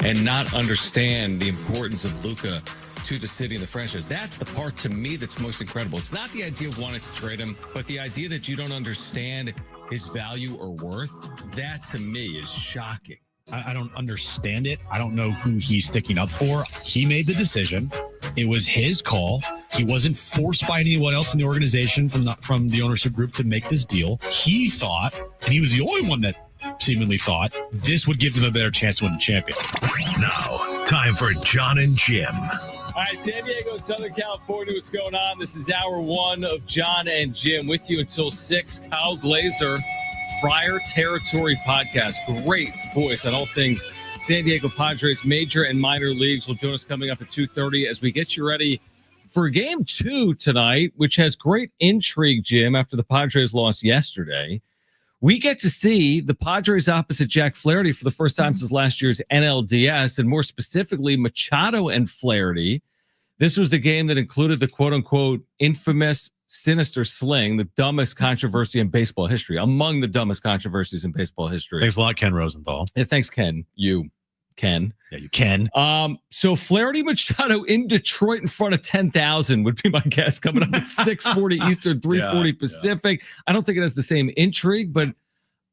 and not understand the importance of Luka to the city and the franchise. That's the part to me that's most incredible. It's not the idea of wanting to trade him, but the idea that you don't understand his value or worth. That to me is shocking. I don't understand it. I don't know who he's sticking up for. He made the decision. It was his call. He wasn't forced by anyone else in the organization from the ownership group to make this deal. He thought, and he was the only one that seemingly thought, this would give him a better chance to win the champion. Now, time for John and Jim. All right, San Diego, Southern California, what's going on? This is hour one of John and Jim with you until 6. Kyle Glazer, Friar Territory Podcast. Great voice on all things San Diego Padres, major and minor leagues. Will join us coming up at 2:30 as we get you ready for Game 2 tonight, which has great intrigue, Jim, after the Padres lost yesterday. We get to see the Padres opposite Jack Flaherty for the first time since last year's NLDS, and more specifically, Machado and Flaherty. This was the game that included the quote-unquote infamous sinister sling, the dumbest controversy in baseball history, among the dumbest controversies in baseball history. Thanks a lot, Ken Rosenthal. Yeah, thanks, Ken. Ken. Yeah, you can. So Flaherty Machado in Detroit in front of 10,000 would be my guess, coming up at 6:40 Eastern, 3:40 Pacific. Yeah. I don't think it has the same intrigue, but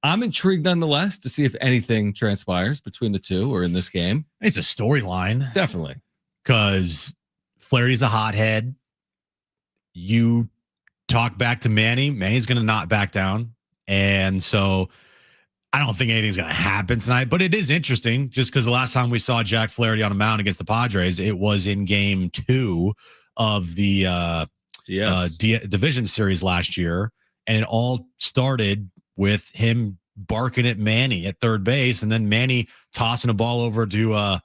I'm intrigued nonetheless to see if anything transpires between the two or in this game. It's a storyline. Definitely. Because Flaherty's a hothead. You talk back to Manny. Manny's going to not back down. And so I don't think anything's going to happen tonight, but it is interesting just because the last time we saw Jack Flaherty on a mound against the Padres, it was in Game 2 of the division series last year. And it all started with him barking at Manny at third base, and then Manny tossing a ball over to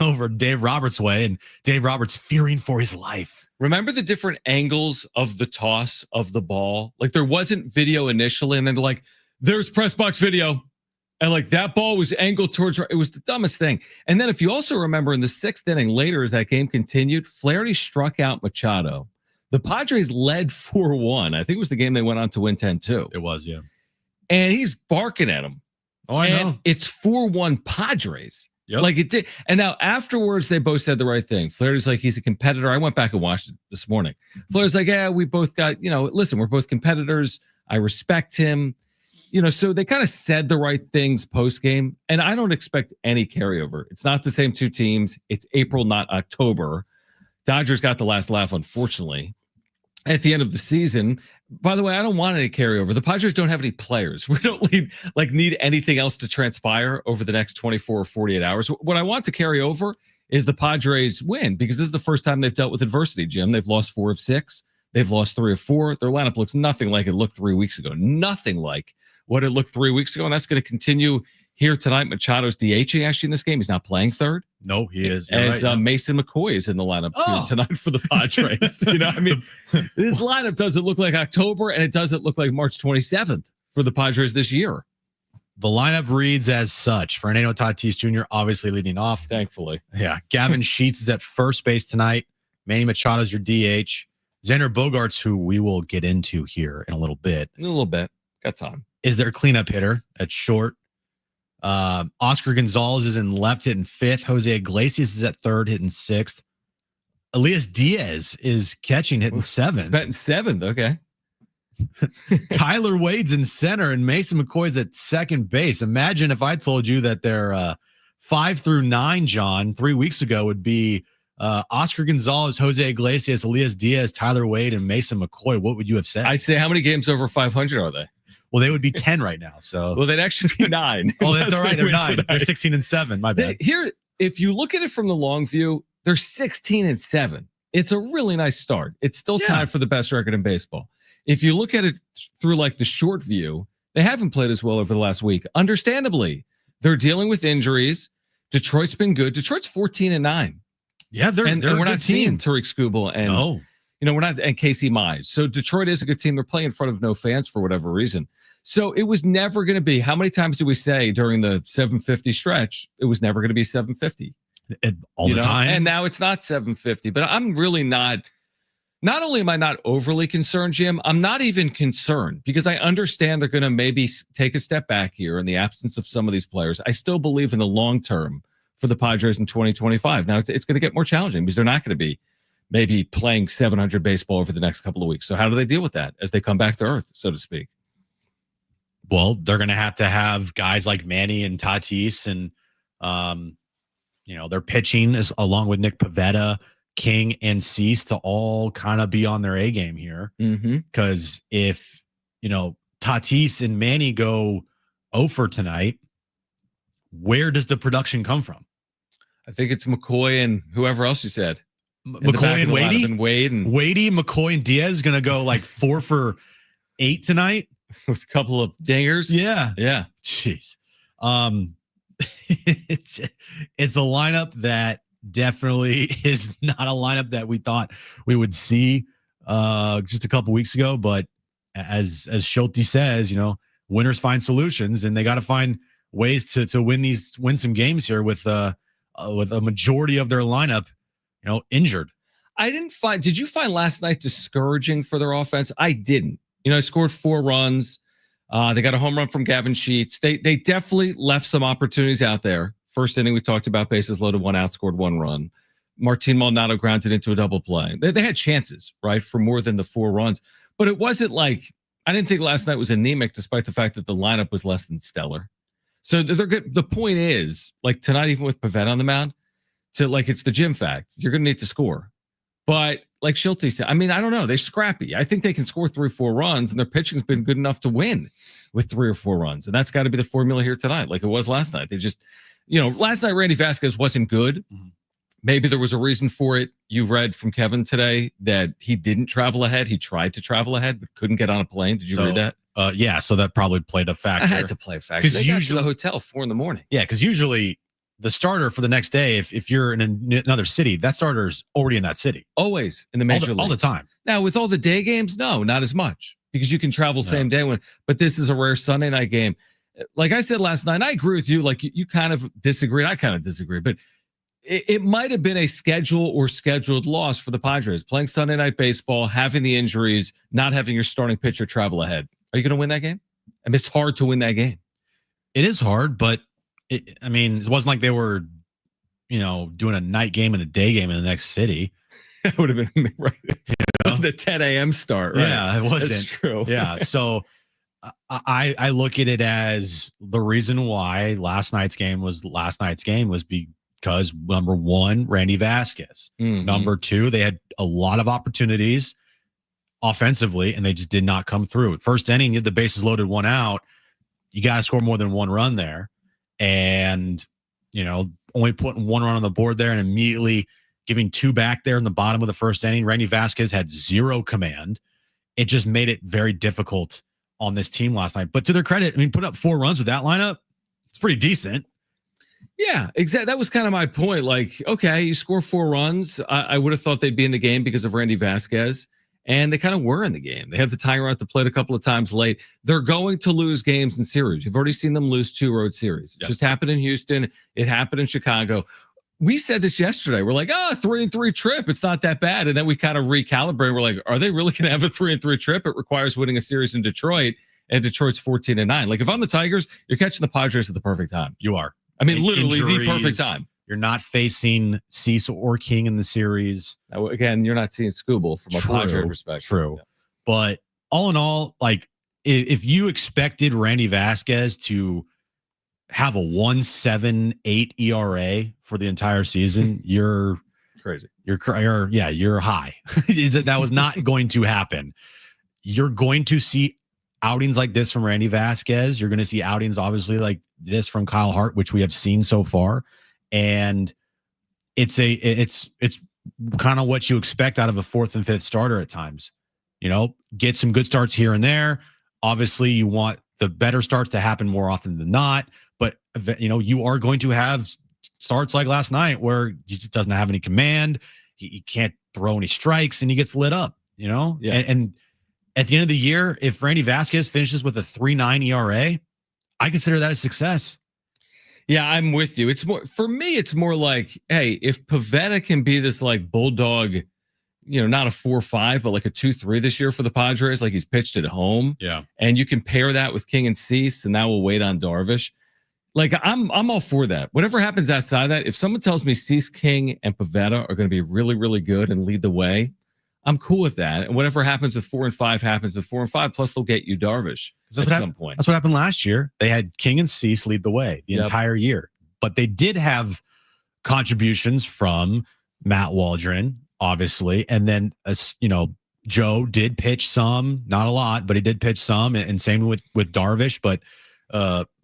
over Dave Roberts' way, and Dave Roberts fearing for his life. Remember the different angles of the toss of the ball? Like there wasn't video initially, and then they're like, there's press box video. And like that ball was angled towards, it was the dumbest thing. And then if you also remember in the 6th inning later, as that game continued, Flaherty struck out Machado. The Padres led 4-1. I think it was the game they went on to win 10-2. It was, yeah. And he's barking at him. Oh, I know. It's 4-1 Padres. Yep. Like it did. And now afterwards, they both said the right thing. Flaherty's like, he's a competitor. I went back and watched it this morning. Flaherty's like, yeah, we both got, listen, we're both competitors. I respect him. So they kind of said the right things post game, and I don't expect any carryover. It's not the same two teams. It's April, not October. Dodgers got the last laugh, unfortunately, at the end of the season. By the way, I don't want any carryover. The Padres don't have any players. We don't need anything else to transpire over the next 24 or 48 hours. What I want to carry over is the Padres win, because this is the first time they've dealt with adversity, Jim. They've lost 4 of 6. They've lost 3 of 4. Their lineup looks nothing like it looked 3 weeks ago. Nothing like what it looked 3 weeks ago, and that's going to continue here tonight. Machado's DHing actually in this game. He's not playing third. No, he is. As Mason McCoy is in the lineup tonight for the Padres. This lineup doesn't look like October, and it doesn't look like March 27th for the Padres this year. The lineup reads as such. Fernando Tatis Jr. obviously leading off. Thankfully. Yeah. Gavin Sheets is at first base tonight. Manny Machado's your DH. Xander Bogaerts, who we will get into here in a little bit. Got time. Is their cleanup hitter at short. Oscar Gonzalez is in left, hitting 5th. Jose Iglesias is at third, hitting 6th. Elias Diaz is catching, hitting 7th. Batting 7th, okay. Tyler Wade's in center, and Mason McCoy's at second base. Imagine if I told you that their 5 through 9, John, 3 weeks ago would be Oscar Gonzalez, Jose Iglesias, Elias Diaz, Tyler Wade, and Mason McCoy. What would you have said? I'd say, how many games over 500 are they? Well, they would be 10 right now. So, well, they'd actually be 9. Oh, that's all right. They're 9. Tonight. They're 16-7. My bad. Here, if you look at it from the long view, they're 16-7. It's a really nice start. It's still tied for the best record in baseball. If you look at it through like the short view, they haven't played as well over the last week. Understandably, they're dealing with injuries. Detroit's been good. Detroit's 14-9. Yeah, they're we're not seeing team. Tariq Skubal and we're not, and Casey Mize. So Detroit is a good team. They're playing in front of no fans for whatever reason. So it was never going to be. How many times do we say during the 750 stretch? It was never going to be 750 all the time. And now it's not 750. But I'm really not. Not only am I not overly concerned, Jim, I'm not even concerned because I understand they're going to maybe take a step back here in the absence of some of these players. I still believe in the long term for the Padres in 2025. Now it's going to get more challenging because they're not going to be maybe playing 700 baseball over the next couple of weeks. So how do they deal with that as they come back to earth, so to speak? Well, they're going to have guys like Manny and Tatis and, their pitching is along with Nick Pivetta, King, and Cease to all kind of be on their A game here. Because if, Tatis and Manny go 0 for tonight, where does the production come from? I think it's McCoy and whoever else you said. McCoy and Wadey? Wadey, McCoy, and Diaz is going to go like 4 for 8 tonight with a couple of dingers. Yeah. Jeez. It's a lineup that definitely is not a lineup that we thought we would see just a couple weeks ago. But as Schulte says, winners find solutions, and they got to find ways to win some games here with a majority of their lineup, injured. Did you find last night discouraging for their offense? I didn't. I scored 4 runs. They got a home run from Gavin Sheets. They definitely left some opportunities out there. First inning, we talked about bases loaded, 1 out, scored 1 run. Martin Maldonado grounded into a double play. They had chances, right, for more than the 4 runs. But it wasn't like, I didn't think last night was anemic, despite the fact that the lineup was less than stellar. So they're good. The point is, like tonight, even with Pivetta on the mound, it's the gym fact. You're going to need to score. But like Schulte said, I don't know. They're scrappy. I think they can score 3 or 4 runs, and their pitching's been good enough to win with 3 or 4 runs. And that's got to be the formula here tonight, like it was last night. They just, last night Randy Vasquez wasn't good. Maybe there was a reason for it. You read from Kevin today that he didn't travel ahead. He tried to travel ahead, but couldn't get on a plane. Did you read that? Yeah. So that probably played a factor. I had to play a factor. Because usually the hotel 4 a.m. Yeah. Because usually the starter for the next day, if you're in another city, that starter's already in that city. Always in the major league. All the time. Now, with all the day games, no, not as much because you can travel same day. But this is a rare Sunday night game. Like I said last night, I agree with you. Like you kind of disagreed. I kind of disagree. But it might have been a scheduled loss for the Padres. Playing Sunday night baseball, having the injuries, not having your starting pitcher travel ahead. Are you going to win that game? It's hard to win that game. It is hard, but it wasn't like they were, doing a night game and a day game in the next city. That would have been right. It wasn't a 10 a.m. start, right? Yeah, it wasn't. That's true. Yeah. So I look at it as the reason why last night's game was because number 1, Randy Vasquez. Number 2, they had a lot of opportunities offensively, and they just did not come through. First inning, you had the bases loaded, 1 out. You got to score more than 1 run there. And, only putting 1 run on the board there and immediately giving 2 back there in the bottom of the first inning. Randy Vasquez had 0 command. It just made it very difficult on this team last night. But to their credit, put up 4 runs with that lineup. It's pretty decent. Yeah, exactly. That was kind of my point. Like, okay, you score 4 runs. I would have thought they'd be in the game because of Randy Vasquez. And they kind of were in the game. They had the Tiger at the plate a couple of times late. They're going to lose games in series. You've already seen them lose 2 road series. It just happened in Houston. It happened in Chicago. We said this yesterday. We're like, 3-3 trip. It's not that bad. And then we kind of recalibrate. We're like, are they really going to have a 3-3 trip? It requires winning a series in Detroit, and Detroit's 14-9. Like if I'm the Tigers, you're catching the Padres at the perfect time. You are. Literally Injuries, the perfect time. You're not facing Cease or King in the series. Now, again, you're not seeing Scooble from a Padre perspective. True. Yeah. But all in all, like if you expected Randy Vasquez to have a 1.78 ERA for the entire season, you're crazy. You're high. That was not going to happen. You're going to see outings like this from Randy Vasquez. You're going to see outings, obviously, like this from Kyle Hart, which we have seen so far. And it's kind of what you expect out of a 4th and 5th starter at times. Get some good starts here and there. Obviously, you want the better starts to happen more often than not. But, you are going to have starts like last night where he just doesn't have any command. He can't throw any strikes, and he gets lit up, Yeah. And at the end of the year, if Randy Vasquez finishes with a 3.9 ERA, I consider that a success. Yeah, I'm with you. It's more like, hey, if Pivetta can be this like bulldog, not a 4-5, but like a 2-3 this year for the Padres, like he's pitched at home. Yeah. And you can pair that with King and Cease, and now we'll wait on Darvish. Like I'm all for that. Whatever happens outside of that, if someone tells me Cease King and Pavetta are going to be really, really good and lead the way, I'm cool with that. And whatever happens with 4 and 5 happens with 4 and 5. Plus, they'll get you Darvish at some point. That's what happened last year. They had King and Cease lead the way the entire year, but they did have contributions from Matt Waldron, obviously, and then Joe did pitch some, not a lot, but he did pitch some, and same with Darvish. But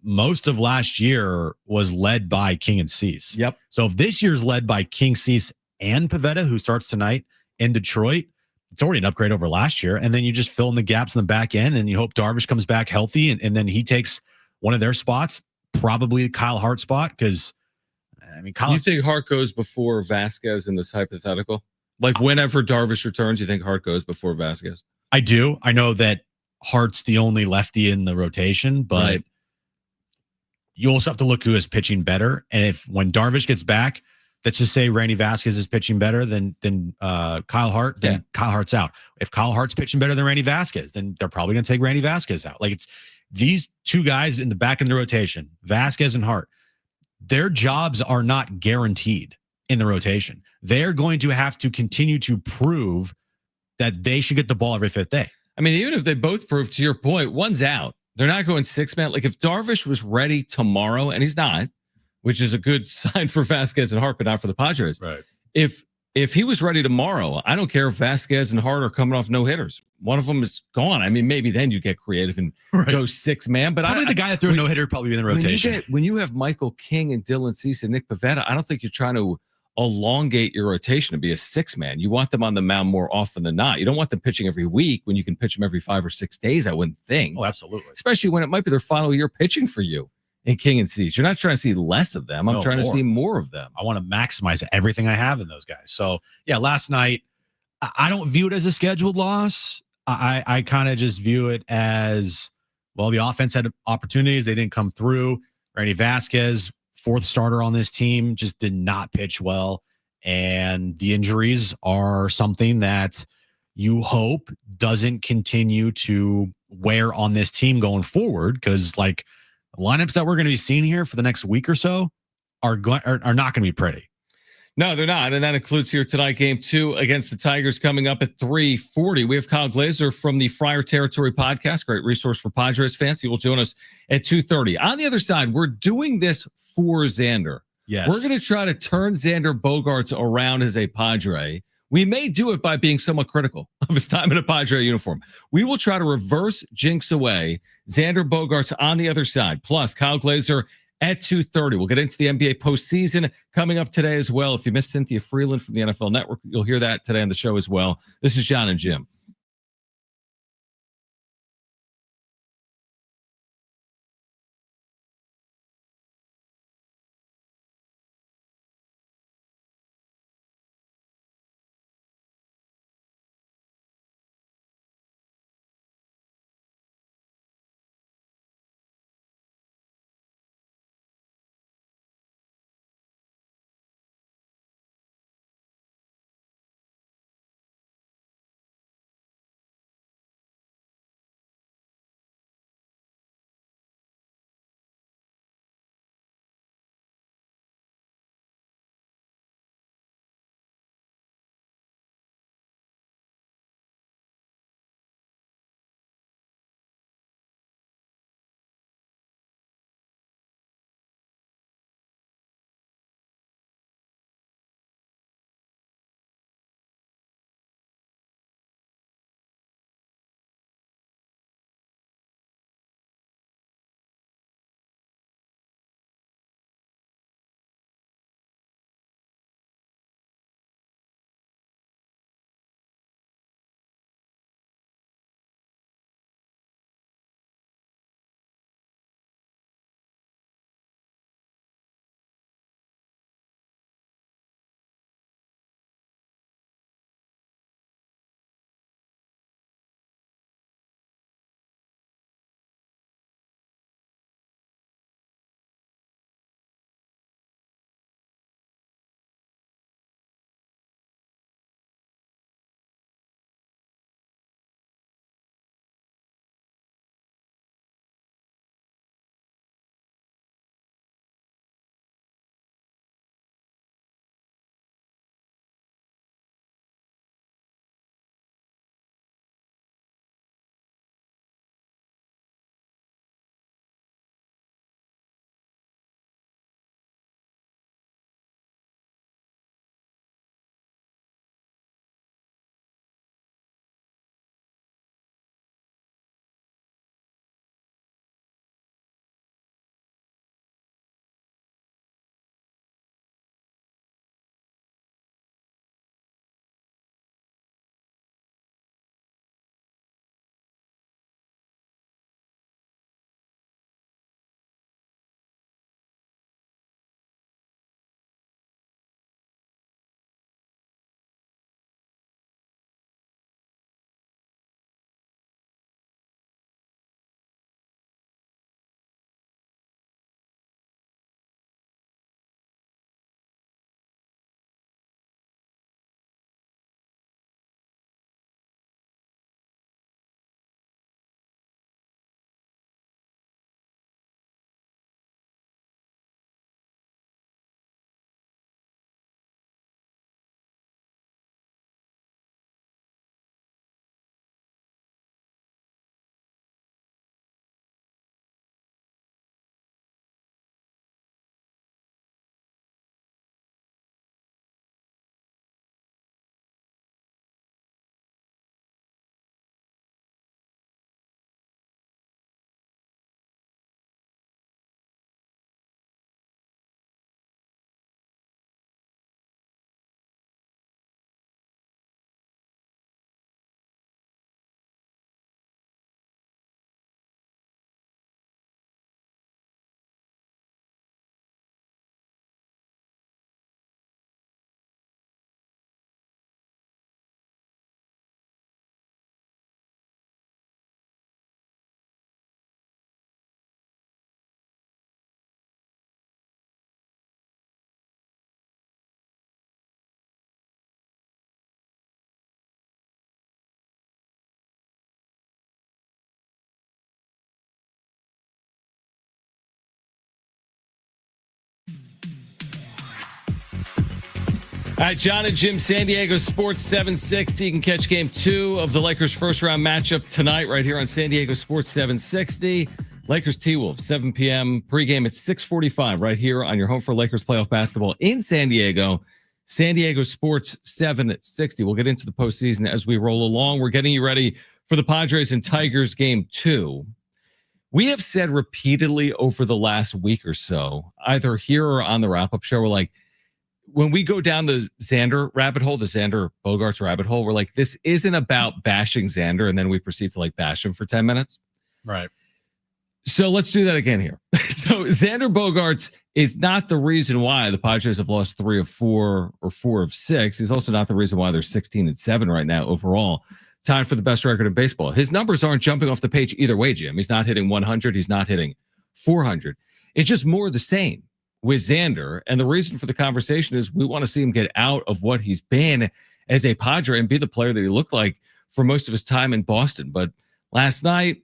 most of last year was led by King and Cease. Yep. So if this year's led by King, Cease, and Pavetta, who starts tonight in Detroit, it's already an upgrade over last year. And then you just fill in the gaps in the back end, and you hope Darvish comes back healthy, and then he takes one of their spots, probably Kyle Hart spot, because I mean, you think Hart goes before Vasquez in this hypothetical? Like whenever Darvish returns, you think Hart goes before Vasquez? I do. I know that Hart's the only lefty in the rotation, but you also have to look who is pitching better. And if when Darvish gets back, let's just say Randy Vasquez is pitching better than Kyle Hart, then Kyle Hart's out. If Kyle Hart's pitching better than Randy Vasquez, then they're probably going to take Randy Vasquez out. Like it's these two guys in the back of the rotation, Vasquez and Hart. Their jobs are not guaranteed in the rotation. They're going to have to continue to prove that they should get the ball every fifth day. I mean, even if they both prove, to your point, one's out. They're not going 6-man. Like if Darvish was ready tomorrow, and he's not, which is a good sign for Vasquez and Hart, but not for the Padres. Right. If he was ready tomorrow, I don't care if Vasquez and Hart are coming off no hitters. One of them is gone. I mean, maybe then you get creative and go 6-man. But probably the guy that threw a no hitter probably be in the rotation. When you have Michael King and Dylan Cease and Nick Pavetta, I don't think you're trying to elongate your rotation to be a 6-man. You want them on the mound more often than not. You don't want them pitching every week when you can pitch them every 5 or 6 days. I wouldn't think. Oh, absolutely. Especially when it might be their final year pitching for you in King and Cease. You're not trying to see less of them. I'm trying to see more of them. I want to maximize everything I have in those guys. So yeah, last night, I don't view it as a scheduled loss. I kind of just view it as, well, the offense had opportunities. They didn't come through. Randy Vasquez, fourth starter on this team, just did not pitch well. And the injuries are something that you hope doesn't continue to wear on this team going forward. Because like lineups that we're going to be seeing here for the next week or so are not going to be pretty. No, they're not. And that includes here tonight, game 2 against the Tigers coming up at 3:40. We have Kyle Glazer from the Friar Territory podcast, great resource for Padres fans. He will join us at 2:30. On the other side, we're doing this for Xander. Yes. We're going to try to turn Xander Bogaerts around as a Padre. We may do it by being somewhat critical of his time in a Padre uniform. We will try to reverse jinx away Xander Bogaerts on the other side. Plus, Kyle Glazer at 2:30. We'll get into the NBA postseason coming up today as well. If you missed Cynthia Freeland from the NFL Network, you'll hear that today on the show as well. This is John and Jim. All right, John and Jim, San Diego Sports 760. You can catch game 2 of the Lakers first round matchup tonight right here on San Diego Sports 760. Lakers T-Wolves, 7 p.m. Pregame at 6:45 right here on your home for Lakers playoff basketball in San Diego. San Diego Sports 760. We'll get into the postseason as we roll along. We're getting you ready for the Padres and Tigers game 2. We have said repeatedly over the last week or so, either here or on the wrap-up show, we're like, when we go down the Xander rabbit hole, the Xander Bogaerts rabbit hole, we're like, this isn't about bashing Xander, and then we proceed to like bash him for 10 minutes. Right. So let's do that again here. So Xander Bogaerts is not the reason why the Padres have lost 3 of 4 or 4 of 6. He's also not the reason why they're 16-7 right now overall, tied for the best record in baseball. His numbers aren't jumping off the page either way, Jim. He's not hitting 100. He's not hitting 400. It's just more of the same with Xander. And the reason for the conversation is we want to see him get out of what he's been as a Padre and be the player that he looked like for most of his time in Boston. But last night,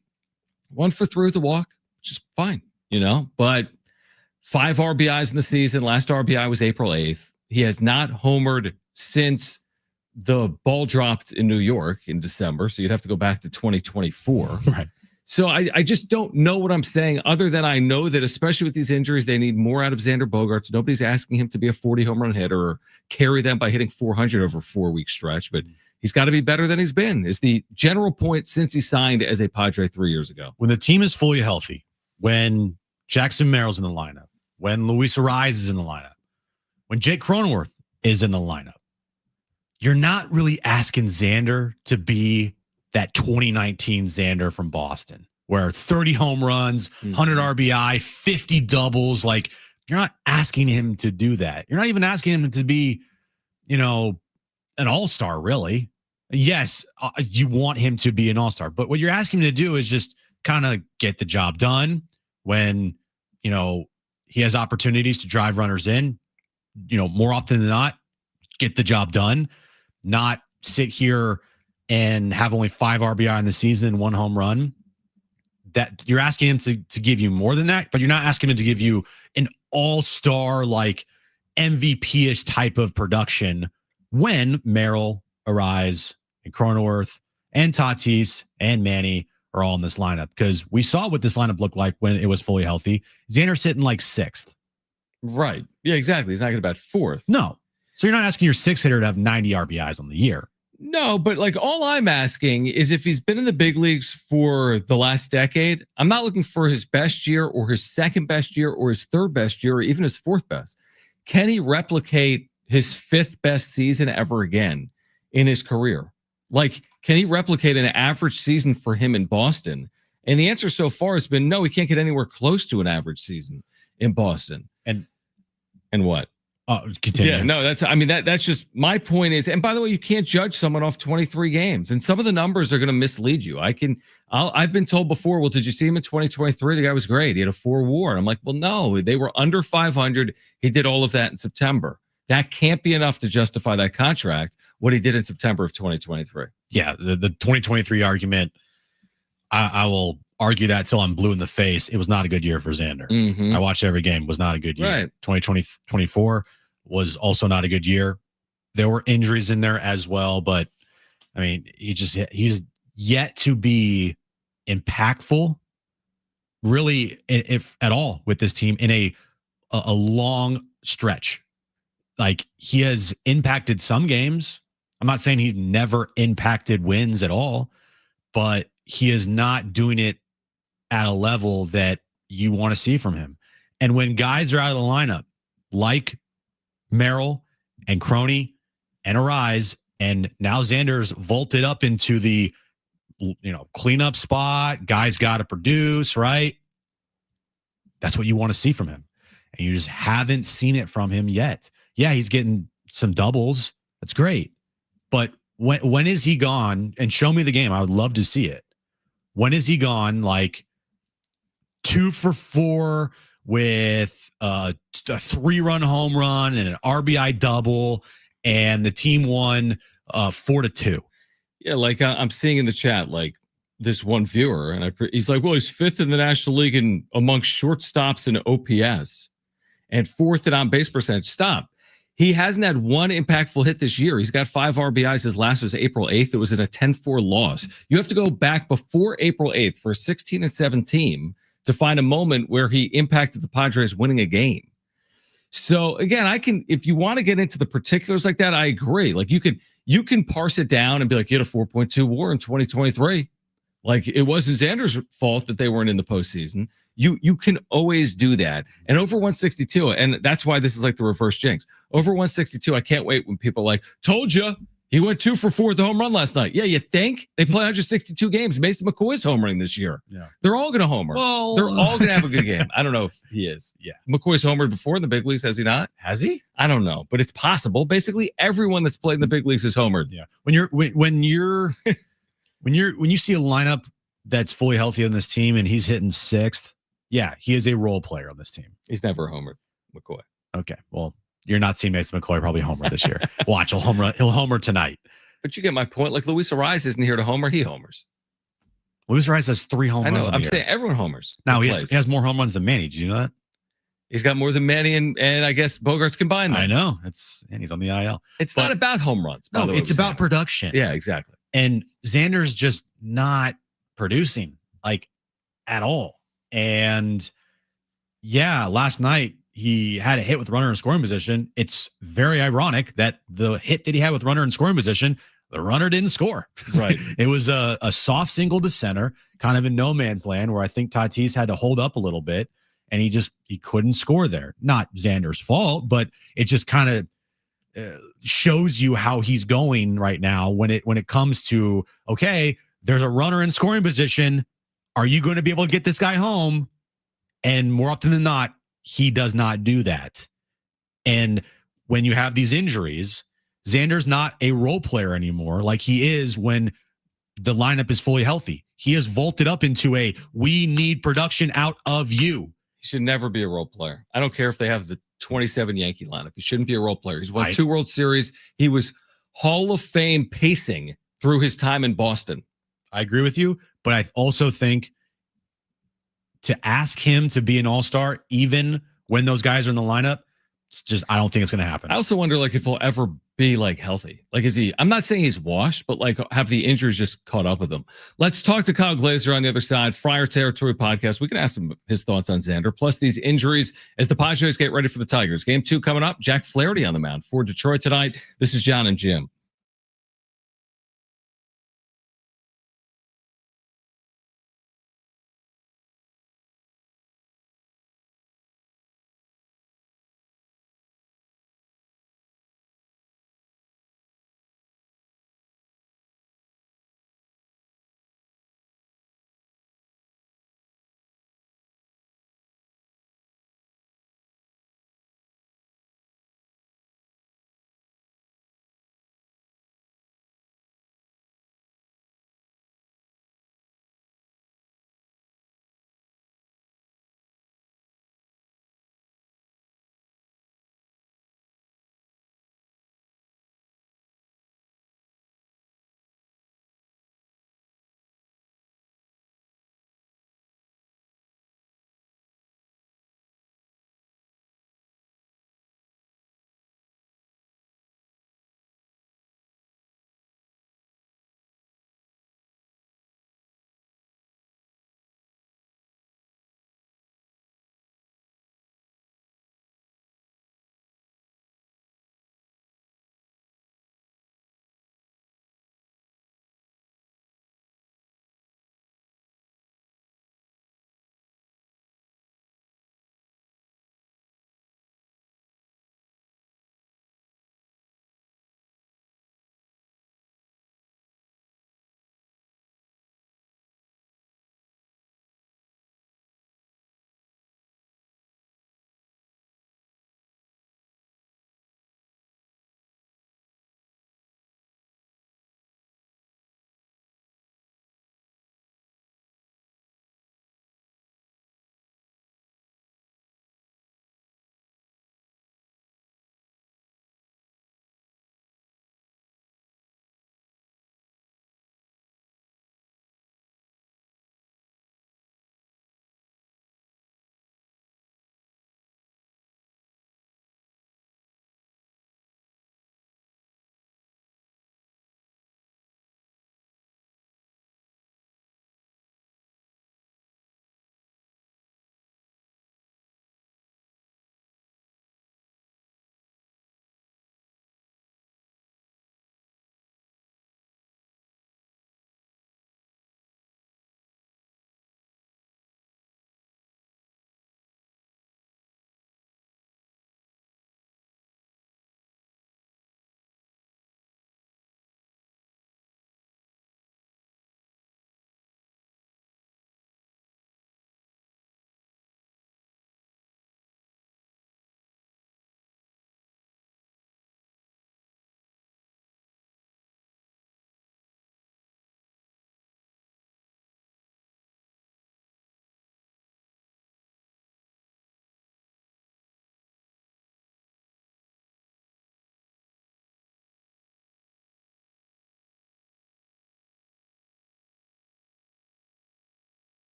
1 for 3 with the walk, which is fine, but 5 RBIs in the season. Last RBI was April 8th. He has not homered since the ball dropped in New York in December. So you'd have to go back to 2024. Right. So I just don't know what I'm saying, other than I know that especially with these injuries, they need more out of Xander Bogaerts. Nobody's asking him to be a 40 home run hitter or carry them by hitting 400 over a 4-week stretch, but he's got to be better than he's been, is the general point since he signed as a Padre 3 years ago. When the team is fully healthy, when Jackson Merrill's in the lineup, when Luis Ariz is in the lineup, when Jake Cronenworth is in the lineup, you're not really asking Xander to be that 2019 Xander from Boston, where 30 home runs, 100 RBI, 50 doubles. Like, you're not asking him to do that. You're not even asking him to be, an all-star, really. Yes, you want him to be an all-star, but what you're asking him to do is just kind of get the job done when, he has opportunities to drive runners in, more often than not, get the job done, not sit here and have only 5 RBI in the season and 1 home run. That you're asking him to give you more than that, but you're not asking him to give you an all-star, like MVP-ish type of production when Merrill, Ariz, and Cronenworth, and Tatis, and Manny are all in this lineup. Because we saw what this lineup looked like when it was fully healthy. Xander's sitting like 6th. Right. Yeah, exactly. He's not going to bat 4th. No. So you're not asking your 6th hitter to have 90 RBIs on the year. No, but like all I'm asking is if he's been in the big leagues for the last decade, I'm not looking for his best year or his second best year or his third best year or even his 4th best. Can he replicate his 5th best season ever again in his career? Like, can he replicate an average season for him in Boston? And the answer so far has been no, he can't get anywhere close to an average season in Boston. And what? Continue. Yeah, no, that's just my point is, and by the way, you can't judge someone off 23 games, and some of the numbers are going to mislead you. I've been told before, well, did you see him in 2023? The guy was great. He had a 4 WAR. And I'm like, well, no, they were under 500. He did all of that in September. That can't be enough to justify that contract, what he did in September of 2023. Yeah, the 2023 argument, I will argue that till I'm blue in the face. It was not a good year for Xander. Mm-hmm. I watched every game. Was not a good year. Right. 2024 was also not a good year. There were injuries in there as well, but I mean, he's yet to be impactful, really, if at all, with this team in a long stretch. Like, he has impacted some games. I'm not saying he's never impacted wins at all, but he is not doing it at a level that you want to see from him. And when guys are out of the lineup, like Merrill and Crony and Ariz, and now Xander's vaulted up into the, cleanup spot, guys got to produce, right? That's what you want to see from him. And you just haven't seen it from him yet. Yeah, he's getting some doubles. That's great. But when is he gone? And show me the game. I would love to see it. When is he gone? Like 2 for 4 with a 3-run home run and an RBI double, and the team won 4-2. Yeah, like I'm seeing in the chat, like this one viewer, and he's like, well, he's 5th in the National League amongst shortstops and OPS, and 4th in on base percentage. Stop. He hasn't had one impactful hit this year. He's got 5 RBIs. His last was April 8th. It was in a 10-4 loss. You have to go back before April 8th for a 16-7 team to find a moment where he impacted the Padres winning a game. So again, if you want to get into the particulars like that, I agree. Like you can parse it down and be like, you had a 4.2 WAR in 2023. Like it wasn't Xander's fault that they weren't in the postseason. You can always do that. And over 162, and that's why this is like the reverse jinx. Over 162, I can't wait when people are like, told you, he went 2 for 4 with the home run last night. Yeah, you think? They play 162 games. Mason McCoy's homering this year. Yeah. They're all going to homer. Well, they're all going to have a good game. I don't know if he is. Yeah. McCoy's homered before in the big leagues, has he not? Has he? I don't know, but it's possible. Basically, everyone that's played in the big leagues is homered. Yeah. When you see a lineup that's fully healthy on this team and he's hitting 6th, yeah, he is a role player on this team. He's never homered, McCoy. Okay, well, you're not seeing Mason McCoy probably homer this year. Watch, he'll homer tonight. But you get my point. Like Luis Ariz isn't here to homer; he homers. Luis Ariz has 3 home runs. I know. I'm saying everyone homers. Now he has more home runs than Manny. Did you know that? He's got more than Manny and I guess Bogarts combined. I know. And he's on the IL. It's not about home runs. No, it's about production. Yeah, exactly. And Xander's just not producing like at all. And yeah, last night he had a hit with runner in scoring position. It's very ironic that the hit that he had with runner in scoring position, the runner didn't score. Right. It was a soft single to center, kind of in no man's land, where I think Tatis had to hold up a little bit, and he couldn't score there. Not Xander's fault, but it just kind of shows you how he's going right now when it comes to, okay, there's a runner in scoring position. Are you going to be able to get this guy home? And more often than not, he does not do that. And when you have these injuries, Xander's not a role player anymore like he is when the lineup is fully healthy. He has vaulted up into we need production out of you. He should never be a role player. I don't care if they have the 27 Yankee lineup. He shouldn't be a role player. He's won 2 World Series. He was Hall of Fame pacing through his time in Boston. I agree with you, but I also think to ask him to be an all-star, even when those guys are in the lineup, it's just, I don't think it's going to happen. I also wonder, like, if he'll ever be like healthy. Like, I'm not saying he's washed, but like, have the injuries just caught up with him? Let's talk to Kyle Glazer on the other side. Friar Territory podcast. We can ask him his thoughts on Xander, plus these injuries as the Padres get ready for the Tigers. Game 2 coming up. Jack Flaherty on the mound for Detroit tonight. This is John and Jim.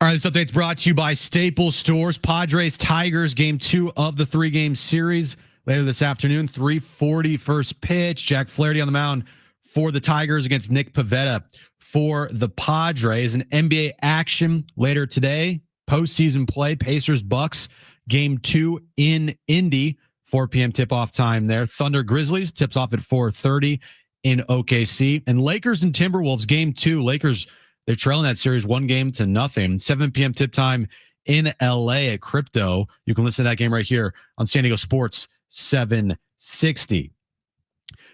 All right, this update's brought to you by Staples Stores. Padres Tigers game 2 of the 3-game series later this afternoon. 3:40 first pitch. Jack Flaherty on the mound for the Tigers against Nick Pivetta for the Padres. And NBA action later today. Postseason play. Pacers Bucks game 2 in Indy. 4 p.m. tip-off time there. Thunder Grizzlies tips off at 4:30 in OKC. And Lakers and Timberwolves game 2. Lakers, they're trailing that series 1-0. 7 p.m. tip time in LA at Crypto. You can listen to that game right here on San Diego Sports 760.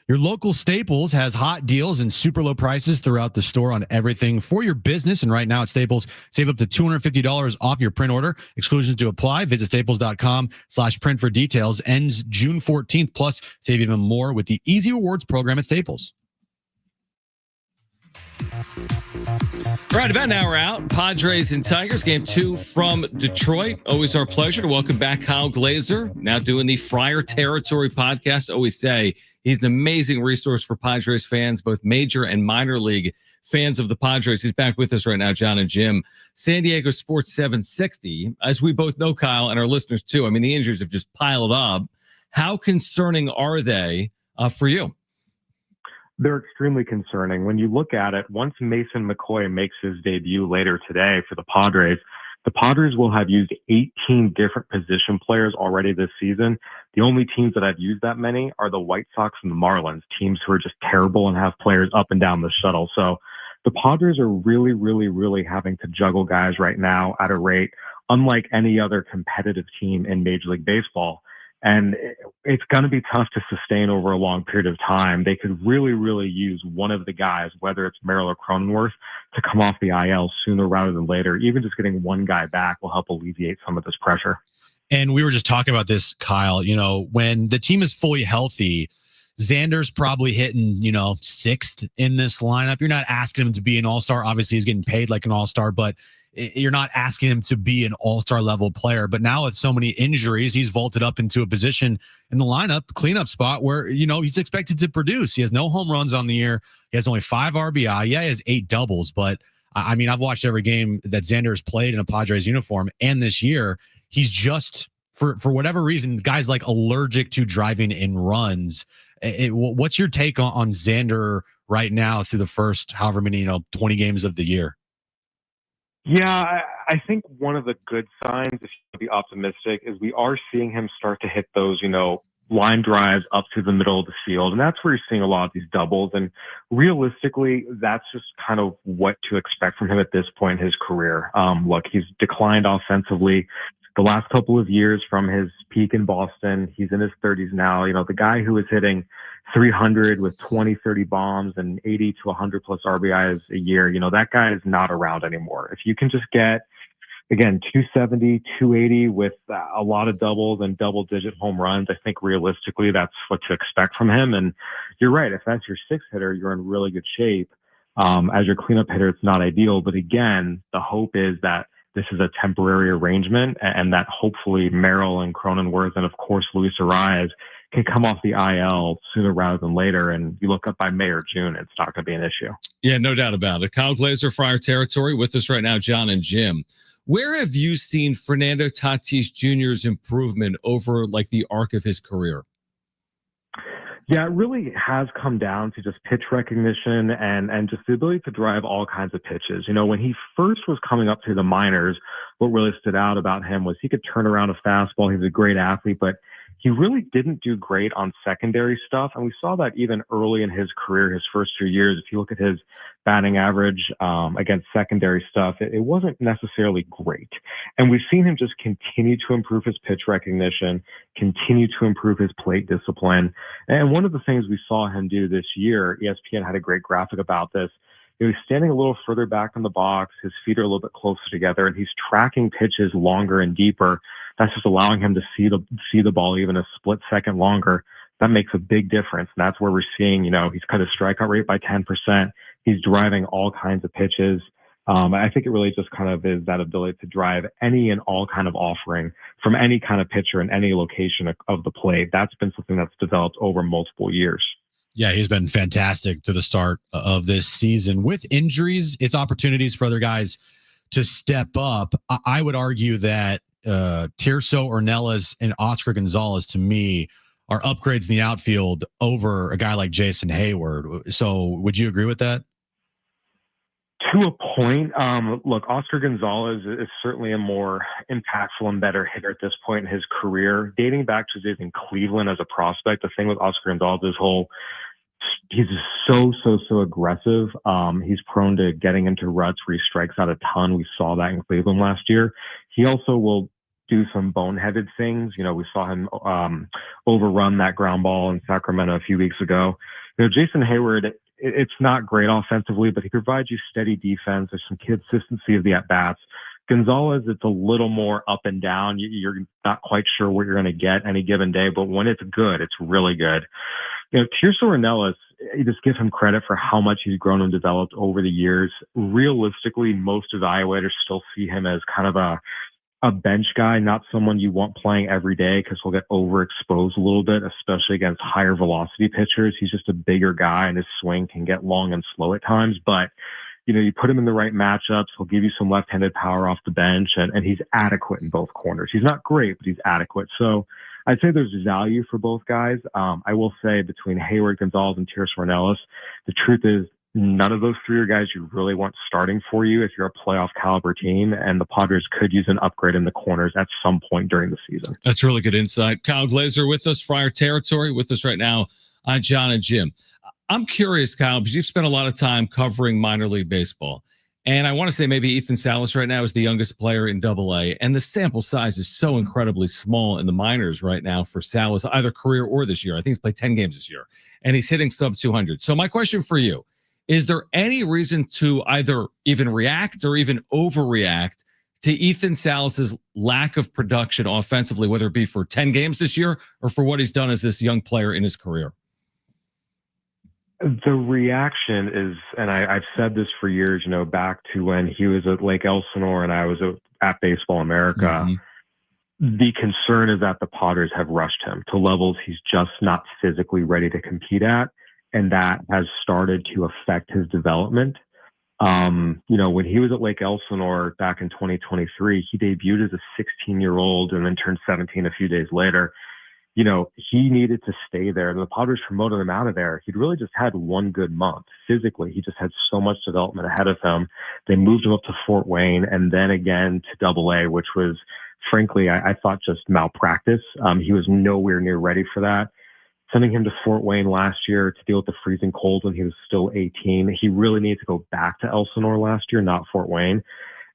Your local Staples has hot deals and super low prices throughout the store on everything for your business. And right now at Staples, save up to $250 off your print order. Exclusions to apply. Visit staples.com/print for details. Ends June 14th. Plus, save even more with the Easy Rewards program at Staples. All right, about an hour out. Padres and Tigers, game 2 from Detroit. Always our pleasure to welcome back Kyle Glazer, now doing the Friar Territory podcast. Always say he's an amazing resource for Padres fans, both major and minor league fans of the Padres. He's back with us right now, John and Jim. San Diego Sports 760. As we both know, Kyle, and our listeners too, I mean, the injuries have just piled up. How concerning are they for you? They're extremely concerning. When you look at it, once Mason McCoy makes his debut later today for the Padres will have used 18 different position players already this season. The only teams that have used that many are the White Sox and the Marlins, teams who are just terrible and have players up and down the shuttle. So the Padres are really, really, really having to juggle guys right now at a rate unlike any other competitive team in Major League Baseball. And it's going to be tough to sustain over a long period of time. They could really, really use one of the guys, whether it's Merrill or Cronenworth, to come off the IL sooner rather than later. Even just getting one guy back will help alleviate some of this pressure. And we were just talking about this, Kyle. You know, when the team is fully healthy, Xander's probably hitting, 6th in this lineup. You're not asking him to be an all-star. Obviously, he's getting paid like an all-star, but you're not asking him to be an all-star level player. But now with so many injuries, he's vaulted up into a position in the lineup, cleanup spot where, he's expected to produce. He has no home runs on the year. He has only 5 RBI. Yeah, he has 8 doubles. But, I mean, I've watched every game that Xander has played in a Padres uniform. And this year, he's just, for whatever reason, the guy's like allergic to driving in runs. What's your take on Xander right now through the first however many, 20 games of the year? Yeah, I think one of the good signs, if you be optimistic, is we are seeing him start to hit those, line drives up to the middle of the field. And that's where you're seeing a lot of these doubles. And realistically, that's just kind of what to expect from him at this point in his career. Look, he's declined offensively the last couple of years from his peak in Boston. He's in his 30s now. The guy who is hitting 300 with 20, 30 bombs and 80 to 100 plus RBIs a year, that guy is not around anymore. If you can just get, again, 270, 280 with a lot of doubles and double-digit home runs, I think realistically that's what to expect from him. And you're right. If that's your 6th hitter, you're in really good shape. As your cleanup hitter, it's not ideal. But again, the hope is that this is a temporary arrangement and that hopefully Merrill and Cronenworth and, of course, Luis Ariz can come off the IL sooner rather than later. And you look up by May or June, it's not going to be an issue. Yeah, no doubt about it. Kyle Glazer, Friar Territory, with us right now, John and Jim. Where have you seen Fernando Tatis Jr.'s improvement over the arc of his career? Yeah, it really has come down to just pitch recognition and just the ability to drive all kinds of pitches. When he first was coming up through the minors, what really stood out about him was he could turn around a fastball. He was a great athlete, but he really didn't do great on secondary stuff. And we saw that even early in his career, his first 2 years. If you look at his batting average against secondary stuff, it wasn't necessarily great. And we've seen him just continue to improve his pitch recognition, continue to improve his plate discipline. And one of the things we saw him do this year, ESPN had a great graphic about this. He's standing a little further back in the box. His feet are a little bit closer together, and he's tracking pitches longer and deeper. That's just allowing him to see the ball even a split second longer. That makes a big difference. And that's where we're seeing, he's cut his strikeout rate by 10%. He's driving all kinds of pitches. I think it really just kind of is that ability to drive any and all kind of offering from any kind of pitcher in any location of the plate. That's been something that's developed over multiple years. Yeah, he's been fantastic to the start of this season. With injuries, it's opportunities for other guys to step up. I would argue that Tirso, Ornelas, and Oscar Gonzalez, to me, are upgrades in the outfield over a guy like Jason Hayward. So would you agree with that? To a point, look, Oscar Gonzalez is certainly a more impactful and better hitter at this point in his career. Dating back to his days in Cleveland as a prospect, the thing with Oscar Gonzalez is he's so aggressive. He's prone to getting into ruts where he strikes out a ton. We saw that in Cleveland last year. He also will do some boneheaded things. We saw him overrun that ground ball in Sacramento a few weeks ago. Jason Hayward, it's not great offensively, but he provides you steady defense. There's some consistency of the at-bats. Gonzalez, it's a little more up and down. You're not quite sure what you're going to get any given day, but when it's good, it's really good. Tirso Ornelas, you just give him credit for how much he's grown and developed over the years. Realistically, most evaluators still see him as kind of a bench guy, not someone you want playing every day because he'll get overexposed a little bit, especially against higher velocity pitchers. He's just a bigger guy and his swing can get long and slow at times. But, you put him in the right matchups, he'll give you some left-handed power off the bench, and he's adequate in both corners. He's not great, but he's adequate. So I'd say there's value for both guys. I will say between Hayward, Gonzalez, and Tirso Ornelas, the truth is none of those three are guys you really want starting for you if you're a playoff caliber team, and the Padres could use an upgrade in the corners at some point during the season. That's really good insight. Kyle Glazer with us, Friar Territory, with us right now on John and Jim. I'm curious, Kyle, because you've spent a lot of time covering minor league baseball. And I want to say maybe Ethan Salas right now is the youngest player in Double-A, and the sample size is so incredibly small in the minors right now for Salas, either career or this year. I think he's played 10 games this year, and he's hitting sub 200. So my question for you, is there any reason to either even react or even overreact to Ethan Salas's lack of production offensively, whether it be for 10 games this year or for what he's done as this young player in his career? The reaction is, and I've said this for years, back to when he was at Lake Elsinore and I was at Baseball America. Mm-hmm. The concern is that the Padres have rushed him to levels he's just not physically ready to compete at. And that has started to affect his development. When he was at Lake Elsinore back in 2023, he debuted as a 16-year-old and then turned 17 a few days later. He needed to stay there. And the Padres promoted him out of there. He'd really just had one good month. Physically, he just had so much development ahead of him. They moved him up to Fort Wayne and then again to Double-A, which was, frankly, I thought just malpractice. He was nowhere near ready for that. Sending him to Fort Wayne last year to deal with the freezing cold when he was still 18. He really needed to go back to Elsinore last year, not Fort Wayne.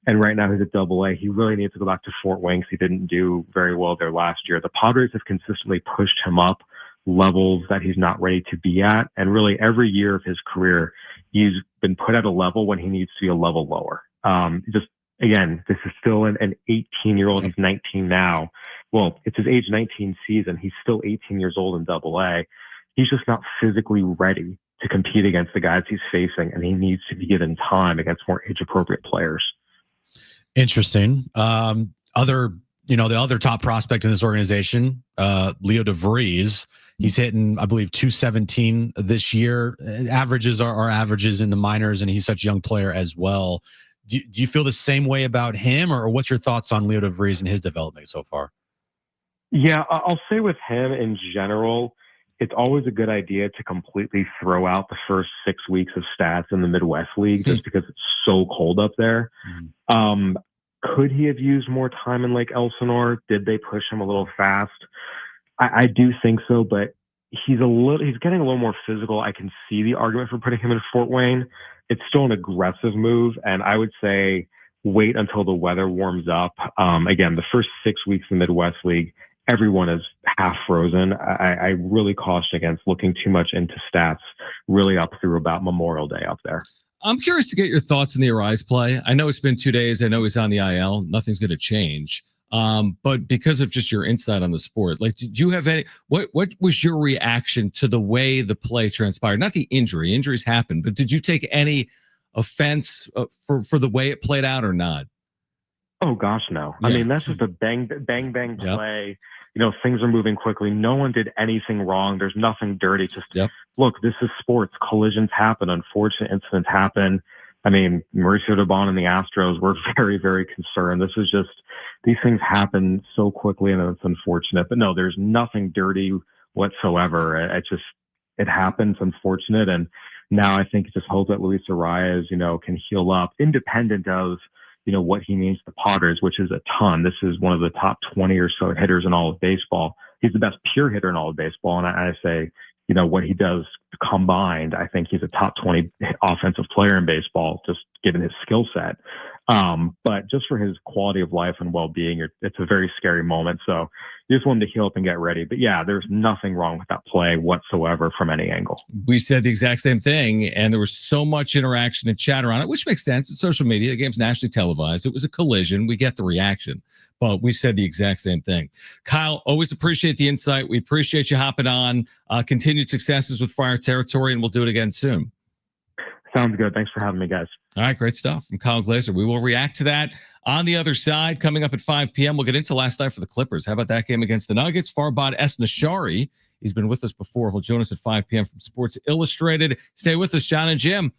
And right now he's at Double-A. He really needs to go back to Fort Wayne because he didn't do very well there last year. The Padres have consistently pushed him up levels that he's not ready to be at. And really every year of his career, he's been put at a level when he needs to be a level lower. Again, this is still an 18-year-old. He's 19 now. Well, it's his age 19 season. He's still 18 years old in Double-A. He's just not physically ready to compete against the guys he's facing, and he needs to be given time against more age-appropriate players. Interesting. The other top prospect in this organization, Leo DeVries, he's hitting, I believe, 217 this year. Averages are averages in the minors, and he's such a young player as well. Do you feel the same way about him, or what's your thoughts on Leo DeVries and his development so far? Yeah, I'll say with him in general, it's always a good idea to completely throw out the first 6 weeks of stats in the Midwest League just because it's so cold up there. Mm-hmm. Could he have used more time in Lake Elsinore? Did they push him a little fast? I do think so, but he's getting a little more physical. I can see the argument for putting him in Fort Wayne. It's still an aggressive move, and I would say wait until the weather warms up. Again, the first 6 weeks in the Midwest League, everyone is half frozen. I really caution against looking too much into stats really up through about Memorial Day up there. I'm curious to get your thoughts on the Arise play. I know it's been 2 days. I know he's on the IL. Nothing's going to change. But because of just your insight on the sport, like, did you have any, what was your reaction to the way the play transpired? Not the injury. Injuries happen, but did you take any offense for the way it played out or not? Oh gosh, no. Yeah. I mean, that's just a bang play. Yep. Things are moving quickly. No one did anything wrong. There's nothing dirty. Just look, this is sports. Collisions happen. Unfortunate incidents happen. I mean, Mauricio Dubon and the Astros were very, very concerned. This is just, these things happen so quickly and it's unfortunate. But no, there's nothing dirty whatsoever. It happens, unfortunate. And now I think it just hope that Luis Arias, can heal up independent of, what he means to the Padres, which is a ton. This is one of the top 20 or so hitters in all of baseball. He's the best pure hitter in all of baseball. And I say, what he does combined, I think he's a top 20 offensive player in baseball, just given his skill set. But just for his quality of life and well-being, it's a very scary moment. So you just want him to heal up and get ready. But yeah, there's nothing wrong with that play whatsoever from any angle. We said the exact same thing, and there was so much interaction and chatter on it, which makes sense. It's social media. The game's nationally televised. It was a collision. We get the reaction, but we said the exact same thing. Kyle, always appreciate the insight. We appreciate you hopping on. Continued successes with Fire Territory, and we'll do it again soon. Sounds good. Thanks for having me, guys. All right, great stuff from Kyle Glaser. We will react to that on the other side. Coming up at 5 p.m., we'll get into last night for the Clippers. How about that game against the Nuggets? Farbad Esnashari, he's been with us before. He'll join us at 5 p.m. from Sports Illustrated. Stay with us, John and Jim.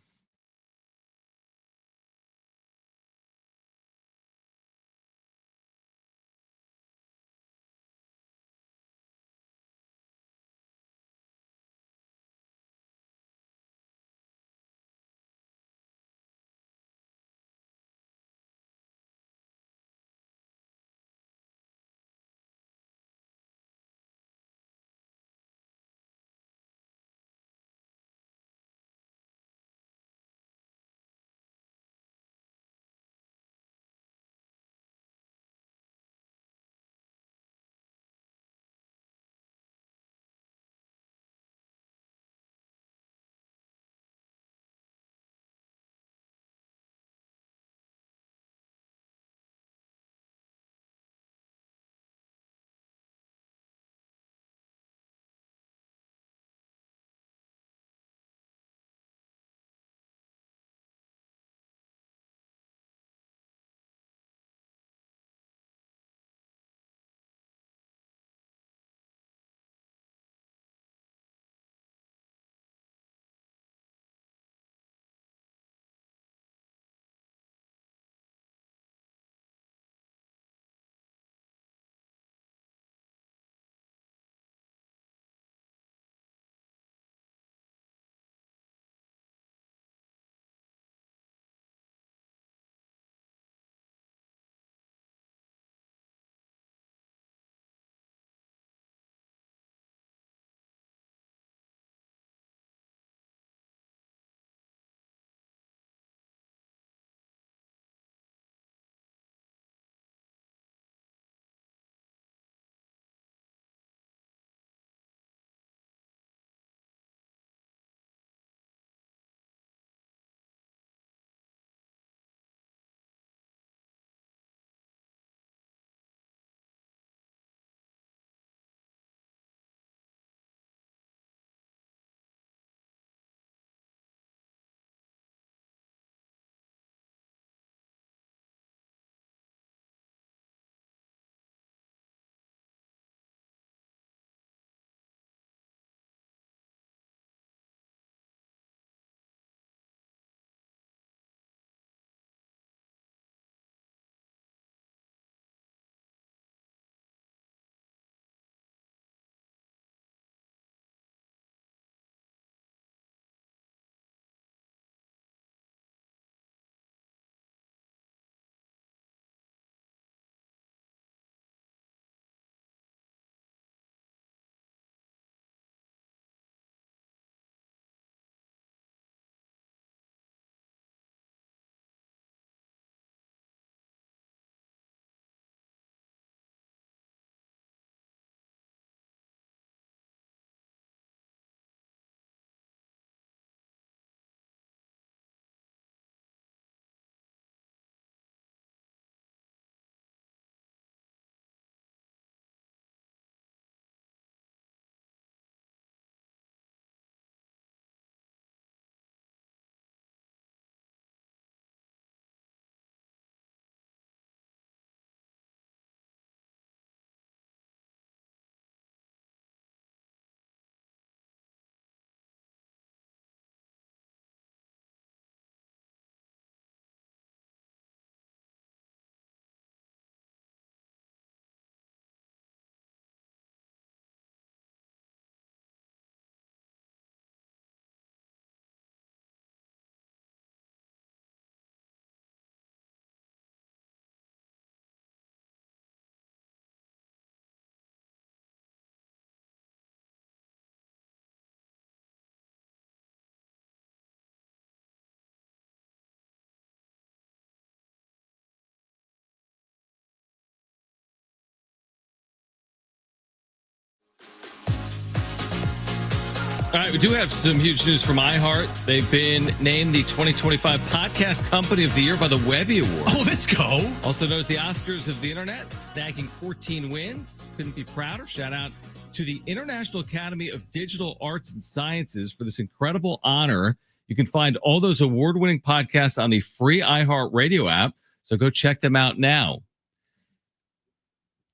All right, we do have some huge news from iHeart. They've been named the 2025 Podcast Company of the Year by the Webby Awards. Oh, let's go. Also known as the Oscars of the Internet, snagging 14 wins. Couldn't be prouder. Shout out to the International Academy of Digital Arts and Sciences for this incredible honor. You can find all those award-winning podcasts on the free iHeart Radio app, so go check them out now.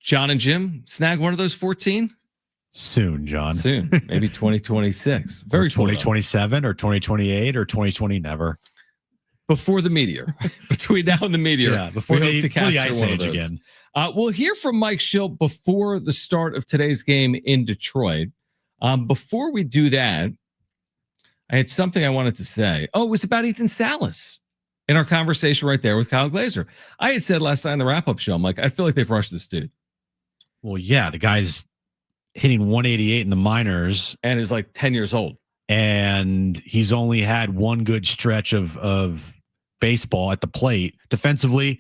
John and Jim, snag one of those 14? Soon, John. Soon. Maybe 2026. Very 2027 or 2028 or 2020, never. Before the meteor. Between now and the meteor. Yeah, before we hope to capture the Ice one of Age those. again. We'll hear from Mike Schilt before the start of today's game in Detroit. Before we do that, I had something I wanted to say. Oh, it was about Ethan Salas in our conversation right there with Kyle Glazer. I had said last night on the wrap-up show, I'm like, I feel like they've rushed this dude. Well, yeah, the guy's hitting 188 in the minors. And is like 10 years old. And he's only had one good stretch of baseball at the plate. Defensively,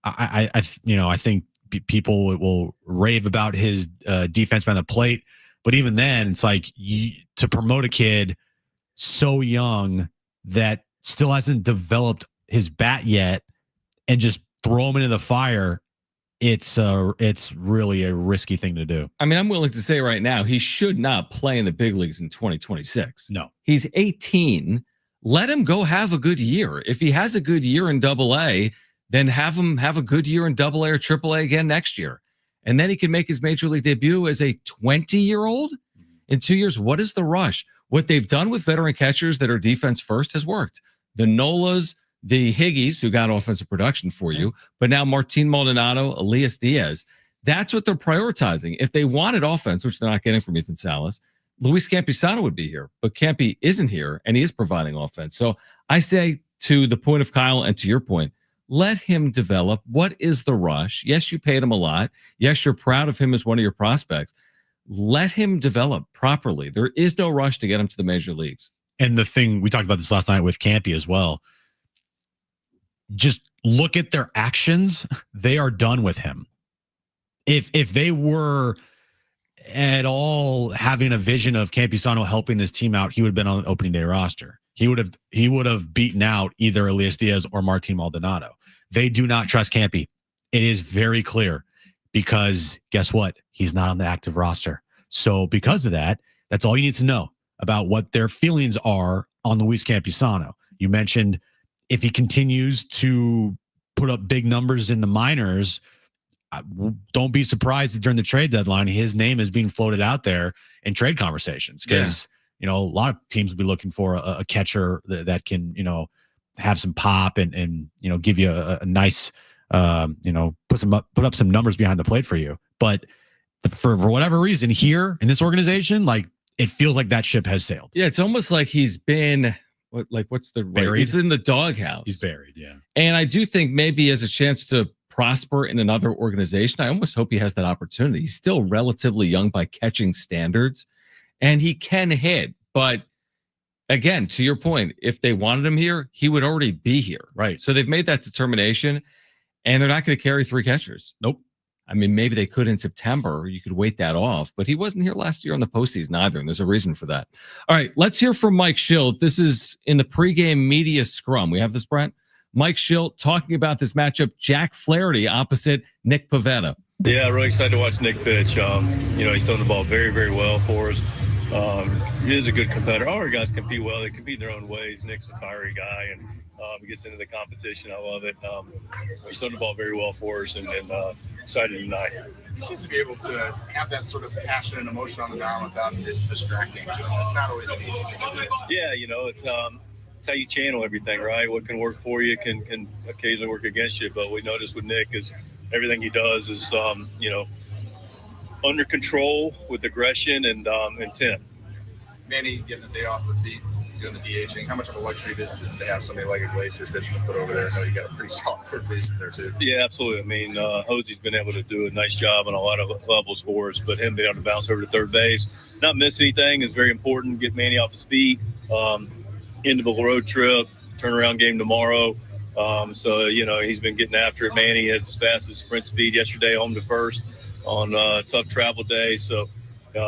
I think people will rave about his defense behind the plate. But even then, it's like to promote a kid so young that still hasn't developed his bat yet and just throw him into the fire. It's really a risky thing to do. I mean, I'm willing to say right now, he should not play in the big leagues in 2026. No. He's 18. Let him go have a good year. If he has a good year in AA, then have him have a good year in AA or AAA again next year. And then he can make his major league debut as a 20-year-old in 2 years. What is the rush? What they've done with veteran catchers that are defense first has worked. The Nolas, the Higgies, who got offensive production for you, but now Martin Maldonado, Elias Diaz. That's what they're prioritizing. If they wanted offense, which they're not getting from Ethan Salas, Luis Campisano would be here, but Campy isn't here, and he is providing offense. So I say, to the point of Kyle and to your point, let him develop. What is the rush? Yes, you paid him a lot. Yes, you're proud of him as one of your prospects. Let him develop properly. There is no rush to get him to the major leagues. And the thing, we talked about this last night with Campy as well. Just look at their actions. They are done with him. If they were at all having a vision of Campisano helping this team out, he would have been on the opening day roster. He would have beaten out either Elias Diaz or Martin Maldonado. They do not trust Campy. It is very clear because guess what? He's not on the active roster. So because of that, that's all you need to know about what their feelings are on Luis Campisano. You mentioned if he continues to put up big numbers in the minors, don't be surprised that during the trade deadline, his name is being floated out there in trade conversations because, a lot of teams will be looking for a catcher that can, have some pop and give you a nice, put up some numbers behind the plate for you. But for whatever reason here in this organization, like it feels like that ship has sailed. Yeah, it's almost like he's been what's the buried? He's in the doghouse. He's buried, yeah. And I do think maybe he has a chance to prosper in another organization. I almost hope he has that opportunity. He's still relatively young by catching standards, and he can hit. But again, to your point, if they wanted him here, he would already be here. Right. So they've made that determination, and they're not going to carry 3 catchers. Nope. I mean, maybe they could in September. You could wait that off, but he wasn't here last year in the postseason either, and there's a reason for that. All right, let's hear from Mike Schilt. This is in the pregame media scrum. We have this, Brent? Mike Schilt talking about this matchup, Jack Flaherty opposite Nick Pivetta. Yeah, really excited to watch Nick pitch. He's throwing the ball very, very well for us. He is a good competitor. All our guys compete well. They compete in their own ways. Nick's a fiery guy, and he gets into the competition. I love it. He's throwing the ball very well for us, and excited tonight. He seems to be able to have that sort of passion and emotion on the mound without it distracting. It's not always an easy thing to do. Yeah, it's how you channel everything, right? What can work for you can occasionally work against you. But we noticed with Nick is everything he does is, under control with aggression and intent. Manny getting a day off the feet, doing the DHing. How much of a luxury it is to have somebody like Iglesias that you can put over there? I know you got a pretty solid third baseman there too. Yeah, absolutely. I mean, Hosey's been able to do a nice job on a lot of levels for us, but him being able to bounce over to third base, not miss anything is very important. Get Manny off his feet. End of a road trip, turnaround game tomorrow. He's been getting after it. Manny has his fastest sprint speed yesterday, home to first on a tough travel day. So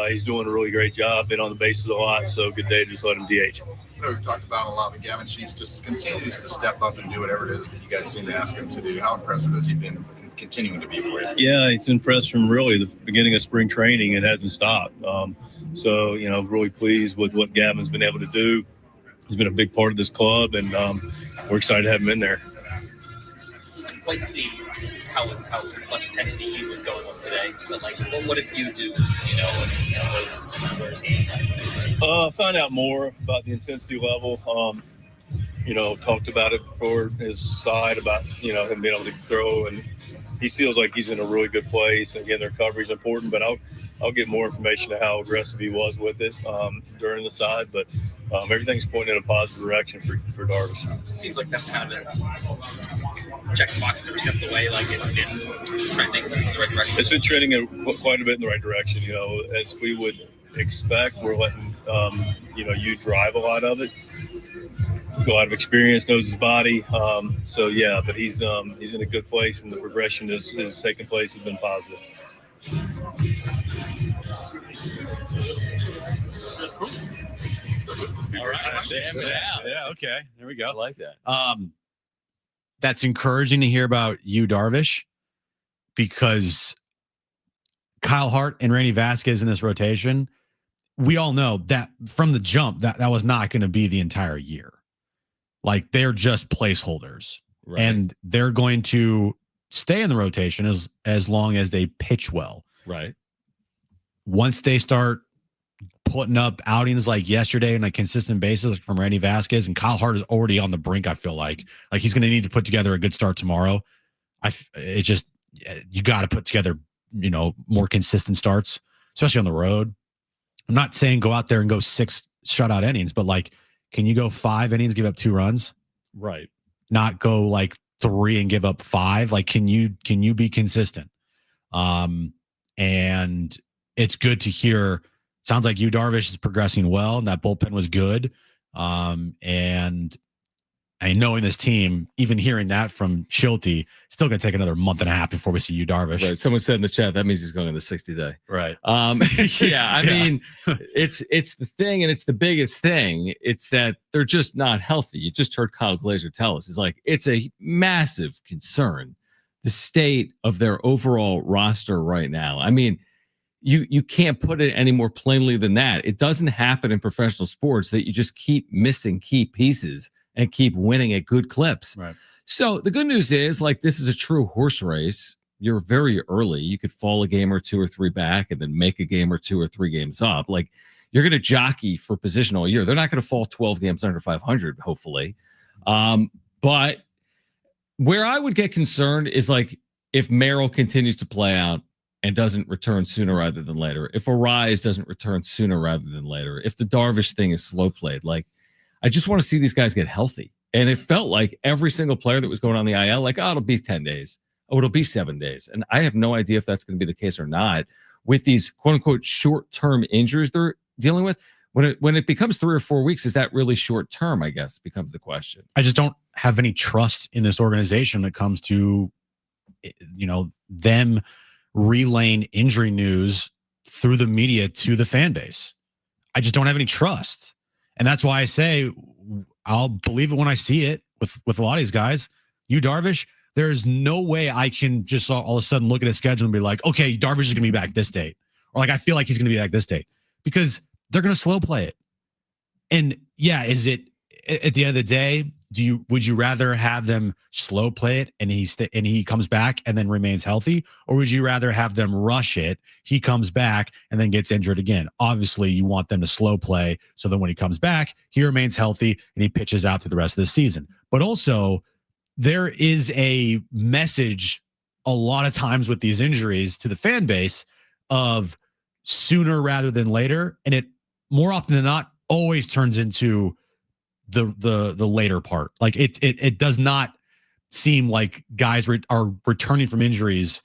He's doing a really great job. Been on the bases a lot, so good day to just let him DH. I know we've talked about it a lot, but Gavin Sheets just continues to step up and do whatever it is that you guys seem to ask him to do. How impressive has he been continuing to be for you? Yeah, he's impressed from really the beginning of spring training. It hasn't stopped. So, really pleased with what Gavin's been able to do. He's been a big part of this club, and we're excited to have him in there. I didn't quite see how much intensity he was going with today, but what did you do? Where's he? Find out more about the intensity level. Talked about it before his side about him being able to throw, and he feels like he's in a really good place. Again, their recovery is important, but I'll get more information on how aggressive he was with it during the side. But everything's pointing in a positive direction for Darvish. It seems like that's kind of been checking boxes every step of the way. Like it's been trending in the right direction. It's been trending quite a bit in the right direction. As we would expect, we're letting you drive a lot of it. A lot of experience, knows his body. But he's in a good place, and the progression is taking place. Has been positive. All right, yeah, okay, there we go. I like that. That's encouraging to hear about you, Darvish, because Kyle Hart and Randy Vasquez in this rotation, we all know that from the jump that was not going to be the entire year. Like they're just placeholders, Right. and they're going to stay in the rotation as long as they pitch well. Right. Once they start putting up outings like yesterday on a consistent basis from Randy Vasquez, and Kyle Hart is already on the brink, I feel like he's going to need to put together a good start tomorrow. You got to put together, more consistent starts, especially on the road. I'm not saying go out there and go 6 shutout innings, but can you go 5 innings, give up 2 runs? Right. Not go 3 and give up 5. Can you be consistent? And it's good to hear. Sounds like you, Darvish, is progressing well, and that bullpen was good. And knowing this team, even hearing that from Schulte, still going to take another month and a half before we see you, Darvish. Right. Someone said in the chat that means he's going on the 60-day. Right. I mean, it's the thing, and it's the biggest thing. It's that they're just not healthy. You just heard Kyle Glazer tell us. It's a massive concern, the state of their overall roster right now. I mean, you can't put it any more plainly than that. It doesn't happen in professional sports that you just keep missing key pieces and keep winning at good clips. Right. So the good news is, this is a true horse race. You're very early. You could fall a game or 2 or 3 back and then make a game or 2 or 3 games up. You're going to jockey for position all year. They're not going to fall 12 games under 500, hopefully. But where I would get concerned is if Merrill continues to play out and doesn't return sooner rather than later, if Arise doesn't return sooner rather than later, if the Darvish thing is slow played, I just want to see these guys get healthy. And it felt like every single player that was going on the IL, it'll be 10 days. Oh, it'll be 7 days. And I have no idea if that's going to be the case or not with these quote unquote short-term injuries they're dealing with. When it becomes 3 or 4 weeks, is that really short term, I guess, becomes the question. I just don't have any trust in this organization when it comes to, them relaying injury news through the media to the fan base. I just don't have any trust. And that's why I say I'll believe it when I see it with a lot of these guys. You, Darvish, there's no way I can just all of a sudden look at a schedule and be like, okay, Darvish is going to be back this date. Or I feel like he's going to be back this date. Because they're going to slow play it. And yeah, is it at the end of the day, would you rather have them slow play it and he comes back and then remains healthy, or would you rather have them rush it, he comes back and then gets injured again? Obviously, you want them to slow play so that when he comes back, he remains healthy and he pitches out through the rest of the season. But also, there is a message a lot of times with these injuries to the fan base of sooner rather than later, and it more often than not always turns into the later part. It does not seem like guys are returning from injuries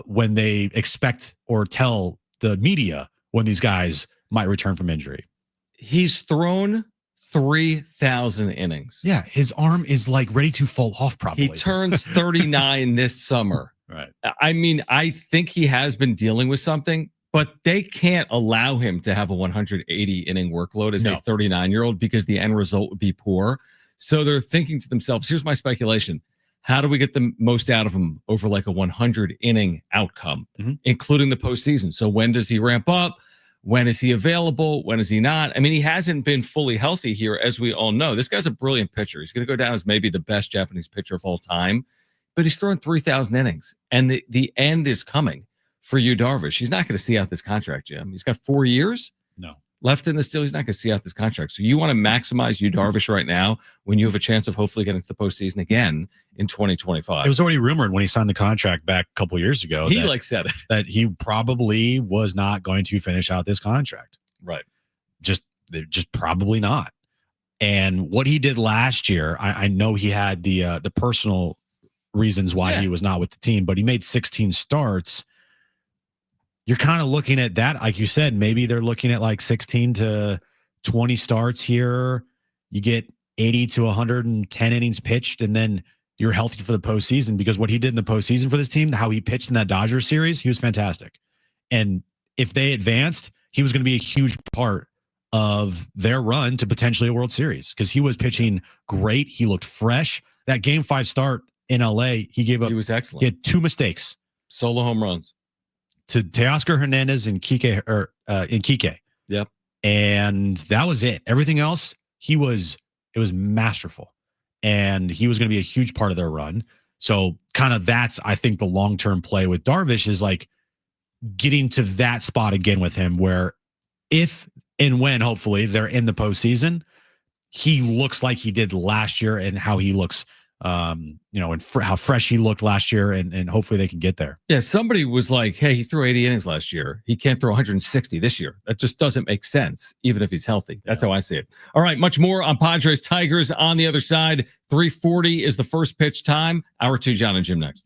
when they expect or tell the media when these guys might return from injury. He's thrown 3,000 innings. Yeah, his arm is ready to fall off probably. He turns 39 this summer. Right. I mean, I think he has been dealing with something. But they can't allow him to have a 180 inning workload as a No. 39-year-old because the end result would be poor. So they're thinking to themselves, here's my speculation. How do we get the most out of him over like a 100 inning outcome, including the postseason? So when does he ramp up? When is he available? When is he not? I mean, he hasn't been fully healthy here, as we all know. This guy's a brilliant pitcher. He's going to go down as maybe the best Japanese pitcher of all time, but he's throwing 3,000 innings, and the end is coming for Yu Darvish. He's not going to see out this contract, Jim. He's got 4 years left in the deal. He's not going to see out this contract. So you want to maximize Yu Darvish right now when you have a chance of hopefully getting to the postseason again in 2025. It was already rumored when he signed the contract back a couple of years ago. He said it. That he probably was not going to finish out this contract. Right. Just probably not. And what he did last year, I know he had the personal reasons why he was not with the team, but he made 16 starts. You're kind of looking at that. Like you said, maybe they're looking at like 16 to 20 starts here. You get 80 to 110 innings pitched, and then you're healthy for the postseason, because what he did in the postseason for this team, how he pitched in that Dodgers series, he was fantastic. And if they advanced, he was going to be a huge part of their run to potentially a World Series, because he was pitching great. He looked fresh. That Game 5 start in LA, he was excellent. He had 2 mistakes. Solo home runs to Teoscar Hernandez and Kike. Yep. And that was it. Everything else, it was masterful. And he was going to be a huge part of their run. So kind of that's, I think, the long-term play with Darvish is like getting to that spot again with him, where if and when, hopefully, they're in the postseason, he looks like he did last year, and how he looks, and how fresh he looked last year, and hopefully they can get there. Yeah, somebody was like, hey, he threw 80 innings last year. He can't throw 160 this year. That just doesn't make sense, even if he's healthy. That's how I see it. All right, much more on Padres Tigers on the other side. 3:40 is the first pitch time. Hour 2, John and Jim next.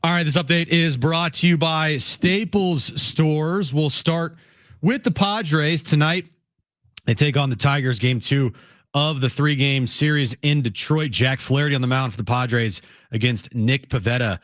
All right, this update is brought to you by Staples Stores. We'll start with the Padres tonight. They take on the Tigers, game 2 of the 3-game series in Detroit. Jack Flaherty on the mound for the Padres against Nick Pivetta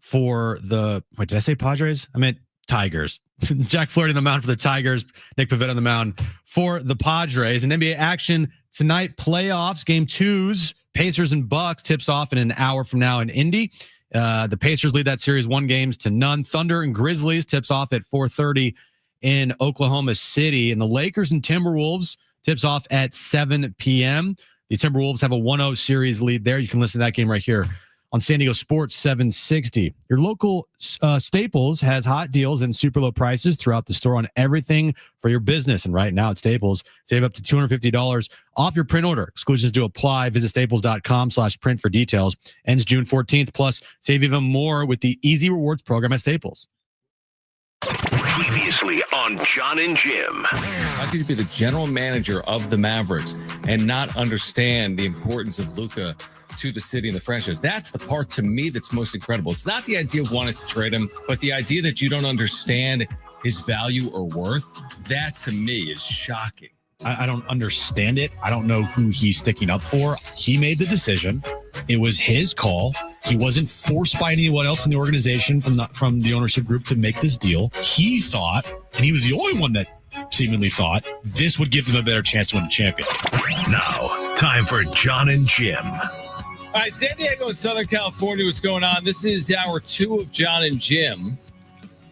for the, wait, did I say Padres? I meant Tigers. Jack Flaherty on the mound for the Tigers, Nick Pivetta on the mound for the Padres. And NBA action tonight, playoffs, game 2s, Pacers and Bucks tips off in an hour from now in Indy. The Pacers lead that series 1-0. Thunder and Grizzlies tips off at 4:30 in Oklahoma City. And the Lakers and Timberwolves tips off at 7 p.m. The Timberwolves have a 1-0 series lead there. You can listen to that game right here on San Diego Sports 760. Your local Staples has hot deals and super low prices throughout the store on everything for your business. And right now at Staples, save up to $250 off your print order. Exclusions do apply. Visit staples.com/print for details. Ends June 14th. Plus, save even more with the Easy Rewards program at Staples. Previously on John and Jim. How could you be the general manager of the Mavericks and not understand the importance of Luka to the city and the franchise? That's the part to me that's most incredible. It's not the idea of wanting to trade him, but the idea that you don't understand his value or worth. That to me is shocking. I don't understand it. I don't know who he's sticking up for. He made the decision. It was his call. He wasn't forced by anyone else in the organization from the ownership group to make this deal. He thought, and he was the only one that seemingly thought, this would give them a better chance to win the championship. Now, time for John and Jim. All right, San Diego and Southern California, what's going on? This is hour 2 of John and Jim.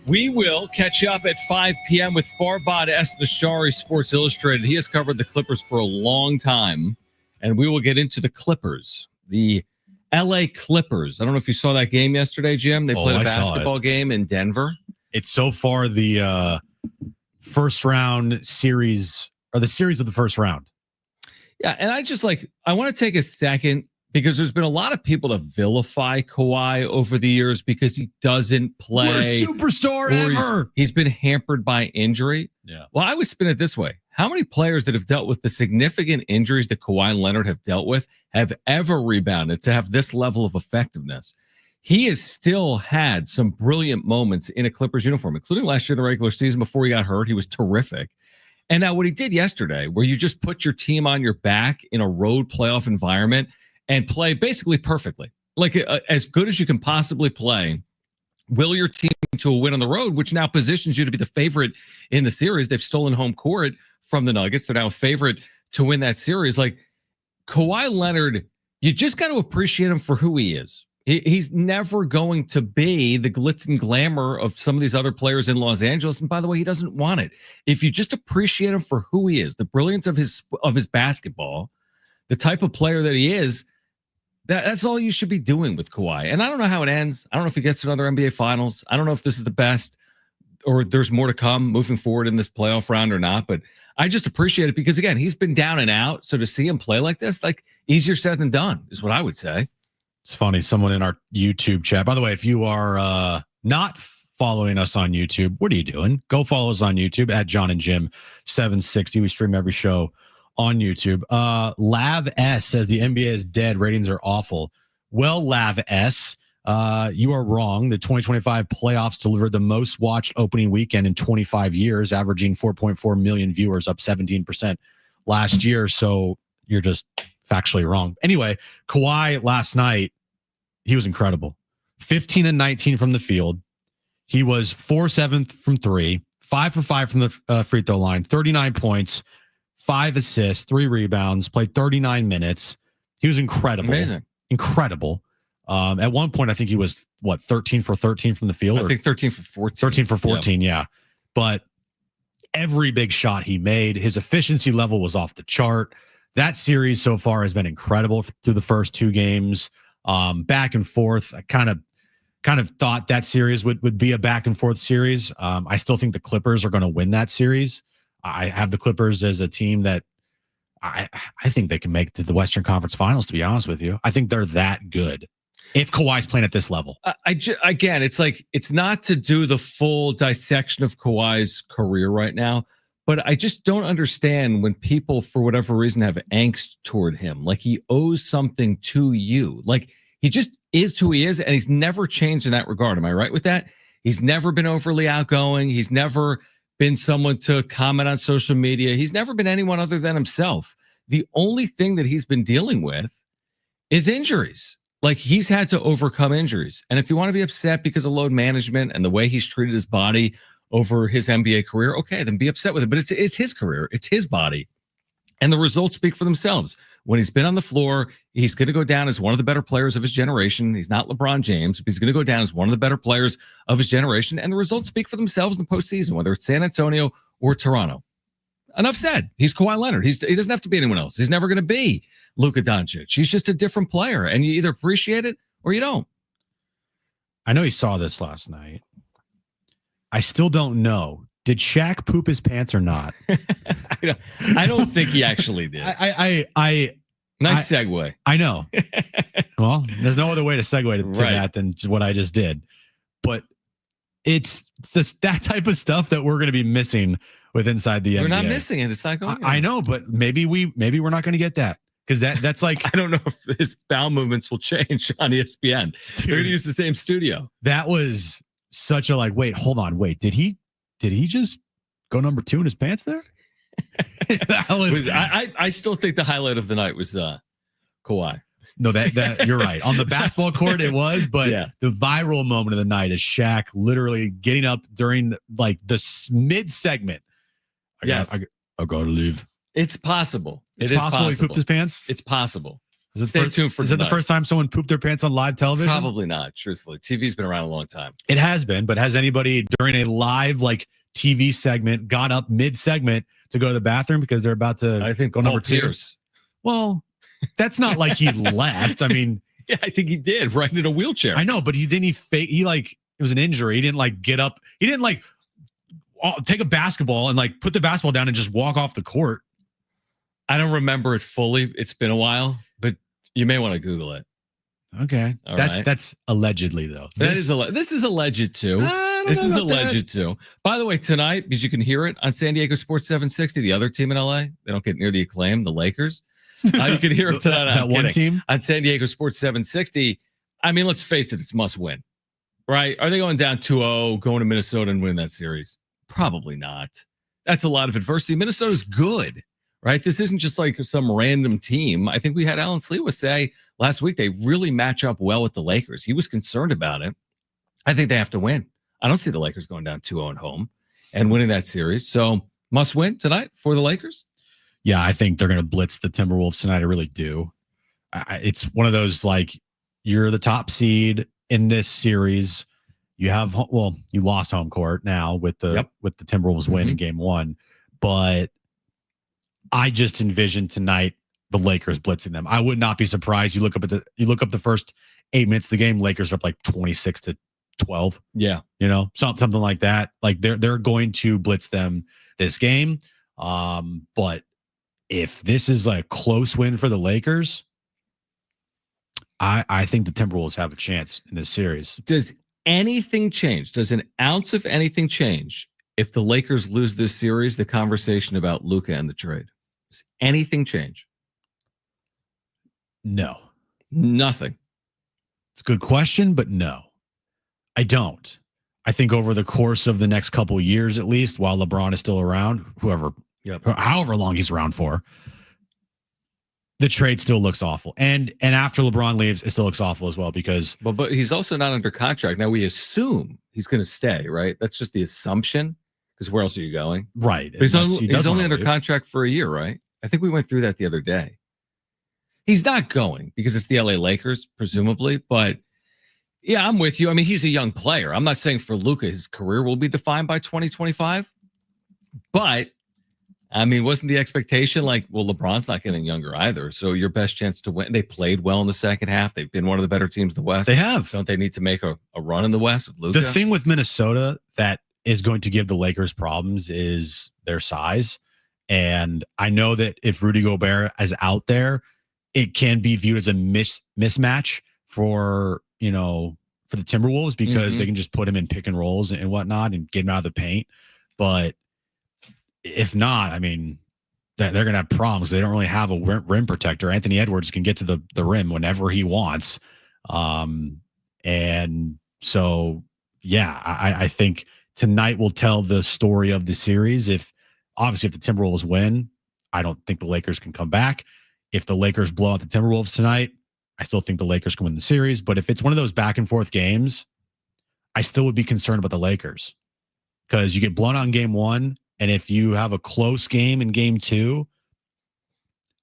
We will catch up at 5 p.m. with Farbad Esbashari, Sports Illustrated. He has covered the Clippers for a long time, and we will get into the Clippers, the L.A. Clippers. I don't know if you saw that game yesterday, Jim. They played a basketball game in Denver. It's so far the first round series, or the series of the first round. Yeah, and I want to take a second because there's been a lot of people that vilify Kawhi over the years because he doesn't play. What a superstar ever. He's been hampered by injury. Yeah. Well, I would spin it this way. How many players that have dealt with the significant injuries that Kawhi Leonard have dealt with have ever rebounded to have this level of effectiveness? He has still had some brilliant moments in a Clippers uniform, including last year in the regular season before he got hurt. He was terrific. And now what he did yesterday, where you just put your team on your back in a road playoff environment and play basically perfectly, like as good as you can possibly play, will your team to a win on the road, which now positions you to be the favorite in the series. They've stolen home court from the Nuggets. They're now a favorite to win that series. Like Kawhi Leonard, you just got to appreciate him for who he is. He's never going to be the glitz and glamour of some of these other players in Los Angeles. And by the way, he doesn't want it. If you just appreciate him for who he is, the brilliance of his basketball, the type of player that he is, that's all you should be doing with Kawhi. And I don't know how it ends. I don't know if he gets to another NBA Finals. I don't know if this is the best or there's more to come moving forward in this playoff round or not. But I just appreciate it because, again, he's been down and out. So to see him play like this, like easier said than done is what I would say. It's funny. Someone in our YouTube chat, by the way, if you are not following us on YouTube, what are you doing? Go follow us on YouTube at John and Jim 760. We stream every show on YouTube. Lav S says the NBA is dead. Ratings are awful. Well, Lav S, you are wrong. The 2025 playoffs delivered the most watched opening weekend in 25 years, averaging 4.4 million viewers, up 17% last year. So you're just factually wrong. Anyway, Kawhi last night, he was incredible. 15 and 19 from the field. He was 4-7 from 3, 5 for 5 from the free throw line, 39 points, 5 assists, 3 rebounds, played 39 minutes. He was incredible. Amazing. Incredible. At one point, I think he was, 13 for 13 from the field? I think 13 for 14. 13 for 14, yeah. But every big shot he made, his efficiency level was off the chart. That series so far has been incredible through the first 2 games. Back and forth. I kind of thought that series would be a back and forth series. I still think the Clippers are going to win that series. I have the Clippers as a team that I think they can make it to the Western Conference Finals, to be honest with you. I think they're that good if Kawhi's playing at this level. Again, it's like, it's not to do the full dissection of Kawhi's career right now, but I just don't understand when people, for whatever reason, have angst toward him. Like he owes something to you. Like He just is who he is, and he's never changed in that regard. Am I right with that? He's never been overly outgoing. He's never been someone to comment on social media. He's never been anyone other than himself. The only thing that he's been dealing with is injuries. Like, he's had to overcome injuries. And if you want to be upset because of load management and the way he's treated his body over his NBA career, okay, then be upset with it. But it's his career. It's his body. And the results speak for themselves. When he's been on the floor, he's going to go down as one of the better players of his generation. He's not LeBron James, but he's going to go down as one of the better players of his generation. And the results speak for themselves in the postseason, whether it's San Antonio or Toronto. Enough said. He's Kawhi Leonard. He doesn't have to be anyone else. He's never going to be Luka Doncic. He's just a different player, and you either appreciate it or you don't. I know you saw this last night. I still don't know. Did Shaq poop his pants or not? I don't think he actually did. Nice segue. I know. Well, there's no other way to segue to that than what I just did. But it's that type of stuff that we're going to be missing with Inside the NBA. We're not missing it. It's not going. I know, but maybe we're not going to get that, because that's like I don't know if his bowel movements will change on ESPN. Dude, they're going to use the same studio. That was such a wait. Did he just go number 2 in his pants there? I still think the highlight of the night was Kawhi. No, that you're right. On the basketball court it was, but the viral moment of the night is Shaq literally getting up during the mid segment. I gotta leave. It's possible. It's possible he pooped his pants. It's possible. Stay tuned for. Is it the first time someone pooped their pants on live television? Probably not. Truthfully, TV's been around a long time. It has been, but has anybody during a live TV segment got up mid segment to go to the bathroom because they're about to? I think go number 2. Pierce. Well, that's not like he left. I mean, yeah, I think he did, right in a wheelchair. I know, but he didn't. He it was an injury. He didn't get up. He didn't take a basketball and put the basketball down and just walk off the court. I don't remember it fully. It's been a while, but you may want to Google it. Okay, that's allegedly though. This is alleged too. This is alleged too. By the way, tonight, because you can hear it on San Diego Sports 760, the other team in LA, they don't get near the acclaim, the Lakers. You can hear it tonight. That one team on San Diego Sports 760. I mean, let's face it, it's must win, right? Are they going down 2-0, going to Minnesota and win that series? Probably not. That's a lot of adversity. Minnesota's good, right? This isn't just some random team. I think we had Alan Slewa say last week they really match up well with the Lakers. He was concerned about it. I think they have to win. I don't see the Lakers going down 2-0 at home and winning that series. So must win tonight for the Lakers. Yeah, I think they're going to blitz the Timberwolves tonight. I really do. It's one of those you're the top seed in this series. You have you lost home court now with the Timberwolves win in game 1, but I just envision tonight the Lakers blitzing them. I would not be surprised. You look up the first 8 minutes of the game, Lakers are up 26-12. Yeah, something like that. They're going to blitz them this game. But if this is a close win for the Lakers, I think the Timberwolves have a chance in this series. Does anything change? Does an ounce of anything change if the Lakers lose this series? The conversation about Luka and the trade. Does anything change? No, nothing. It's a good question, but no, I don't. I think over the course of the next couple of years, at least, while LeBron is still around, however long he's around for, the trade still looks awful. And after LeBron leaves, it still looks awful as well because. But he's also not under contract now. We assume he's going to stay, right? That's just the assumption. Because where else are you going? Right. But he's only under contract for a year, right? I think we went through that the other day. He's not going because it's the LA Lakers, presumably. But yeah, I'm with you. I mean, he's a young player. I'm not saying for Luka his career will be defined by 2025. But I mean, wasn't the expectation LeBron's not getting younger either. So your best chance to win. They played well in the second half. They've been one of the better teams in the West. They have. Don't they need to make a run in the West with Luka? The thing with Minnesota that is going to give the Lakers problems is their size. And I know that if Rudy Gobert is out there, it can be viewed as a mismatch for the Timberwolves because they can just put him in pick and rolls and whatnot and get him out of the paint. But if not, I mean, they're going to have problems. They don't really have a rim protector. Anthony Edwards can get to the rim whenever he wants. And so, yeah, I think tonight will tell the story of the series. If the Timberwolves win, I don't think the Lakers can come back. If the Lakers blow out the Timberwolves tonight, I still think the Lakers can win the series. But if it's one of those back and forth games, I still would be concerned about the Lakers because you get blown out in game one. And if you have a close game in game two,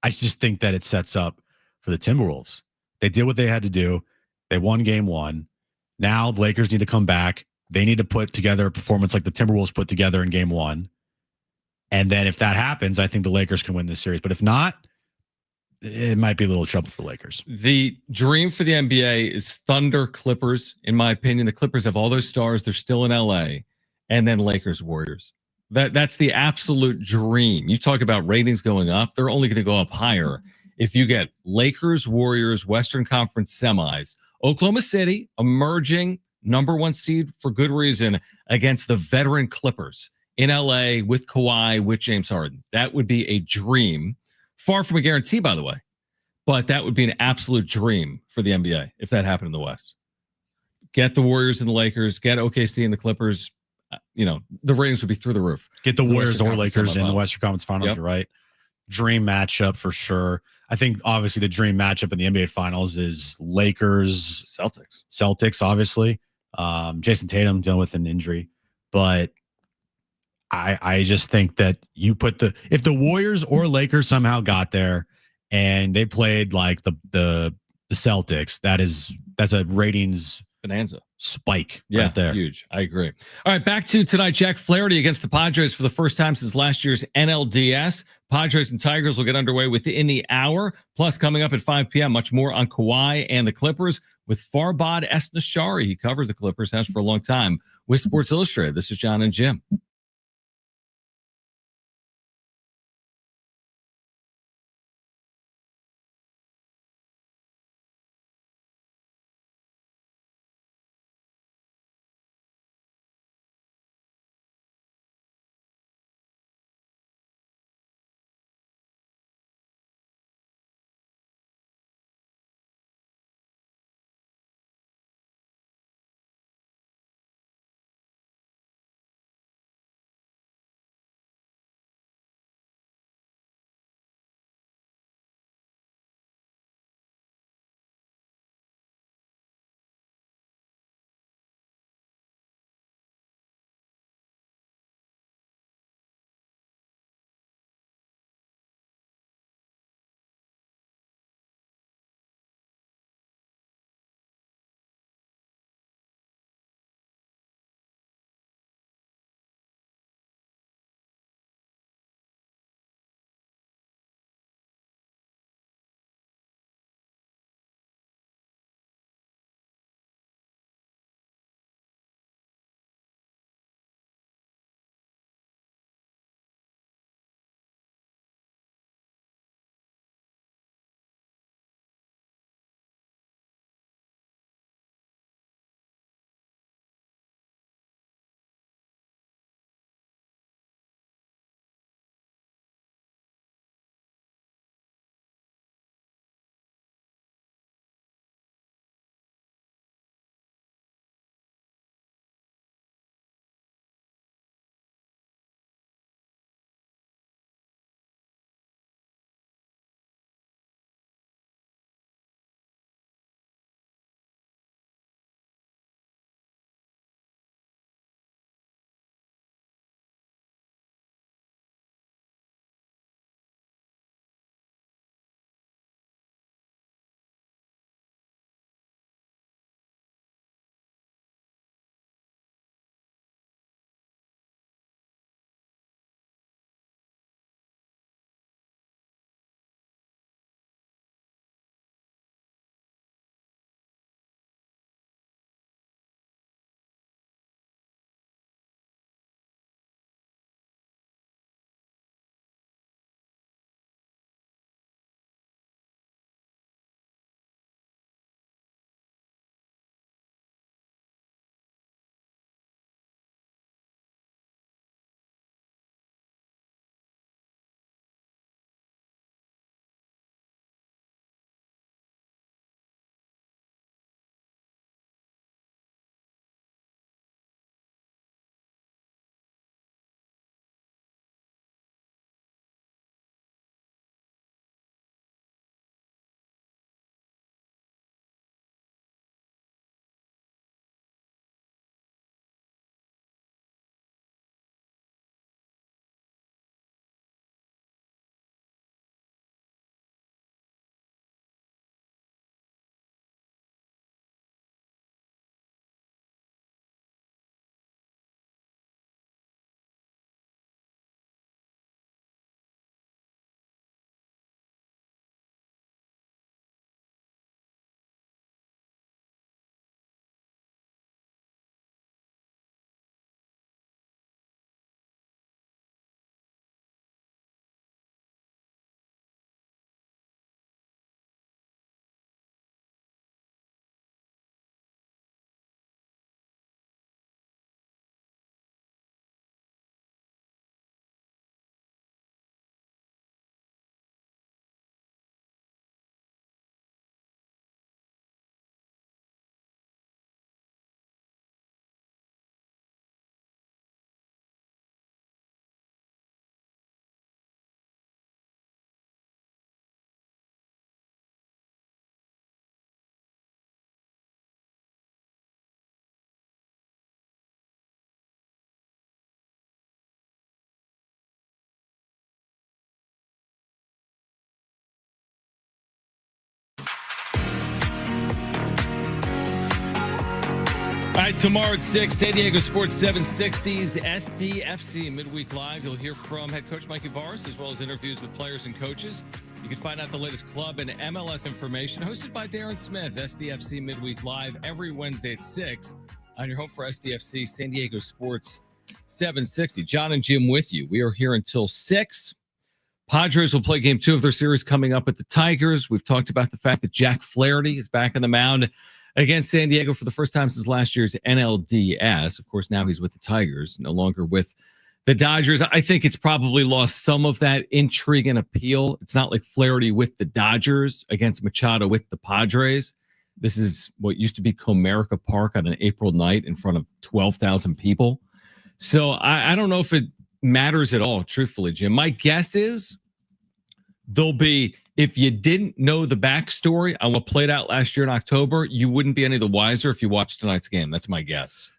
I just think that it sets up for the Timberwolves. They did what they had to do. They won game one. Now the Lakers need to come back. They need to put together a performance like the Timberwolves put together in game one. And then if that happens, I think the Lakers can win this series. But if not, it might be a little trouble for the Lakers. The dream for the NBA is Thunder Clippers, in my opinion. The Clippers have all those stars. They're still in LA. And then Lakers Warriors. That's the absolute dream. You talk about ratings going up. They're only going to go up higher if you get Lakers Warriors Western Conference semis. Oklahoma City emerging number one seed for good reason against the veteran Clippers in LA with Kawhi, with James Harden. That would be a dream. Far from a guarantee, by the way, but that would be an absolute dream for the NBA if that happened in the West. Get the Warriors and the Lakers, get OKC and the Clippers. The ratings would be through the roof. Get the Warriors or Lakers in the Western Conference Finals. Yep. You're right. Dream matchup for sure. I think obviously the dream matchup in the NBA Finals is Lakers Celtics, obviously. Jason Tatum dealing with an injury, but I just think that you put if the Warriors or Lakers somehow got there and they played like the Celtics, that's a ratings bonanza spike right there. Huge. I agree. All right, back to tonight. Jack Flaherty against the Padres for the first time since last year's NLDS. Padres and Tigers will get underway within the hour. Plus, coming up at 5 p.m., much more on Kawhi and the Clippers with Farbad Esnashari. He covers the Clippers, has for a long time with Sports Illustrated. This is John and Jim. right, tomorrow at 6, San Diego Sports 760's SDFC Midweek Live. You'll hear from head coach Mikey Varas, as well as interviews with players and coaches. You can find out the latest club and MLS information, hosted by Darren Smith. SDFC Midweek Live every Wednesday at 6 on your home for SDFC San Diego Sports 760. John and Jim with you. We are here until 6. Padres will play game 2 of their series coming up with the Tigers. We've talked about the fact that Jack Flaherty is back on the mound against San Diego for the first time since last year's NLDS. Of course, now he's with the Tigers, no longer with the Dodgers. I think it's probably lost some of that intrigue and appeal. It's not like Flaherty with the Dodgers against Machado with the Padres. This is what used to be Comerica Park on an April night in front of 12,000 people. So I don't know if it matters at all, truthfully, Jim. My guess is there'll be, if you didn't know the backstory on what played out last year in October, you wouldn't be any the wiser if you watched tonight's game. That's my guess.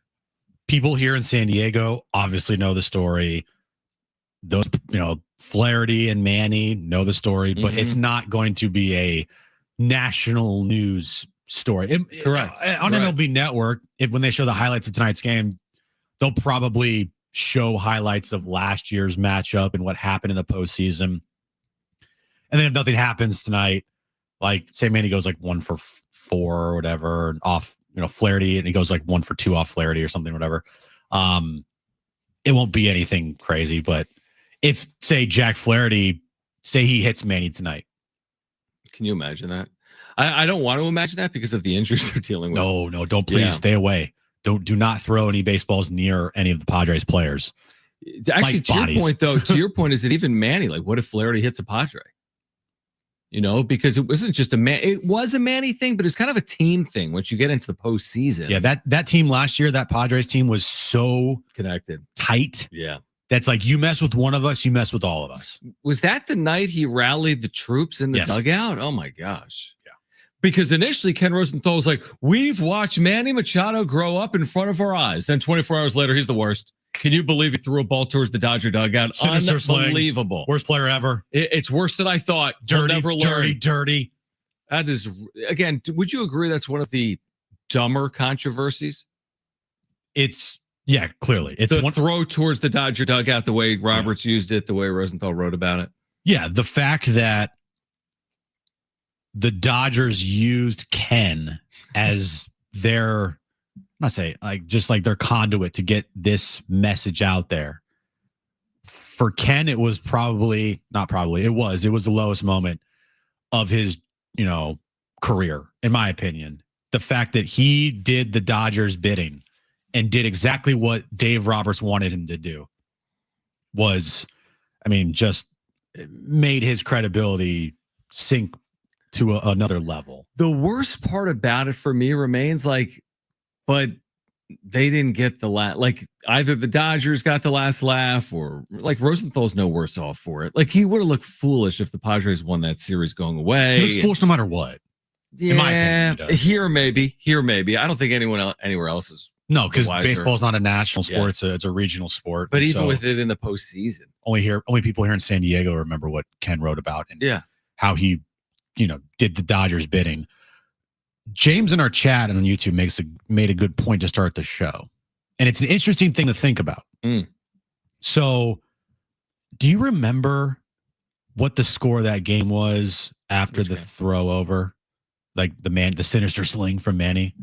People here in San Diego obviously know the story. Those, Flaherty and Manny know the story, but it's not going to be a national news story. Correct. On MLB Network, when they show the highlights of tonight's game, they'll probably show highlights of last year's matchup and what happened in the postseason. And then if nothing happens tonight, like say Manny goes like 1 for 4 or whatever, and off, Flaherty, and he goes like 1 for 2 off Flaherty or something, whatever. It won't be anything crazy. But if, say, Jack Flaherty, say he hits Manny tonight. Can you imagine that? I don't want to imagine that because of the injuries they're dealing with. No, don't please stay away. Do not throw any baseballs near any of the Padres players. Actually, like to bodies. your point, though, is it even Manny? Like, what if Flaherty hits a Padre? Because it wasn't just it was a Manny thing, but it's kind of a team thing once you get into the postseason. Yeah, that team last year, that Padres team was so connected, tight. Yeah. That's like, you mess with one of us, you mess with all of us. Was that the night he rallied the troops in the dugout? Oh my gosh. Yeah. Because initially Ken Rosenthal was like, we've watched Manny Machado grow up in front of our eyes. Then 24 hours later, he's the worst. Can you believe he threw a ball towards the Dodger dugout? Sinister Unbelievable. Sling. Worst player ever. It's worse than I thought. Dirty, We'll never learn. dirty. That is, again, would you agree that's one of the dumber controversies? Clearly. It's the throw towards the Dodger dugout, the way Roberts used it, the way Rosenthal wrote about it. Yeah, the fact that the Dodgers used Ken as their, their conduit to get this message out there. For Ken, it was it was the lowest moment of his, career, in my opinion. The fact that he did the Dodgers bidding and did exactly what Dave Roberts wanted him to do was, just made his credibility sink to another level. The worst part about it for me remains but they didn't get the last, either the Dodgers got the last laugh or Rosenthal's no worse off for it. He would have looked foolish if the Padres won that series going away. He looks foolish no matter what. Yeah, in my opinion, here maybe. I don't think anywhere else is. No, because baseball's not a national sport. It's a regional sport. But even with it in the postseason, only people here in San Diego remember what Ken wrote about and how he, did the Dodgers bidding. James in our chat on YouTube made a good point to start the show. And it's an interesting thing to think about. So do you remember what the score of that game was after the throw over? The sinister sling from Manny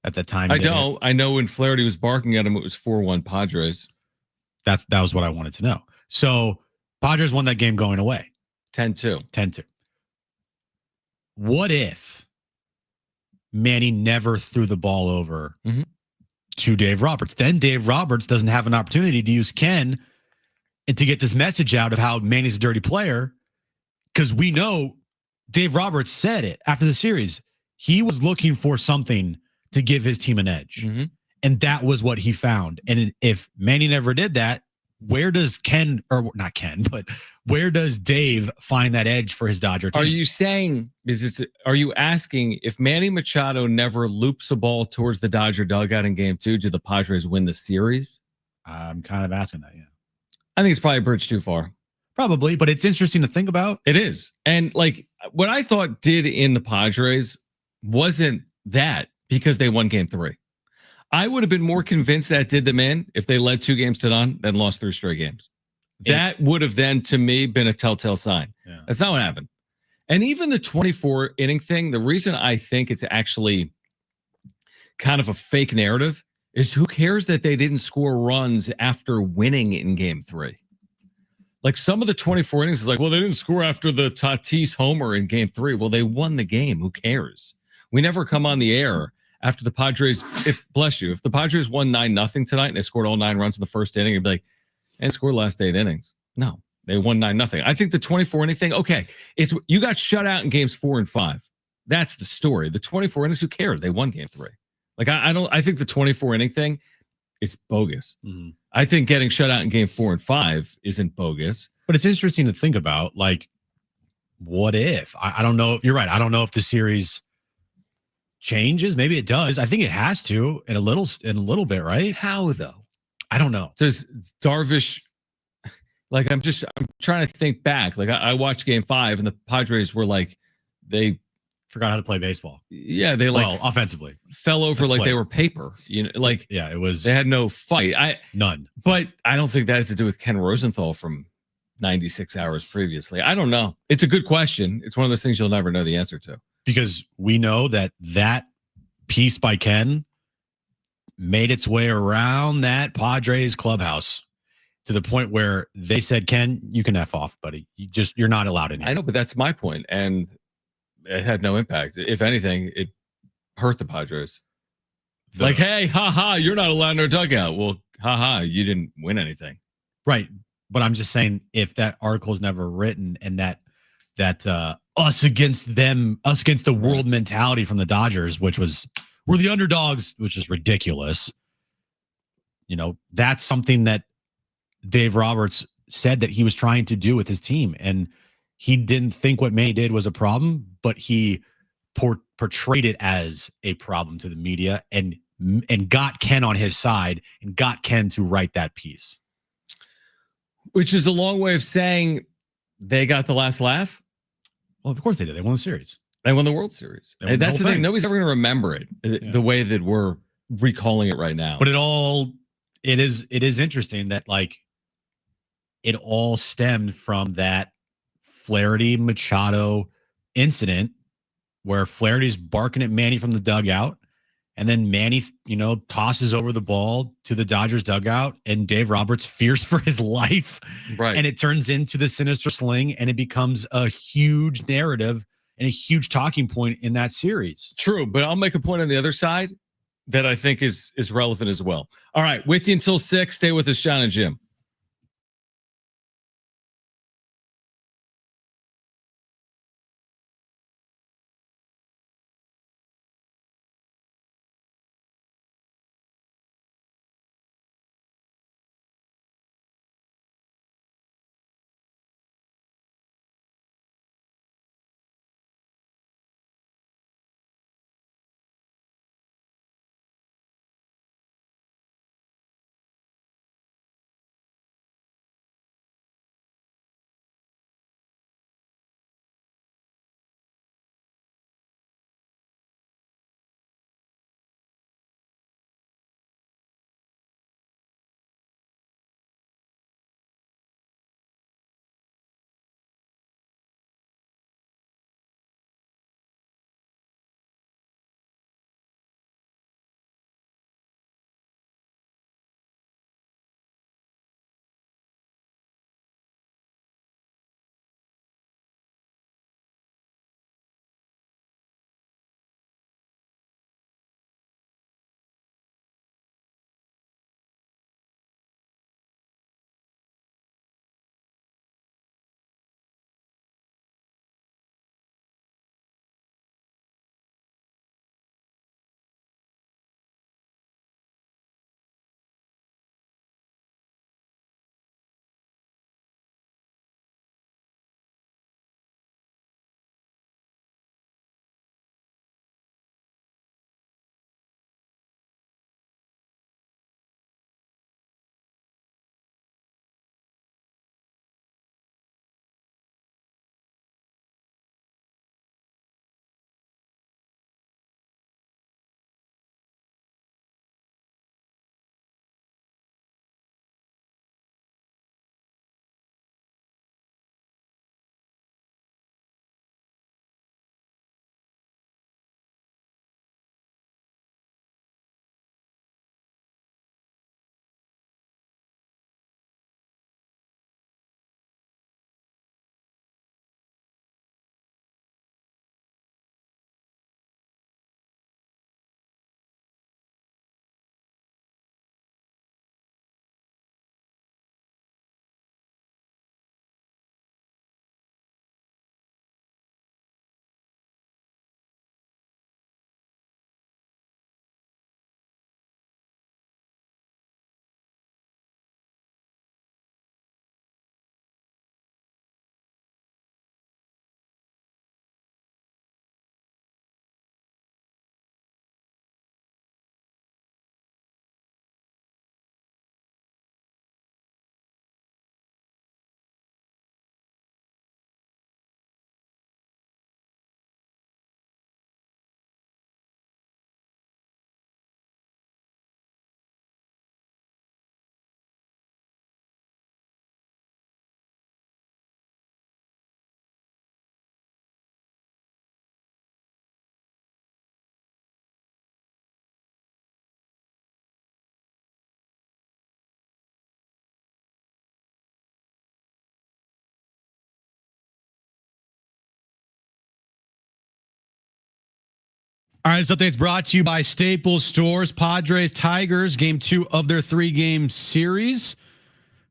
at that time? I don't. I know when Flaherty was barking at him, it was 4-1 Padres. That was what I wanted to know. So Padres won that game going away. 10-2. 10-2. What if Manny never threw the ball over to Dave Roberts? Then Dave Roberts doesn't have an opportunity to use Ken and to get this message out of how Manny's a dirty player, because we know Dave Roberts said it after the series. He was looking for something to give his team an edge, and that was what he found. And if Manny never did that, where does where does Dave find that edge for his Dodger team? Are you asking if Manny Machado never loops a ball towards the Dodger dugout in game 2, do the Padres win the series? I'm kind of asking that, yeah. I think it's probably a bridge too far. Probably, but it's interesting to think about. It is. And what I thought did in the Padres wasn't that because they won game 3. I would have been more convinced that did them in if they led 2 games to none than lost 3 straight games. That would have then, to me, been a telltale sign. Yeah. That's not what happened. And even the 24 inning thing, the reason I think it's actually kind of a fake narrative is who cares that they didn't score runs after winning in game 3? Like some of the 24 innings is like, well, they didn't score after the Tatis homer in game 3. Well, they won the game. Who cares? We never come on the air after the Padres, if the Padres won 9-0 tonight and they scored all 9 runs in the first inning, you'd be like, and scored last 8 innings. No, they won 9-0. I think the 24 inning thing, okay, it's you got shut out in games 4 and 5. That's the story. The 24 innings, who cares? They won game 3. Like I think the 24 inning thing is bogus. Mm-hmm. I think getting shut out in game 4 and 5 isn't bogus. But it's interesting to think about, like, what if? I don't know. You're right. I don't know if the series changes. Maybe it does. I think it has to in a little bit, right? How though? I don't know. Does Darvish, like, I'm trying to think back. Like I watched game 5 and the Padres were like, they Forgot how to play baseball. Yeah, they like offensively fell over like they were paper. You know, like yeah, it was. They had no fight. None. But I don't think that has to do with Ken Rosenthal from 96 hours previously. I don't know. It's a good question. It's one of those things you'll never know the answer to. Because we know that piece by Ken made its way around that clubhouse to the point where they said, Ken, you can F off, buddy. You're not allowed in here. I know, but that's my point. And it had no impact. If anything, it hurt the Padres. Like, hey, haha, you're not allowed in our dugout. Well, haha, you didn't win anything. Right. But I'm just saying, if that article is never written and that us against the world mentality from the Dodgers, which was we're the underdogs, which is ridiculous. You know, that's something that Dave Roberts said that he was trying to do with his team. And he didn't think what Manny did was a problem, but he portrayed it as a problem to the media and got Ken on his side and got Ken to write that piece. Which is a long way of saying they got the last laugh. Well, of course they did. They won the series. They won the World Series. And that's the thing. Nobody's ever going to remember it the way that we're recalling it right now. But it is interesting that, like, it all stemmed from that Flaherty Machado incident where Flaherty's barking at Manny from the dugout, and then Manny, tosses over the ball to the Dodgers dugout, and Dave Roberts fears for his life. Right. And it turns into the sinister sling, and it becomes a huge narrative and a huge talking point in that series. True, but I'll make a point on the other side that I think is relevant as well. All right, with you until 6. Stay with us, John and Jim. All right, this update's brought to you by Staples Stores. Padres, Tigers, game 2 of their 3-game series.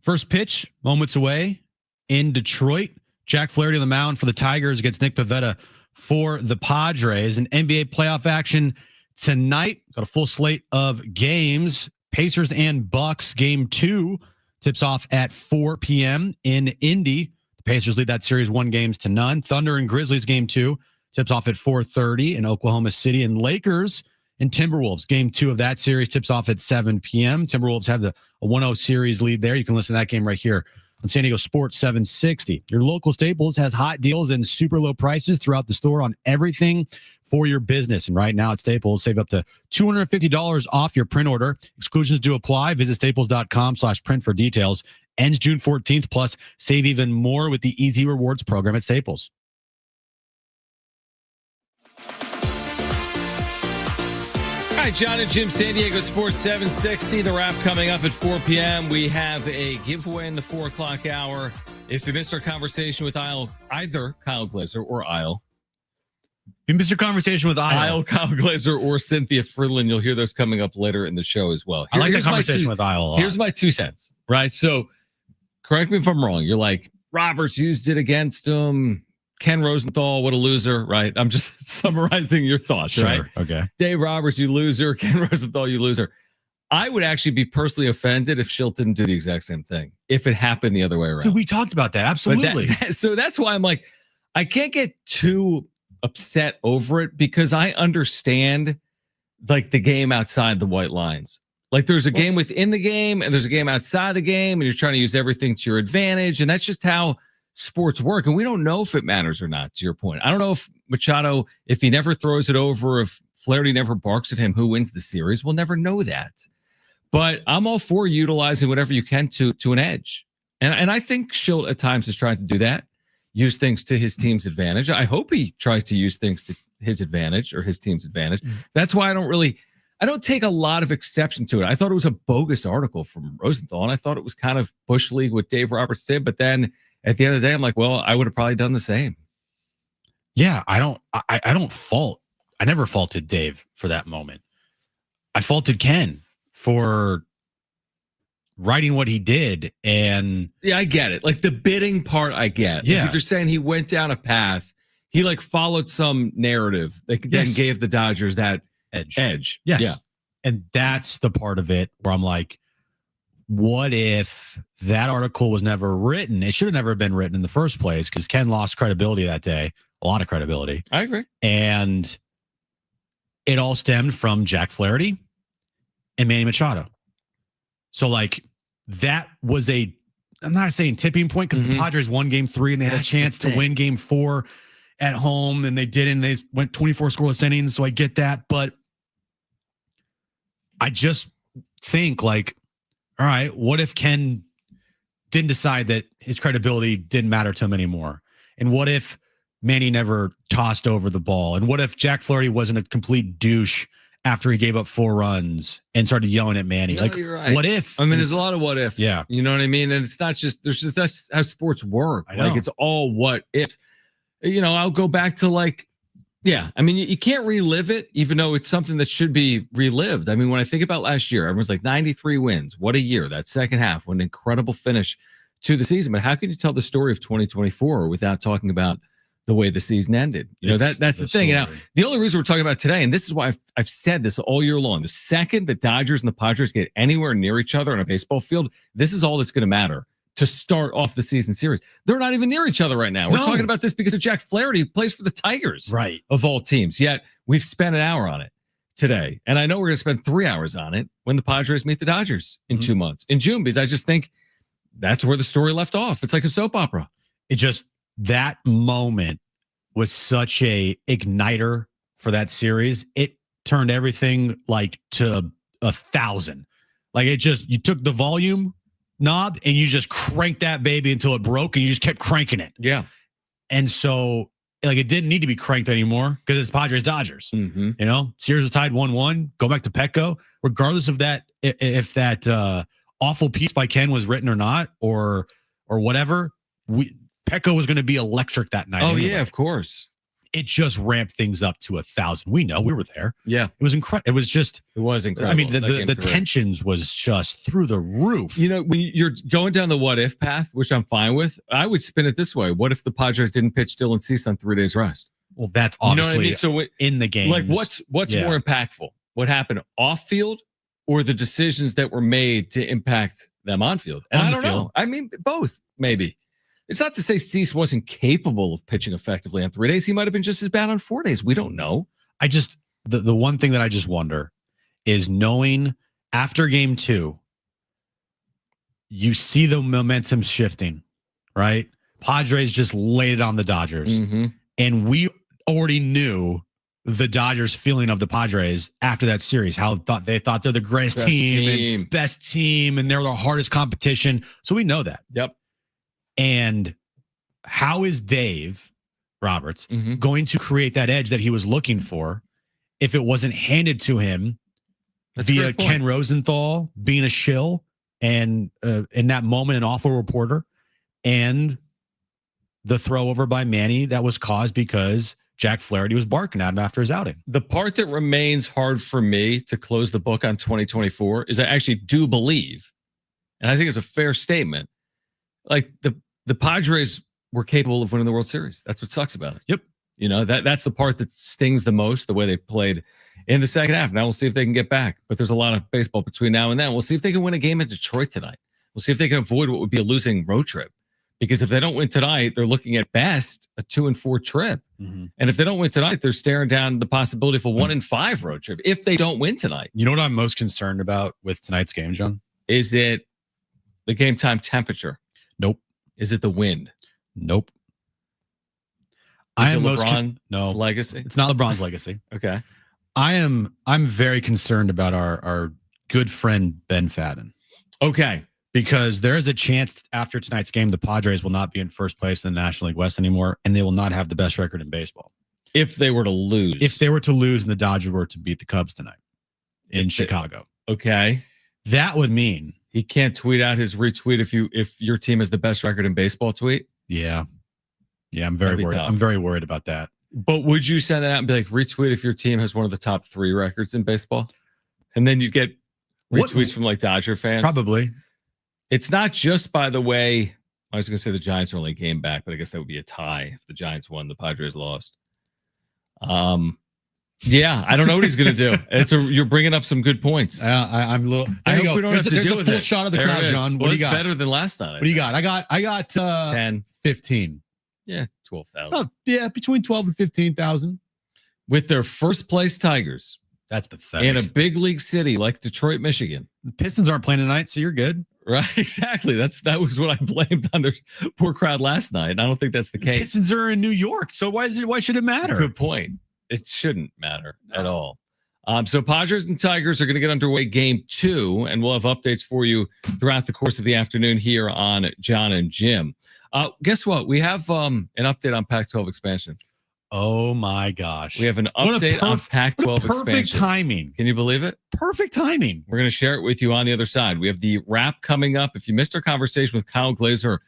First pitch, moments away in Detroit. Jack Flaherty on the mound for the Tigers against Nick Pivetta for the Padres. And NBA playoff action tonight. Got a full slate of games. Pacers and Bucks, game 2 tips off at 4 p.m. in Indy. The Pacers lead that series 1-0. Thunder and Grizzlies, game 2. Tips off at 4:30 in Oklahoma City. And Lakers and Timberwolves, game 2 of that series, tips off at 7 p.m. Timberwolves have a 1-0 series lead there. You can listen to that game right here on San Diego Sports 760. Your local Staples has hot deals and super low prices throughout the store on everything for your business. And right now at Staples, save up to $250 off your print order. Exclusions do apply. Visit staples.com/print for details. Ends June 14th. Plus, save even more with the Easy Rewards program at Staples. All right, John and Jim, San Diego Sports 760. The wrap coming up at 4 p.m. We have a giveaway in the 4 o'clock hour. If you missed our conversation with either Kyle Glazer or Isle. If you missed your conversation with Kyle Glazer or Cynthia Fridlin, you'll hear those coming up later in the show as well. I like that conversation with Isle a lot. Here's my 2 cents, right? So correct me if I'm wrong. You're like, Roberts used it against him. Ken Rosenthal, what a loser, right? I'm just summarizing your thoughts, Sure. right? Okay. Dave Roberts, you loser. Ken Rosenthal, you loser. I would actually be personally offended if Schilt didn't do the exact same thing, if it happened the other way around. Dude, we talked about that. Absolutely. So that's why I'm like, I can't get too upset over it because I understand like the game outside the white lines. Like there's a game within the game and there's a game outside the game and you're trying to use everything to your advantage. And that's just how sports work. And we don't know if it matters or not, to your point. I don't know if Machado, if he never throws it over, if Flaherty never barks at him, who wins the series. We'll never know that. But I'm all for utilizing whatever you can to an edge. And I think Schilt at times is trying to do that, use things to his team's advantage. I hope he tries to use things to his advantage or his team's advantage. That's why I don't take a lot of exception to it. I thought it was a bogus article from Rosenthal, and I thought it was kind of Bush League what Dave Roberts did. But then at the end of the day, I'm like, well, I would have probably done the same. Yeah, I never faulted Dave for that moment. I faulted Ken for writing what he did. And yeah, I get it. Like the bidding part, I get. Yeah. Like if you're saying he went down a path, he like followed some narrative that then gave the Dodgers that edge. Yes. Yeah. And that's the part of it where I'm like, what if that article was never written? It should have never been written in the first place because Ken lost credibility that day, a lot of credibility. I agree. And it all stemmed from Jack Flaherty and Manny Machado. So like that was I'm not saying tipping point because the Padres won game 3 and they had a chance to win game 4 at home and they didn't. They went 24 scoreless innings. So I get that. But I just think like, all right, what if Ken didn't decide that his credibility didn't matter to him anymore? And what if Manny never tossed over the ball? And what if Jack Flaherty wasn't a complete douche after he gave up 4 runs and started yelling at Manny? No, like, you're right. What if? I mean, there's a lot of what ifs. Yeah. You know what I mean? And it's not just, that's how sports work. I know. Like it's all what ifs. You know, I'll go back to like, yeah, I mean, you can't relive it, even though it's something that should be relived. I mean, when I think about last year, everyone's like 93 wins. What a year. That second half, what an incredible finish to the season. But how can you tell the story of 2024 without talking about the way the season ended? You know, that's the thing. Now, the only reason we're talking about today, and this is why I've said this all year long, the second the Dodgers and the Padres get anywhere near each other on a baseball field, this is all that's going to matter to start off the season series. They're not even near each other right now. We're talking about this because of Jack Flaherty, who plays for the Tigers, right, of all teams. Yet we've spent an hour on it today. And I know we're going to spend 3 hours on it when the Padres meet the Dodgers in 2 months, in June, because I just think that's where the story left off. It's like a soap opera. It just, that moment was such a igniter for that series. It turned everything like to 1,000. Like it just, you took the volume knob and you just cranked that baby until it broke and you just kept cranking it. Yeah. And so like it didn't need to be cranked anymore because it's Padres Dodgers. You know, series was tied 1-1. Go back to Petco, regardless of that, if that awful piece by Ken was written or not, or whatever. Petco was going to be electric that night. Oh anyway. yeah, of course. it just ramped things up to 1,000. We know, we were there. Yeah, It was incredible. It was just, it was incredible. I mean, that the game three. tensions was just through the roof. You know, when you're going down the what if path, which I'm fine with, I would spin it this way: what if the Padres didn't pitch Dylan Cease on 3 days rest? Well, that's You know obviously what I mean? So in the game. like, what's Yeah. more impactful? What happened off field, or the decisions that were made to impact them on field? And On I the don't field. know. I mean, both maybe. It's not to say Cease wasn't capable of pitching effectively on 3 days. He might have been just as bad on 4 days. We don't know. I just, the one thing that I just wonder is knowing after game 2, you see the momentum shifting, right? Padres just laid it on the Dodgers. Mm-hmm. And we already knew the Dodgers feeling of the Padres after that series, how they thought they're the greatest team and best team, and they're the hardest competition. So we know that. Yep. And how is Dave Roberts Mm-hmm. going to create that edge that he was looking for if it wasn't handed to him That's a via great point. Ken Rosenthal being a shill and in that moment an awful reporter, and the throw over by Manny that was caused because Jack Flaherty was barking at him after his outing. The part that remains hard for me to close the book on 2024 is I actually do believe, and I think it's a fair statement, like the Padres were capable of winning the World Series. That's what sucks about it. Yep. You know, that's the part that stings the most, the way they played in the second half. Now we'll see if they can get back. But there's a lot of baseball between now and then. We'll see if they can win a game in Detroit tonight. We'll see if they can avoid what would be a losing road trip. Because if they don't win tonight, they're looking at best a 2-4 trip. Mm-hmm. And if they don't win tonight, they're staring down the possibility of a 1-5 road trip. If they don't win tonight, You know what I'm most concerned about with tonight's game, John? is it the game time temperature? Nope. Is it the wind? Nope. Is I it am LeBron's no legacy? It's not LeBron's legacy. Okay. I'm very concerned about our good friend Ben Fadden, Okay. because there is a chance after tonight's game the Padres will not be in first place in the National League West anymore, and they will not have the best record in baseball. If they were to lose. If they were to lose and the Dodgers were to beat the Cubs tonight in If they- Chicago, Okay. that would mean, He can't tweet out his retweet if your team has the best record in baseball tweet. yeah, I'm very That'd be worried. tough. I'm very worried about that. But would you send that out and be like, retweet if your team has one of the top 3 records in baseball? And then you get What- retweets from like Dodger fans. Probably. It's not just, by the way, I was going to say the Giants are only a game back, but I guess that would be a tie. If the Giants won, the Padres lost. Yeah, I don't know what he's going to do. You're bringing up some good points. I'm a little. I There you hope go. we don't have to There's deal a with full it. shot of the There crowd, it is. John. Well, What do it's you got? better than last night. What do you got? I got 10, 15. yeah, 12,000. Oh, yeah, between 12 and 15,000. With their first place Tigers That's pathetic. in a big league city like Detroit, Michigan. The Pistons aren't playing tonight, so you're good. Right, exactly. That was what I blamed on their poor crowd last night. And I don't think that's the case. Pistons are in New York, so why should it matter? Good point. It shouldn't matter at all. So Padres and Tigers are going to get underway game 2, and we'll have updates for you throughout the course of the afternoon here on John and Jim. Guess what? We have an update on Pac-12 expansion. Oh my gosh. We have an What a update on what Pac-12 a perfect expansion. timing. Can you believe it? Perfect timing. We're going to share it with you on the other side. We have the wrap coming up. If you missed our conversation with Kyle Glazer,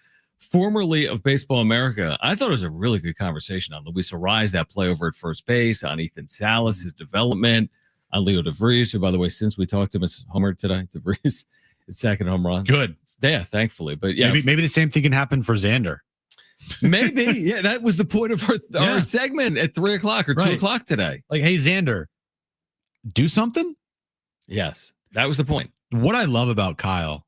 formerly of Baseball America, I thought it was a really good conversation on Luis Ariz, that play over at first base, on Ethan Salas, his development, on Leo DeVries, who, by the way, since we talked to him, has homered today. DeVries, his second home run. Good. Yeah, thankfully. But yeah, Maybe the same thing can happen for Xander. maybe. Yeah, that was the point of our Yeah. segment at 3 o'clock or 2 Right. o'clock today. Like, hey, Xander, do something. Yes, that was the point. What I love about Kyle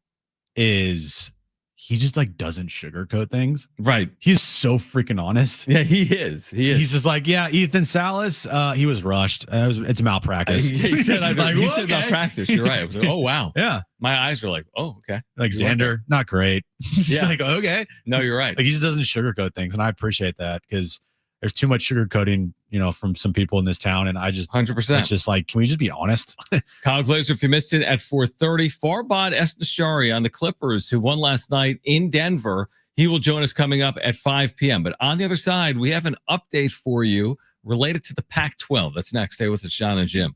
is he just like doesn't sugarcoat things. Right. He's so freaking honest. Yeah, he is. He is. He's just like, yeah, Ethan Salas, he was rushed. it's malpractice. He said, Like, he said okay. malpractice. You're right. I was like, oh, wow. Yeah. My eyes were like, oh, okay. Like You like Xander, not great. It's Yeah. like, okay. No, you're right. Like he just doesn't sugarcoat things. And I appreciate that because there's too much sugarcoating, from some people in this town. And I just, 100%. it's just like, can we just be honest? Kyle Glazer, if you missed it, at 4:30. Farbod Esnashari on the Clippers, who won last night in Denver. He will join us coming up at 5 p.m. But on the other side, we have an update for you related to the Pac-12. That's next. Stay with us, John and Jim.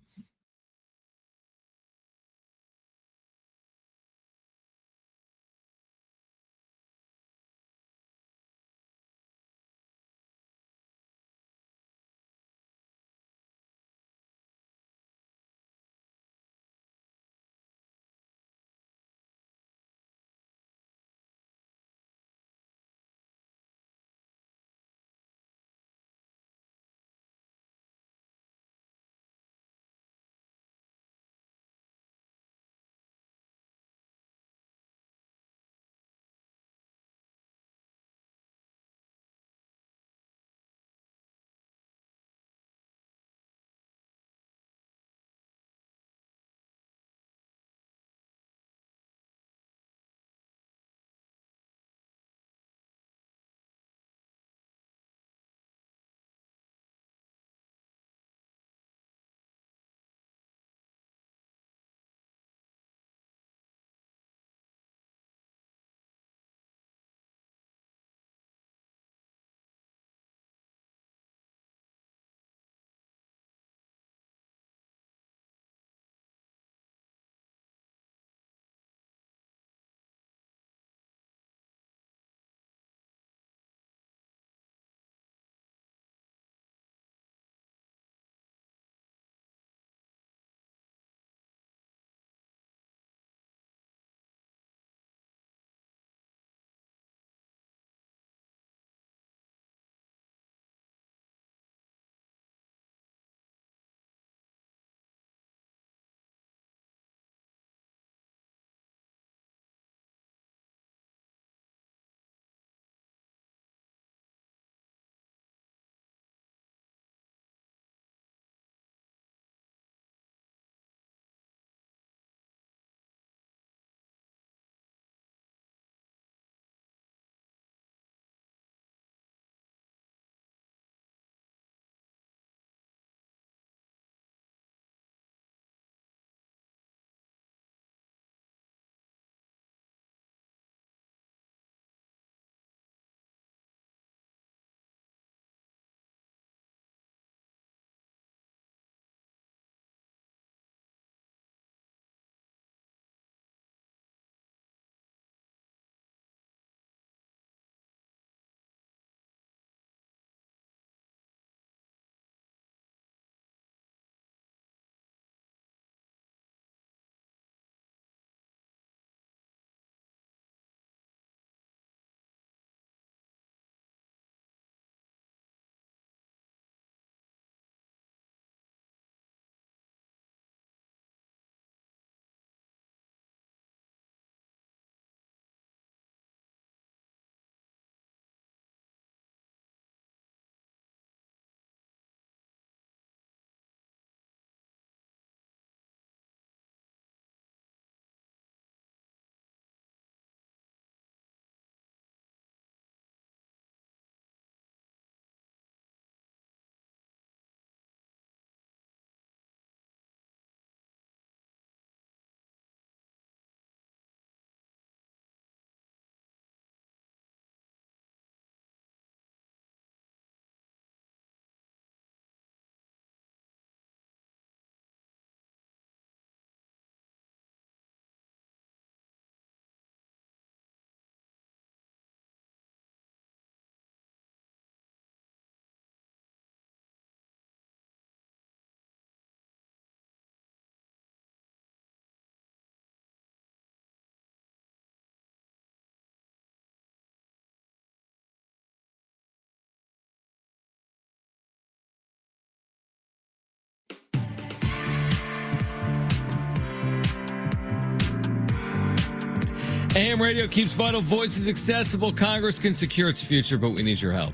AM radio keeps vital voices accessible. Congress can secure its future, but we need your help.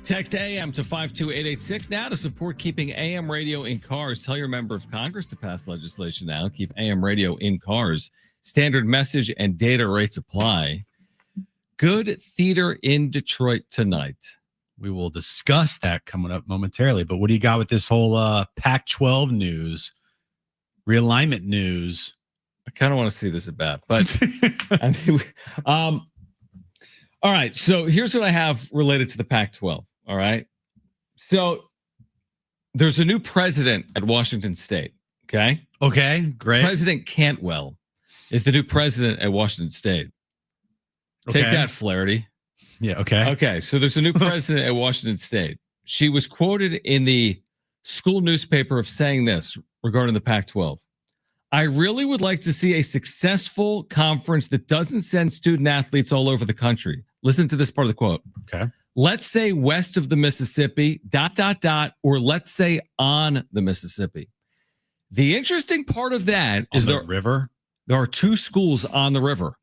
Text AM to 52886 now to support keeping AM radio in cars. Tell your member of Congress to pass legislation now. Keep AM radio in cars. Standard message and data rates apply. Good theater in Detroit tonight. We will discuss that coming up momentarily. But what do you got with this whole Pac-12 news, realignment news? I kind of want to see this at bat, but I mean, all right. So here's what I have related to the Pac-12. All right. So there's a new president at Washington State. Okay. Okay, great. President Cantwell is the new president at Washington State. Take Okay. that, Flaherty. Yeah, okay. Okay. So there's a new president at Washington State. She was quoted in the school newspaper of saying this regarding the Pac-12. I really would like to see a successful conference that doesn't send student athletes all over the country. Listen to this part of the quote. Okay. Let's say west of the Mississippi, ... or let's say on the Mississippi. The interesting part of that is On the river. there are two schools on the river.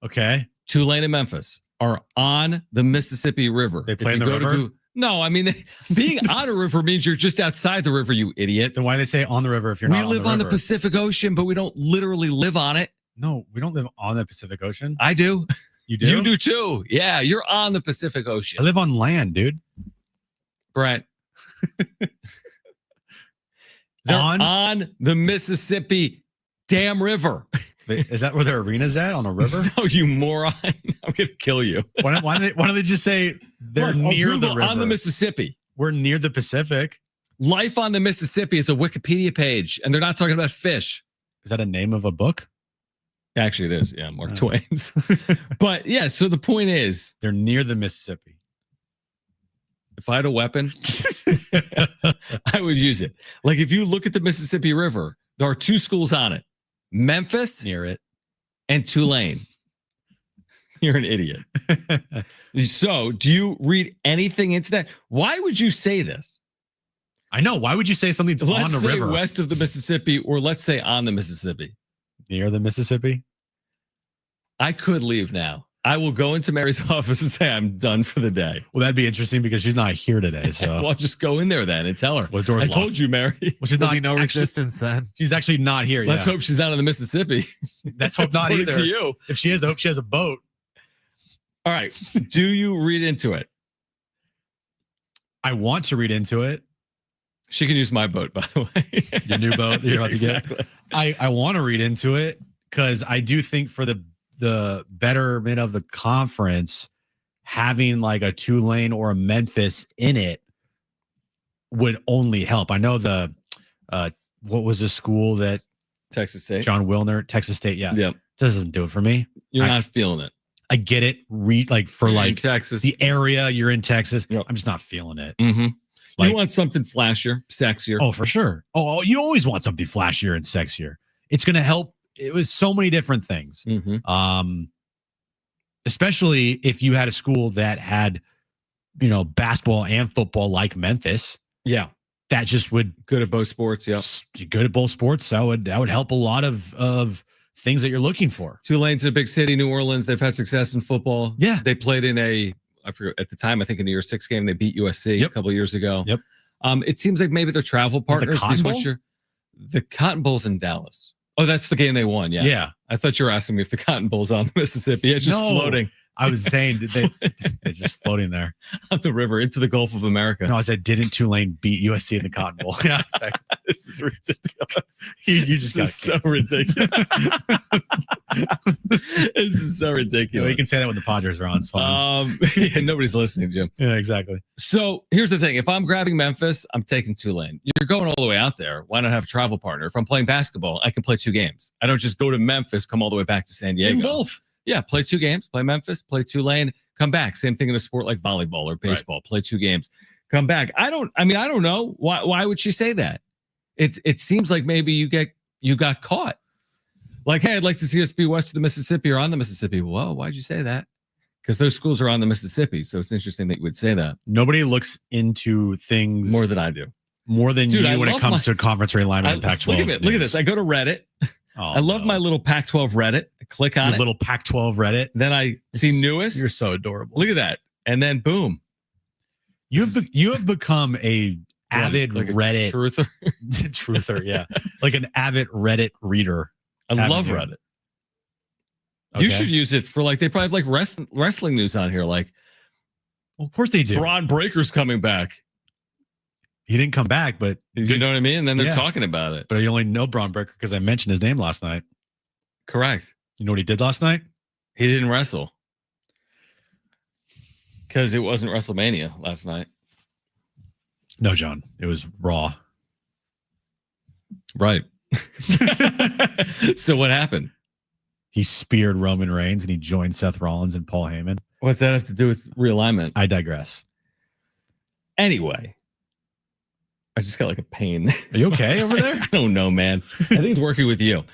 Okay. Tulane and Memphis are on the Mississippi River. They play If in you the go to river? no, I mean, being on a river means you're just outside the river, you idiot. Then why do they say on the river if you're We not live on on the the river? Pacific Ocean, but we don't literally live on it. No, we don't live on the Pacific Ocean. I do. You do? You do too. Yeah, you're on the Pacific Ocean. I live on land, dude. Brent. They're On? on the Mississippi damn river. Is that where their arena's at, on a river? No, you moron. I'm going to kill you. Why don't they just say they're Look, near the Google river? on the Mississippi. We're near the Pacific. Life on the Mississippi is a Wikipedia page, and they're not talking about fish. Is that a name of a book? Actually, it is. Yeah, Mark Oh. Twain's. But yeah, so the point is, They're near the Mississippi. if I had a weapon, I would use it. Like if you look at the Mississippi River, there are two schools on it, Memphis Near it. and Tulane. You're an idiot. So do you read anything into that? Why would you say this? I know. Why would you say something's on Let's the say river? west of the Mississippi, or let's say on the Mississippi. Near the Mississippi? I could leave now. I will go into Mary's office and say I'm done for the day. Well, that'd be interesting because she's not here today. So Well, I'll just go in there then and tell her. Well, the door's I told locked. you, Mary. well, she's There'll not be no actually, resistance then. She's actually not here yet. Let's hope she's not in the Mississippi. Let's hope not Put it either. to you. If she is, I hope she has a boat. All right. Do you read into it? I want to read into it. She can use my boat, by the way. Your new boat that you're about to get. Exactly. I want to read into it because I do think for the betterment of the conference, having like a Tulane or a Memphis in it would only help. I know the what was the school that Texas State. John Wilner, Texas State, yeah. Yep. Doesn't do it for me. You're I- not feeling it. I get it. Read like for You're in like Texas. the area you're in Texas. Yep. I'm just not feeling it. Mm-hmm. Like- You want something flashier, sexier. Oh, for sure. Oh, you always want something flashier and sexier. It's going to help. It was so many different things. Mm-hmm. Especially if you had a school that had, basketball and football like Memphis, Yeah. that just would Good at both sports. Yep. be good at both sports. That would help a lot of things that you're looking for. Tulane's in a big city, New Orleans. They've had success in football. Yeah. They played in I forget at the time, I think a New Year's Six game, they beat USC Yep. a couple of years ago. Yep. It seems like maybe they're travel partners. Cotton because Bowl? The Cotton Bowl's in Dallas. Oh, that's the game they won. Yeah. Yeah. I thought you were asking me if the Cotton Bowl's on the Mississippi. It's just No. floating I was saying that it's just floating there. on the river into the Gulf of America. No, I said, didn't Tulane beat USC in the Cotton Bowl? Yeah. This is ridiculous. You just This got is so ridiculous. This is so You ridiculous. can say that when the Padres are on. It's fine. Yeah, nobody's listening, Jim. Yeah, exactly. So here's the thing. If I'm grabbing Memphis, I'm taking Tulane. You're going all the way out there. Why not have a travel partner? If I'm playing basketball, I can play two games. I don't just go to Memphis, come all the way back to San Diego. Both. Yeah, play two games. Play Memphis, play Tulane, come back. Same thing in a sport like volleyball or baseball. Play two games, come back. I don't know. Why would she say that? It seems like maybe you got caught. Like, hey, I'd like to see us be west of the Mississippi or on the Mississippi. Well, why'd you say that? Because those schools are on the Mississippi. So it's interesting that you would say that. Nobody looks into things More than I do. more than Dude, I you when it love comes to conference realignment and Pac-12. Look at this. I go to Reddit. Oh, I love no. my little Pac-12 Reddit. I click on Your it. little Pac-12 Reddit. Then I see newest. You're so adorable. Look at that. And then boom. You have become a avid Like a Reddit truther. truther, yeah. Like an avid Reddit reader. I love you? Reddit. You Okay. should use it for they probably have wrestling news on here. Like, Well, of course they do. Braun Breaker's coming back. He didn't come back, but You know what I mean? And then they're Yeah. talking about it. but I only know Braun Breaker because I mentioned his name last night. Correct. You know what he did last night? He didn't wrestle because it wasn't WrestleMania last night. No, John. It was Raw. Right. So what happened? He speared Roman Reigns and he joined Seth Rollins and Paul Heyman. What's that have to do with realignment? I digress. Anyway, I just got like a pain. Are you okay over there? I don't know, man. I think it's working with you.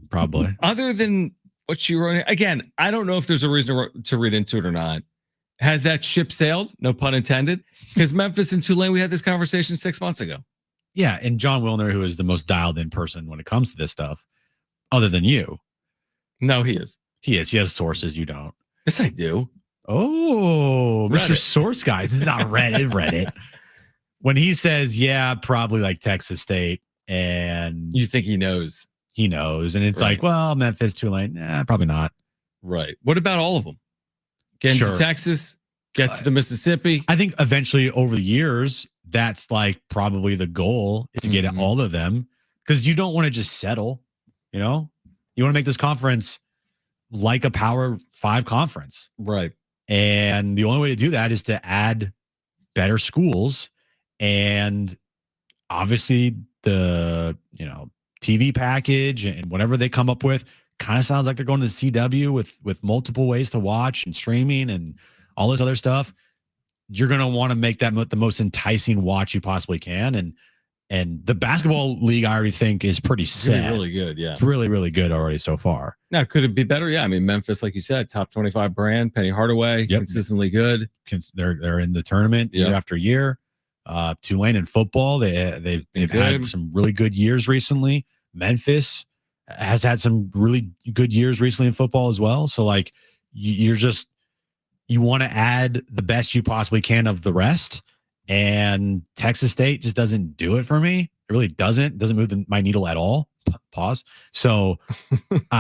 Probably. Other than what she wrote, again, I don't know if there's a reason to read into it or not. Has that ship sailed? No pun intended. Because Memphis and Tulane, we had this conversation 6 months ago. Yeah, and John Wilner, who is the most dialed in person when it comes to this stuff, other than you. No, he is. He is. He has sources. You don't. Yes, I do. Oh, Mr. Reddit. Source Guys. This is not Reddit. When he says, yeah, probably like Texas State, and You think he knows? he knows, and it's Right. like, well, Memphis, Tulane, probably not. Right. What about all of them? Get Sure. to Texas, get to the Mississippi. I think eventually over the years, that's like probably the goal is to get Mhm. all of them because you don't want to just settle, you know? You want to make this conference like a Power 5 conference. Right. And the only way to do that is to add better schools. And obviously the, TV package and whatever they come up with kind of sounds like they're going to the CW with multiple ways to watch and streaming and all this other stuff. You're going to want to make that the most enticing watch you possibly can. And the basketball league, I already think, is pretty set. Really good. Yeah. It's really, really good already so far. Now, could it be better? Yeah. I mean, Memphis, like you said, top 25 brand, Penny Hardaway, Yep. consistently good. They're in the tournament Yep. year after year. Tulane in football, they've Good. had some really good years recently. Memphis has had some really good years recently in football as well. So like you want to add the best you possibly can of the rest. And Texas State just doesn't do it for me. It really doesn't move my needle at all. Pause. So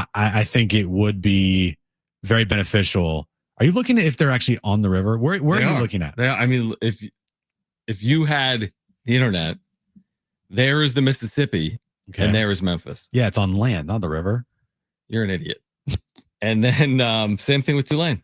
I think it would be very beneficial. Are you looking at if they're actually on the river? Where are you looking at? I mean, if you had the internet, there is the Mississippi Okay. and there is Memphis. Yeah, it's on land, not the river. You're an idiot. And then same thing with Tulane.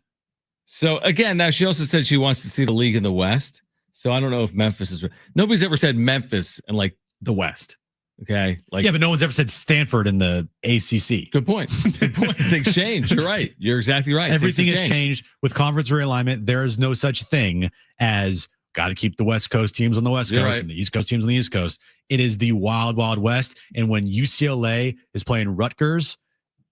So again, now she also said she wants to see the league in the West. So I don't know if Memphis is. Nobody's ever said Memphis and like the West. Okay. Like, Yeah, but no one's ever said Stanford in the ACC. good point. Good point. Things change. You're right. You're exactly right. Everything Things has have changed with conference realignment. There is no such thing as got to keep the West Coast teams on the West You're Coast right. and the East Coast teams on the East Coast. It is the wild, wild West. And when UCLA is playing Rutgers,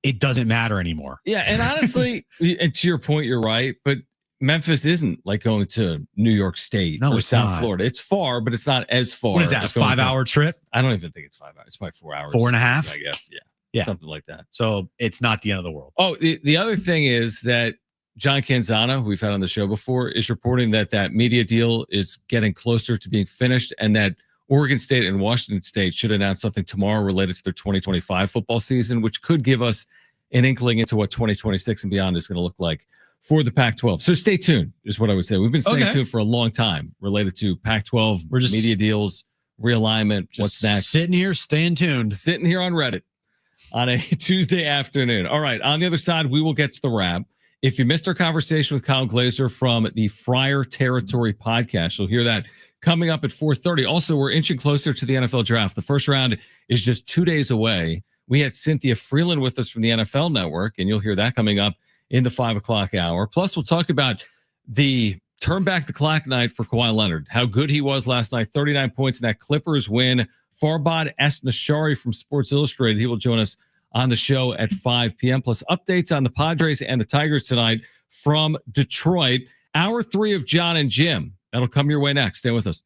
it doesn't matter anymore. Yeah. And honestly, and to your point, you're right. But Memphis isn't like going to New York State No, or it's South not. Florida. It's far, but it's not as far. What is that? A as going 5-hour trip? I don't even think it's 5 hours. It's probably 4 hours. 4.5? I guess. Yeah. Yeah. Something like that. So it's not the end of the world. Oh, the other thing is that John Canzano, who we've had on the show before, is reporting that media deal is getting closer to being finished and that Oregon State and Washington State should announce something tomorrow related to their 2025 football season, which could give us an inkling into what 2026 and beyond is going to look like for the Pac-12. So stay tuned is what I would say. We've been staying tuned for a long time related to Pac-12 We're just media deals, realignment, what's next. Sitting here, staying tuned. Sitting here on Reddit on a Tuesday afternoon. All right. On the other side, we will get to the wrap. If you missed our conversation with Kyle Glazer from the Friar Territory podcast, you'll hear that coming up at 4:30. Also, we're inching closer to the NFL draft. The first round is just 2 days away. We had Cynthia Freeland with us from the NFL Network, and you'll hear that coming up in the 5 o'clock hour. Plus, we'll talk about the turn back the clock night for Kawhi Leonard, how good he was last night, 39 points in that Clippers win. Farbad Esnashari from Sports Illustrated, he will join us on the show at 5 p.m. Plus updates on the Padres and the Tigers tonight from Detroit. Hour 3 of John and Jim. That'll come your way next. Stay with us.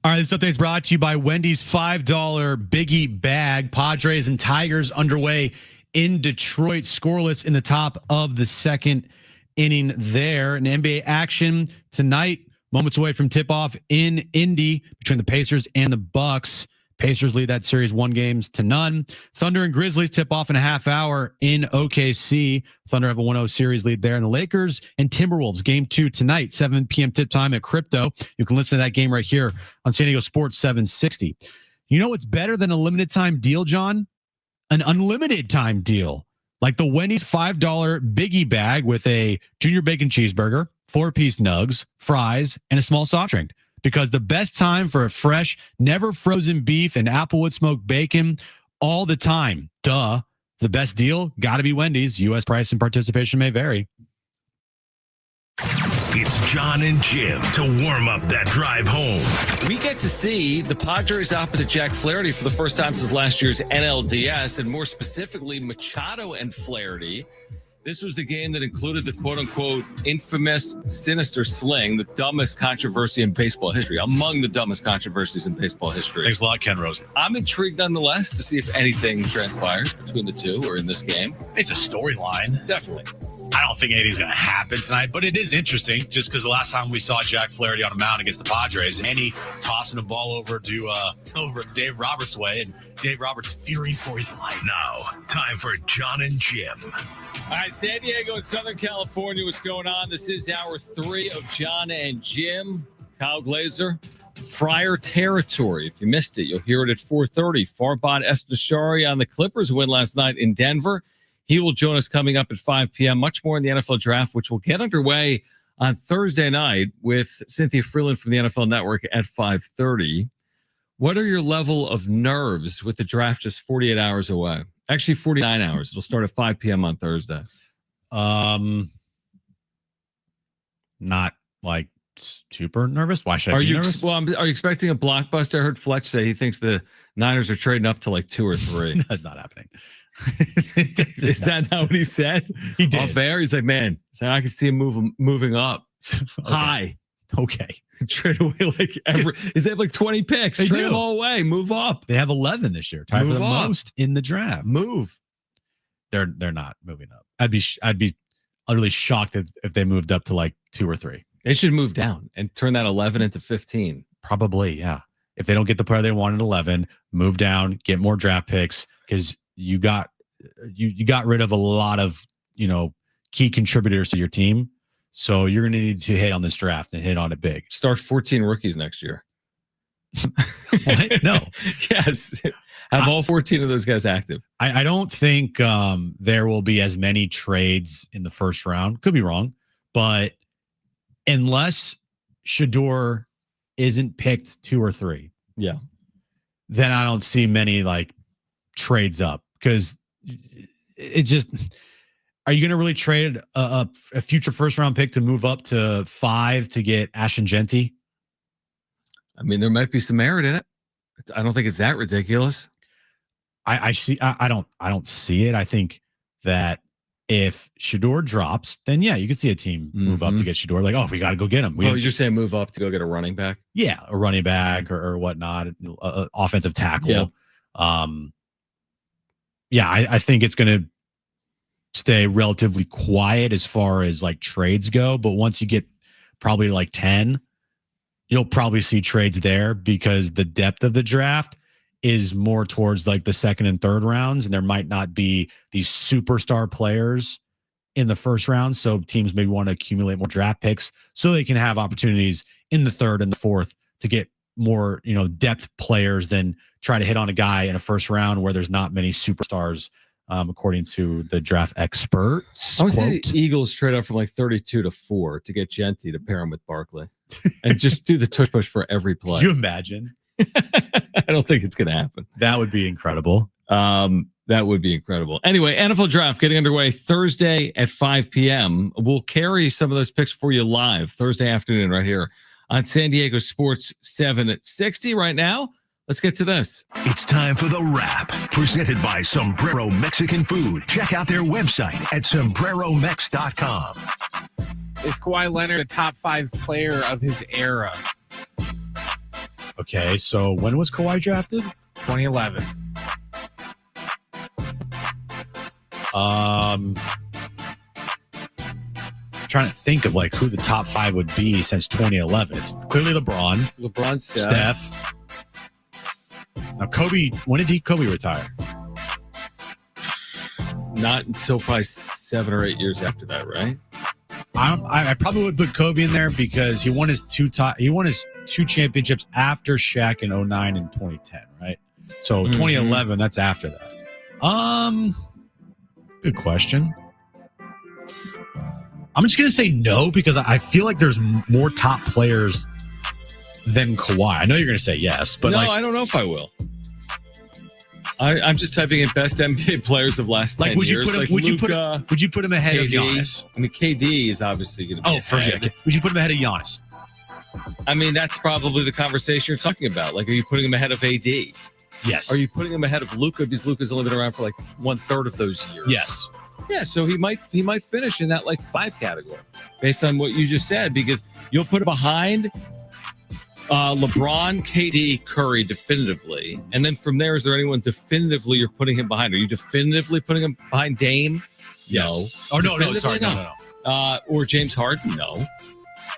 All right, this update is brought to you by Wendy's $5 Biggie Bag. Padres and Tigers underway in Detroit, scoreless in the top of the second inning there. And NBA action tonight, moments away from tip-off in Indy between the Pacers and the Bucks. Pacers lead that series 1-0. Thunder and Grizzlies tip off in a half hour in OKC. Thunder have a 1-0 series lead there. And the Lakers and Timberwolves game 2 tonight, 7 p.m. tip time at Crypto. You can listen to that game right here on San Diego Sports 760. You know what's better than a limited time deal, John? An unlimited time deal. Like the Wendy's $5 Biggie Bag with a junior bacon cheeseburger, 4-piece nugs, fries, and a small soft drink. Because the best time for a fresh, never frozen beef and Applewood smoked bacon all the time. Duh. The best deal, got to be Wendy's. U.S. price and participation may vary. It's John and Jim to warm up that drive home. We get to see the Padres opposite Jack Flaherty for the first time since last year's NLDS, and more specifically, Machado and Flaherty. This was the game that included the quote-unquote infamous sinister sling, the dumbest controversy in baseball history, among the dumbest controversies in baseball history. Thanks a lot, Ken Rosen. I'm intrigued nonetheless to see if anything transpires between the two or in this game. It's a storyline. Definitely. I don't think anything's going to happen tonight, but it is interesting just because the last time we saw Jack Flaherty on a mound against the Padres, Manny tossing the ball over Dave Roberts' way, and Dave Roberts fearing for his life. Now, time for John and Jim. All right, San Diego and Southern California, what's going on? This is hour 3 of John and Jim. Kyle Glazer, Friar Territory. If you missed it, you'll hear it at 4:30. Farbod Esteshari on the Clippers who win last night in Denver. He will join us coming up at 5 p.m. Much more in the NFL draft, which will get underway on Thursday night with Cynthia Freeland from the NFL Network at 5:30. What are your level of nerves with the draft just 48 hours away? Actually, 49 hours. It'll start at 5 p.m. on Thursday. Not like super nervous. Why should I be nervous? Are you expecting a blockbuster? I heard Fletch say he thinks the Niners are trading up to like 2 or 3. That's not happening. Is that not what he said? He did. Off air, he's like, man, I can see him moving up. Okay. High. Okay. Trade away like every. They have like 20 picks. They Trade do. them all away. Move up. They have 11 this year. Tied for the most in the draft. Move. They're not moving up. I'd be utterly shocked if they moved up to like 2 or 3. They should move down and turn that 11 into 15. Probably, yeah. If they don't get the player they want at 11, move down, get more draft picks because you got rid of a lot of key contributors to your team. So you're going to need to hit on this draft and hit on it big. Start 14 rookies next year. What? No. Yes. Have all 14 of those guys active. I don't think there will be as many trades in the first round. Could be wrong. But unless Shador isn't picked 2 or 3, yeah, then I don't see many like trades up because it just. Are you going to really trade a future first round pick to move up to 5 to get Ashton Genty? I mean, there might be some merit in it. I don't think it's that ridiculous. I don't see it. I think that if Shador drops, then yeah, you could see a team move up to get Shador. Like, oh, we got to go get him. You're just saying move up to go get a running back? Yeah, a running back or whatnot, offensive tackle. Yeah, I think it's going to stay relatively quiet as far as like trades go. But once you get probably like 10, you'll probably see trades there because the depth of the draft is more towards like the second and third rounds. And there might not be these superstar players in the first round. So teams maybe want to accumulate more draft picks so they can have opportunities in the third and the fourth to get more, depth players than try to hit on a guy in a first round where there's not many superstars. According to the draft experts. I would say the Eagles trade up from like 32 to 4 to get Genty to pair him with Barkley and just do the tush push for every play. Could you imagine? I don't think it's going to happen. That would be incredible. That would be incredible. Anyway, NFL draft getting underway Thursday at 5 p.m. We'll carry some of those picks for you live Thursday afternoon right here on San Diego Sports 760 right now. Let's get to this. It's time for The Wrap, presented by Sombrero Mexican Food. Check out their website at sombreromex.com. Is Kawhi Leonard a top 5 player of his era? Okay, so when was Kawhi drafted? 2011. Trying to think of like who the top 5 would be since 2011. It's clearly LeBron, Steph. Now Kobe, when did Kobe retire? Not until probably 7 or 8 years after that, right? I probably would put Kobe in there because he won his two championships after Shaq in 09 and 2010, right? So 2011, that's after that. Good question. I'm just gonna say no because I feel like there's more top players than Kawhi. I know you're gonna say yes, but no, like, I don't know if I will. I'm just typing in best NBA players of last 10 would you years. put him? Like Would Luka, you put him ahead of KD? Giannis? I mean, KD is obviously going to be. Would you put him ahead of Giannis? I mean, that's probably the conversation you're talking about. Like, are you putting him ahead of AD? Yes. Are you putting him ahead of Luka because Luka's only been around for like 1/3 of those years? Yes. Yeah, so he might finish in that like 5 category based on what you just said, because you'll put him behind LeBron, KD, Curry definitively, and then from there, is there anyone definitively you're putting him behind? Are you definitively putting him behind Dame? Yes. No. Oh no, sorry, no. Or James Harden? No.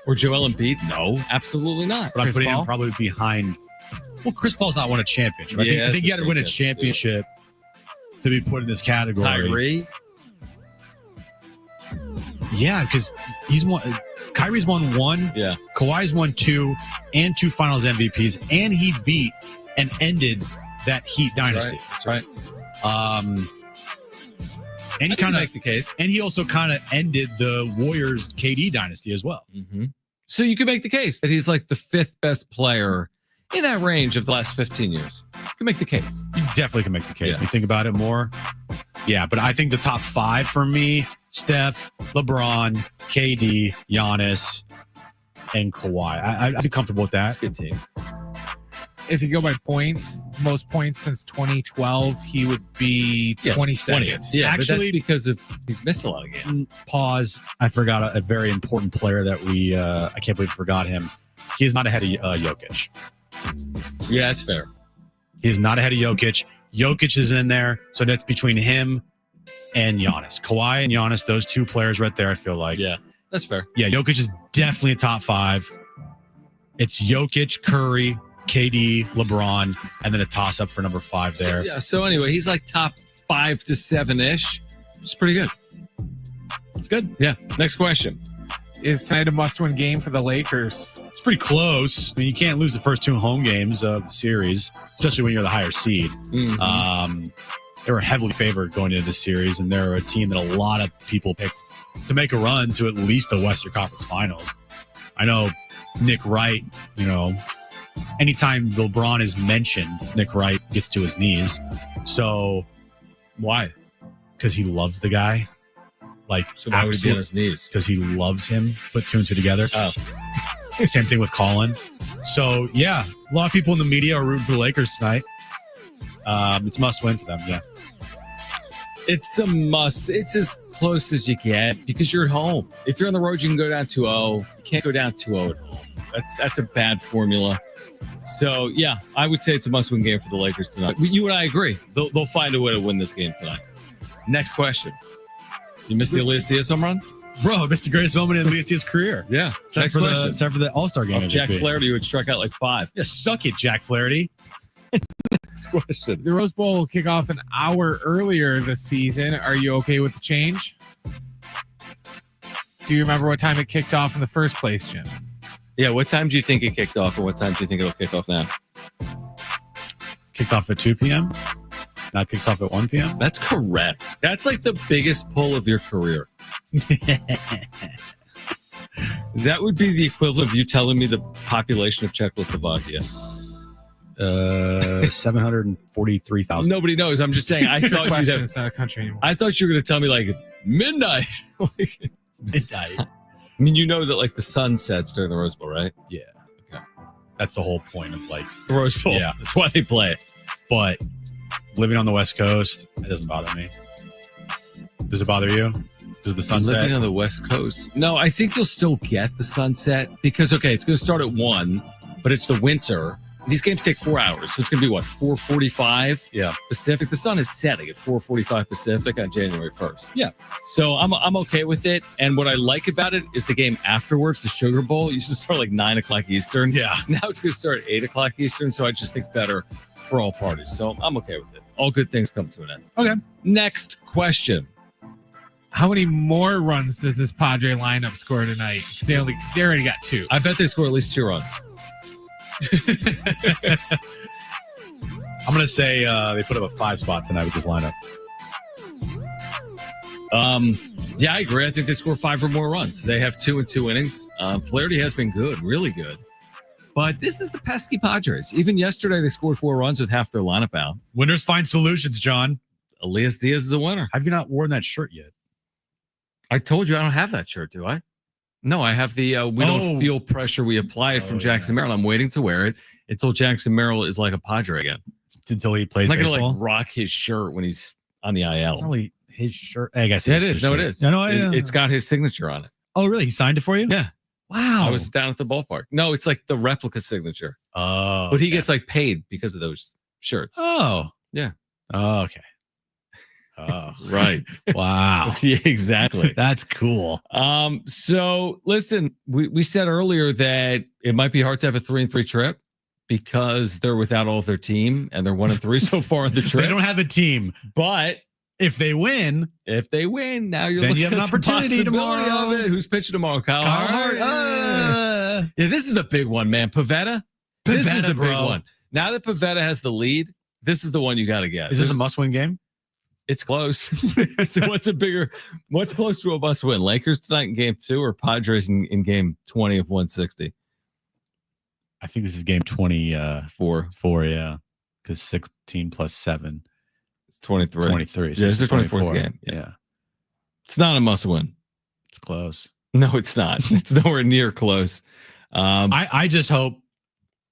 Or Joel Embiid? No, absolutely not. But I'm putting him probably behind. Well, Chris Paul's not won a championship. I think you got to win a championship to be put in this category. Kyrie? Yeah, because he's won. Kyrie's won 1. Yeah. Kawhi's won 2 and 2 Finals MVPs, and he beat and ended that Heat dynasty. That's right. And he kind of make the case, and he also kind of ended the Warriors KD dynasty as well. Mm-hmm. So you could make the case that he's like the 5th best player in that range of the last 15 years. You can make the case. You definitely can make the case. Yeah. When you think about it more. Yeah, but I think the top 5 for me: Steph, LeBron, KD, Giannis, and Kawhi. I'd be comfortable with that. That's a good team. If you go by points, most points since 2012, he would be 22nd. Yeah, Actually, but that's because of he's missed a lot of games. Pause. I forgot a very important player that we. I can't believe we forgot him. He is not ahead of Jokic. Yeah, that's fair. He is not ahead of Jokic. Jokic is in there, so that's between him and Giannis. Kawhi and Giannis, those 2 players right there, I feel like. Yeah, that's fair. Yeah, Jokic is definitely a top 5. It's Jokic, Curry, KD, LeBron, and then a toss-up for number 5 there. So anyway, he's like top 5 to 7-ish. It's pretty good. It's good. Yeah, next question. Is tonight a must-win game for the Lakers? It's pretty close. I mean, you can't lose the first 2 home games of the series, especially when you're the higher seed. Mm-hmm. They were heavily favored going into this series, and they're a team that a lot of people picked to make a run to at least the Western Conference Finals. I know Nick Wright, anytime LeBron is mentioned, Nick Wright gets to his knees. So Why? Because he loves the guy. So why would he be on his knees? Because he loves him. Put 2 and 2 together. Oh. Same thing with Colin. So, yeah, a lot of people in the media are rooting for the Lakers tonight. It's a must win for them, yeah. It's a must. It's as close as you get because you're at home. If you're on the road, you can go down 2-0. You can't go down 2-0 at home. That's a bad formula. So, yeah, I would say it's a must-win game for the Lakers tonight. You and I agree. They'll find a way to win this game tonight. Next question. You missed the Elias Diaz home run? Bro, missed the greatest moment in Elias Diaz's career. Yeah. Except for the All-Star game. Of Jack Flaherty, who had struck out like 5. Yeah, suck it, Jack Flaherty. Next question. The Rose Bowl will kick off an hour earlier this season. Are you okay with the change? Do you remember what time it kicked off in the first place, Jim? Yeah, what time do you think it kicked off, and what time do you think it'll kick off now? Kicked off at 2 p.m.? Now it kicks off at 1 p.m.? That's correct. That's like the biggest pull of your career. That would be the equivalent of you telling me the population of Czechoslovakia. 743,000. Nobody knows. I'm just saying. I thought you'd have, it's not a country anymore. I thought you were going to tell me like midnight. Midnight. I mean, you know that like the sun sets during the Rose Bowl, right? Yeah. Okay. That's the whole point of like The Rose Bowl. Yeah. That's why they play it. But living on the West Coast, it doesn't bother me. Does it bother you? Does the sunset? Living on the West Coast. No, I think you'll still get the sunset because, okay, it's going to start at 1, but it's the winter. These games take 4 hours, so it's going to be what, 4:45 Pacific. The sun is setting at 4:45 Pacific on January 1st. Yeah. So I'm okay with it. And what I like about it is the game afterwards, the Sugar Bowl, used to start like 9 o'clock Eastern. Yeah. Now it's going to start at 8 o'clock Eastern. So I just think it's better for all parties. So I'm okay with it. All good things come to an end. Okay. Next question. How many more runs does this Padre lineup score tonight? 'Cause they already got 2. I bet they score at least 2 runs. I'm going to say they put up a 5 spot tonight with this lineup. Yeah, I agree. I think they score 5 or more runs. They have 2 in 2 innings. Flaherty has been good, really good. But this is the pesky Padres. Even yesterday, they scored 4 runs with half their lineup out. Winners find solutions, John. Elias Diaz is a winner. Have you not worn that shirt yet? I told you I don't have that shirt, do I? No, I have the we don't feel pressure, we apply it from Jackson Merrill. I'm waiting to wear it until Jackson Merrill is like a Padre again. Until he plays I'm not baseball? going to like rock his shirt when he's on the IL. Probably his shirt. I guess Yeah, it is. No, it is. No, It's got his signature on it. Oh, really? He signed it for you? Yeah. Wow. I was down at the ballpark. No, it's like the replica signature. Oh. But he gets like paid because of those shirts. Oh. Yeah. Oh, okay. Oh, right. Wow. Yeah, exactly. That's cool. So listen, we said earlier that it might be hard to have a 3-3 trip because they're without all of their team and they're 1-3 so far on the trip. They don't have a team, but if they win, now you're then looking you have an at the opportunity possibility tomorrow. of it. Who's pitching tomorrow? Kyle Hart. Yeah, this is the big one, man. Pavetta. This is the big bro. one. Now that Pavetta has the lead, this is the one you got to get. Is this a must-win game? It's close. So what's close to a must win? Lakers tonight in game 2 or Padres in game 20 of 160? I think this is game 24. 4, yeah. Because 16 plus 7. It's 23. 23. So Yeah, it's the 24th 24. game. Yeah. It's not a must win. It's close. No, it's not. It's nowhere near close. I just hope.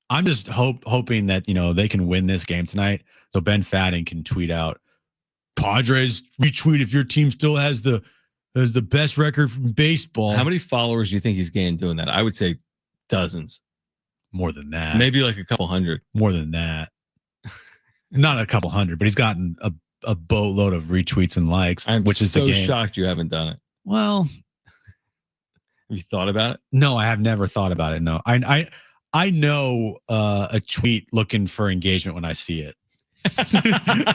I'm just hoping that they can win this game tonight. So Ben Fadden can tweet out, Padres retweet if your team still has the best record from baseball. How many followers do you think he's gained doing that? I would say dozens. More than that. Maybe like a couple hundred. More than that. Not a couple hundred, but he's gotten a boatload of retweets and likes. Which is so the game. Shocked you haven't done it. Well, have you thought about it? No, I have never thought about it. No, I know a tweet looking for engagement when I see it.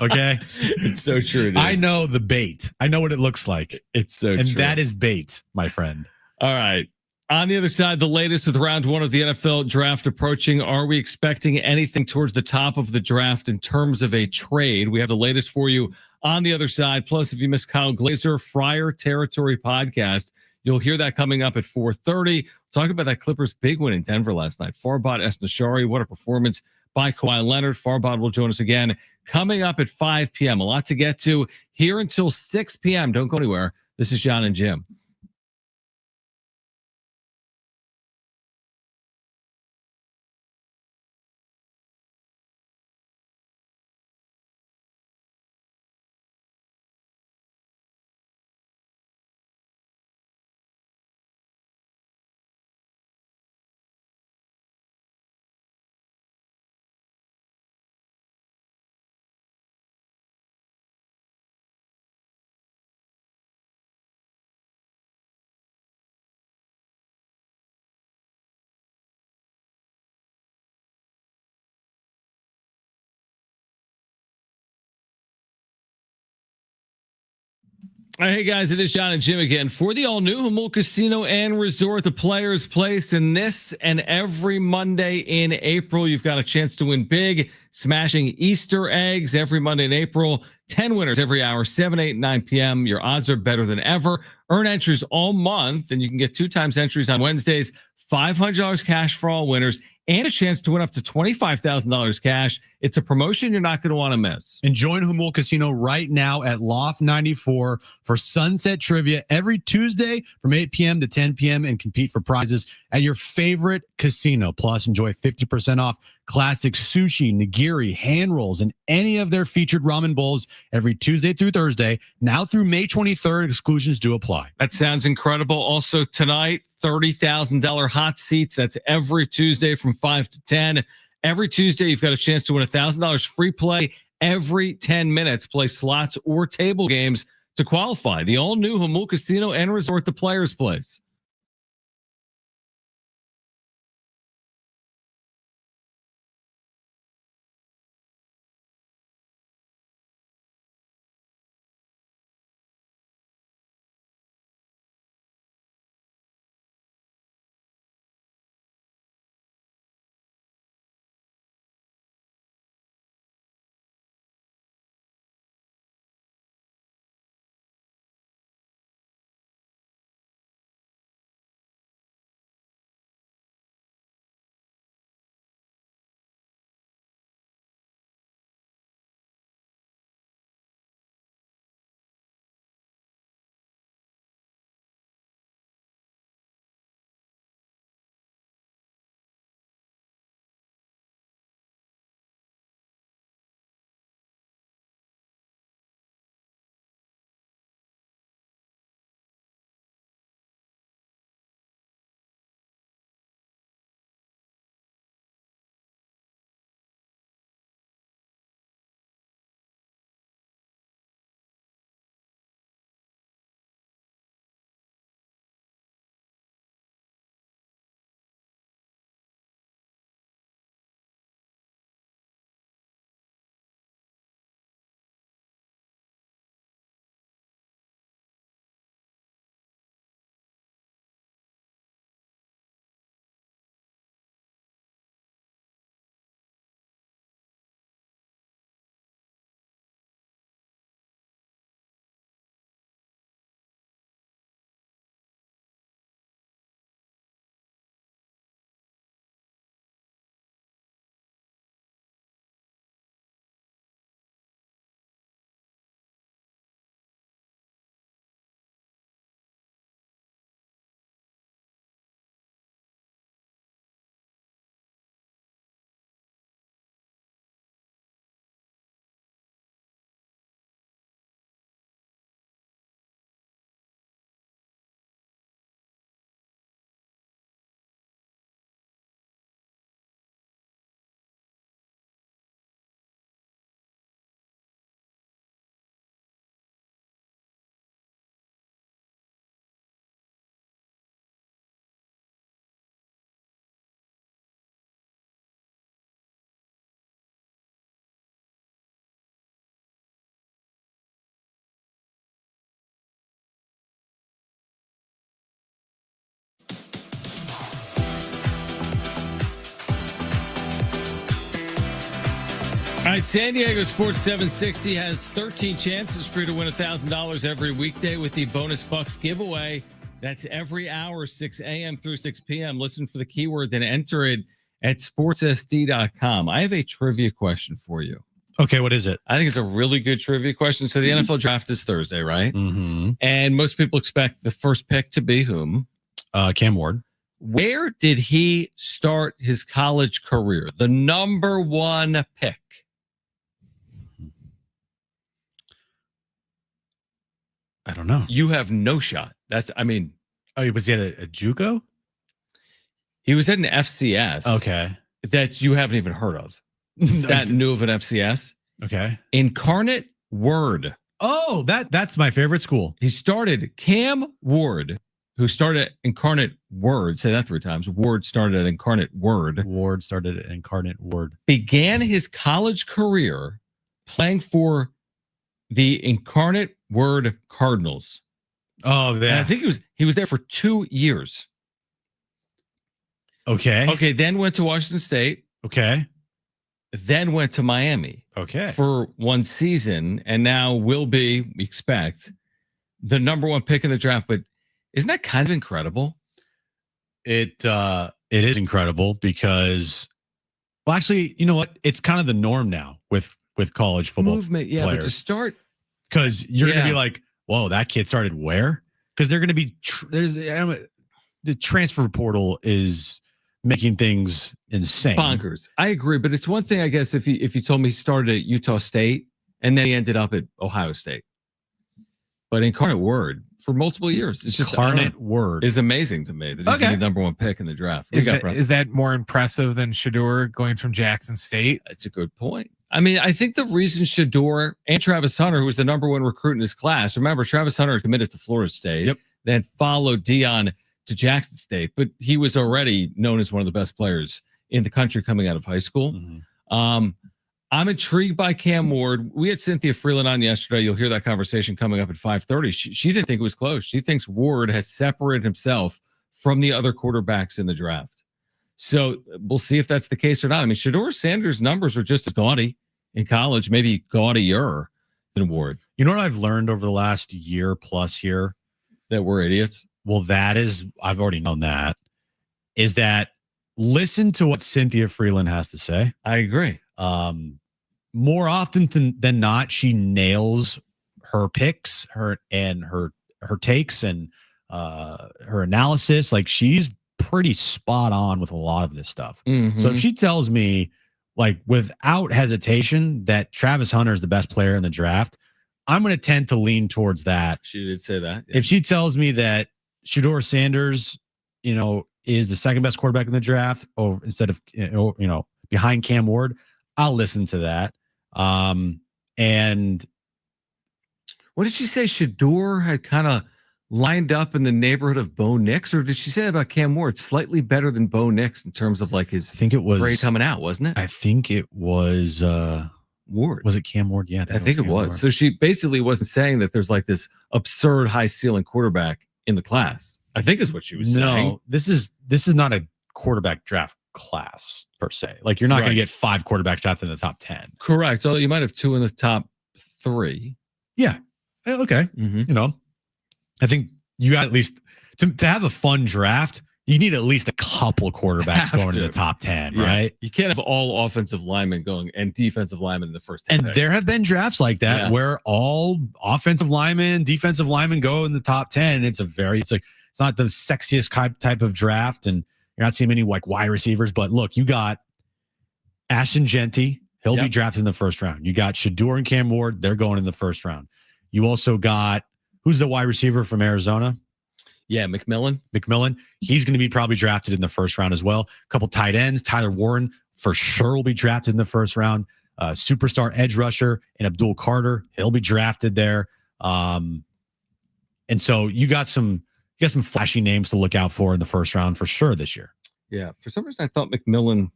Okay, it's so true. Dude. I know the bait. I know what it looks like. It's so and true. That is bait, my friend. All right. On the other side, the latest with round 1 of the NFL draft approaching. Are we expecting anything towards the top of the draft in terms of a trade? We have the latest for you on the other side. Plus, if you missed Kyle Glazer, Friar Territory podcast, you'll hear that coming up at 4:30. Talk about that Clippers big win in Denver last night. Farbod Esnashari, what a performance by Kawhi Leonard. Farbod will join us again coming up at 5 p.m. A lot to get to here until 6 p.m. Don't go anywhere. This is John and Jim. All right, hey guys, it is John and Jim again for the all-new Humboldt Casino and Resort, the Players Place. And this and every Monday in April, you've got a chance to win big, smashing Easter eggs every Monday in April. 10 winners every hour, 7, 8, 9 p.m. Your odds are better than ever. Earn entries all month, and you can get 2 times entries on Wednesdays, $500 cash for all winners, and a chance to win up to $25,000 cash. It's a promotion you're not going to want to miss. And join Humboldt Casino right now at Loft 94 for Sunset Trivia every Tuesday from 8 p.m. to 10 p.m. and compete for prizes at your favorite casino. Plus, enjoy 50% off classic sushi, nigiri, hand rolls, and any of their featured ramen bowls every Tuesday through Thursday. Now through May 23rd, exclusions do apply. That sounds incredible. Also tonight, $30,000 hot seats. That's every Tuesday from 5 to 10 Every Tuesday, you've got a chance to win $1,000 free play every 10 minutes. Play slots or table games to qualify. The all-new Jamul Casino and Resort, the Players Place. All right, San Diego Sports 760 has 13 chances for you to win $1,000 every weekday with the Bonus Bucks giveaway. That's every hour, 6 a.m. through 6 p.m. Listen for the keyword, then enter it at sportssd.com. I have a trivia question for you. Okay, what is it? I think it's a really good trivia question. So the NFL draft is Thursday, right? Mm-hmm. And most people expect the first pick to be whom? Cam Ward. Where did he start his college career? The number one pick. I don't know. You have no shot. Oh, was he at a JUCO? He was at an FCS. Okay. That you haven't even heard of. It's that new of an FCS. Okay. Incarnate Word. Oh, that's my favorite school. He started Cam Ward, who started at Incarnate Word. Say that 3 times. Ward started at Incarnate Word. Ward started at Incarnate Word. Began his college career playing for the Incarnate Word Cardinals. Oh, And I think he was there for 2 years. Okay. Okay, then went to Washington State. Okay. Then went to Miami. Okay. For 1 season, and now will be, we expect, the number one pick in the draft. But isn't that kind of incredible? It is incredible because, well, actually, you know what? It's kind of the norm now with college football Movement, yeah. players. But to start, because you're going to be like, whoa, that kid started where? Because they're going to be the transfer portal is making things insane. bonkers. I agree, but it's one thing, I guess, if you told me he started at Utah State and then he ended up at Ohio State. but Incarnate Word for multiple years. It's just Incarnate Word is amazing to me that he's Okay. the number one pick in the draft. Is that more impressive than Shador going from Jackson State? That's a good point. I mean, I think the reason Shador and Travis Hunter, who was the number one recruit in his class, remember Travis Hunter committed to Florida State, then followed Dion to Jackson State, but he was already known as one of the best players in the country coming out of high school. I'm intrigued by Cam Ward. We had Cynthia Freeland on yesterday. You'll hear that conversation coming up at 5:30. She didn't think it was close. She thinks Ward has separated himself from the other quarterbacks in the draft. So we'll see if that's the case or not. I mean, Shador Sanders' numbers are just as gaudy in college, maybe gaudier than Ward. You know what I've learned over the last year plus here? That we're idiots? Well, I've already known that, is that listen to what Cynthia Freeland has to say. I agree. More often than not, she nails her picks, her takes, and her analysis. Like, she's pretty spot on with a lot of this stuff. So if she tells me, like, without hesitation, that Travis Hunter is the best player in the draft, I'm going to tend to lean towards that. She did say that. If she tells me that Shador Sanders, is the second best quarterback in the draft, or instead of behind Cam Ward, I'll listen to that. And what did she say? Shador had kind of lined up in the neighborhood of Bo Nix, or did she say about Cam Ward slightly better than Bo Nix in terms of like his? I think it was grade coming out, wasn't it? I think it was Ward. Was it Cam Ward? Yeah, I think it was. So she basically wasn't saying that there's like this absurd high ceiling quarterback in the class. I think is what she was saying. No, this is not a quarterback draft class per se. Like, you're not going to get 5 quarterbacks drafted in the top 10. Correct. So you might have 2 in the top 3. Yeah. Okay. I think you got at least to have a fun draft. You need at least a couple quarterbacks going to the top 10, right? You can't have all offensive linemen going and defensive linemen in the first 10 And picks. there have been drafts like that where all offensive linemen, defensive linemen go in the top 10. It's not the sexiest type of draft, and you're not seeing many like wide receivers. But look, you got Ashton Genty. He'll be drafted in the first round. You got Shador and Cam Ward. They're going in the first round. You also got, who's the wide receiver from Arizona? Yeah, McMillan. He's going to be probably drafted in the first round as well. A couple tight ends. Tyler Warren for sure will be drafted in the first round. Superstar edge rusher and Abdul Carter. He'll be drafted there. And so you got some flashy names to look out for in the first round for sure this year. Yeah. For some reason, I thought McMillan.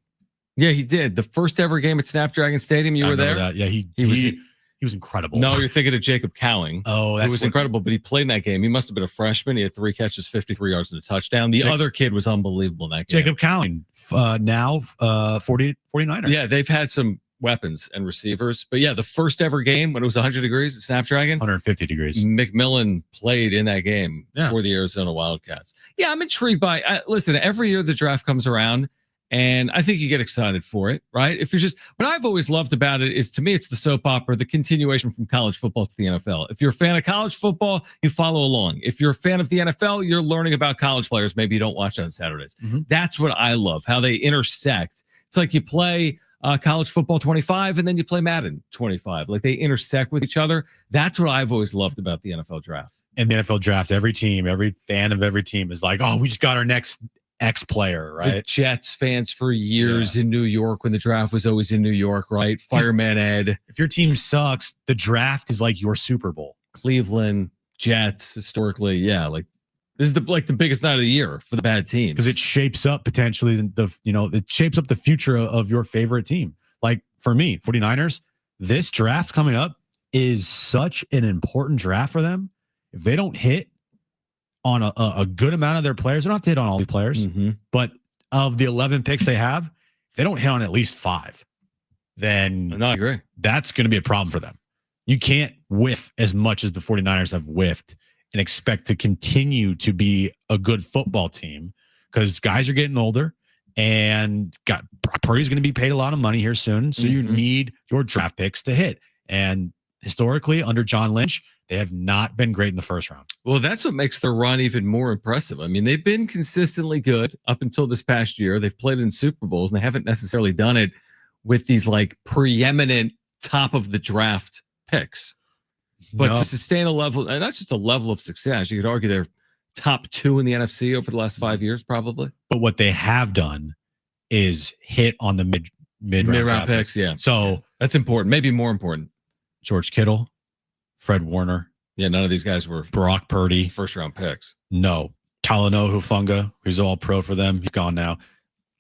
Yeah, he did. The first ever game at Snapdragon Stadium, you were there? That. Yeah, he was incredible. No, you're thinking of Jacob Cowing. Oh, it was incredible, but he played in that game. He must have been a freshman. He had 3 catches, 53 yards, and a touchdown. The other kid was unbelievable in that game. Jacob Cowing, now 49er. Yeah, they've had some weapons and receivers. But yeah, the first ever game when it was 100 degrees at Snapdragon. 150 degrees. McMillan played in that game for the Arizona Wildcats. Yeah, I'm intrigued by listen, every year the draft comes around, and I think you get excited for it, right? If you're what I've always loved about it is, to me, it's the soap opera, the continuation from college football to the NFL. If you're a fan of college football, you follow along. If you're a fan of the NFL, you're learning about college players. Maybe you don't watch on Saturdays. That's what I love, how they intersect. It's like you play college football 25 and then you play Madden 25. Like, they intersect with each other. That's what I've always loved about the NFL draft. And the NFL draft, every fan of every team is like, oh, we just got our next X player, right? The Jets fans for years in New York, when the draft was always in New York, right? Fireman Ed. If your team sucks, the draft is like your Super Bowl. Cleveland Jets, historically, like this is the biggest night of the year for the bad teams, because it shapes up potentially it shapes up the future of your favorite team. Like, for me, 49ers, this draft coming up is such an important draft for them. If they don't hit on a good amount of their players, they don't have to hit on all these players, but of the 11 picks they have, if they don't hit on at least 5, then I agree. That's going to be a problem for them. You can't whiff as much as the 49ers have whiffed and expect to continue to be a good football team, because guys are getting older and Purdy's going to be paid a lot of money here soon. So you need your draft picks to hit. And historically, under John Lynch, they have not been great in the first round. Well, that's what makes their run even more impressive. I mean, they've been consistently good up until this past year. They've played in Super Bowls, and they haven't necessarily done it with these like preeminent top of the draft picks. But No. to sustain a level, and that's just a level of success. You could argue they're top 2 in the NFC over the last 5 years, probably. But what they have done is hit on the mid-round Mid-round draft picks, yeah. So That's important. Maybe more important. George Kittle, Fred Warner, Yeah, none of these guys were Brock Purdy. first-round picks. No. Talanoa Hufanga, who's all pro for them. He's gone now.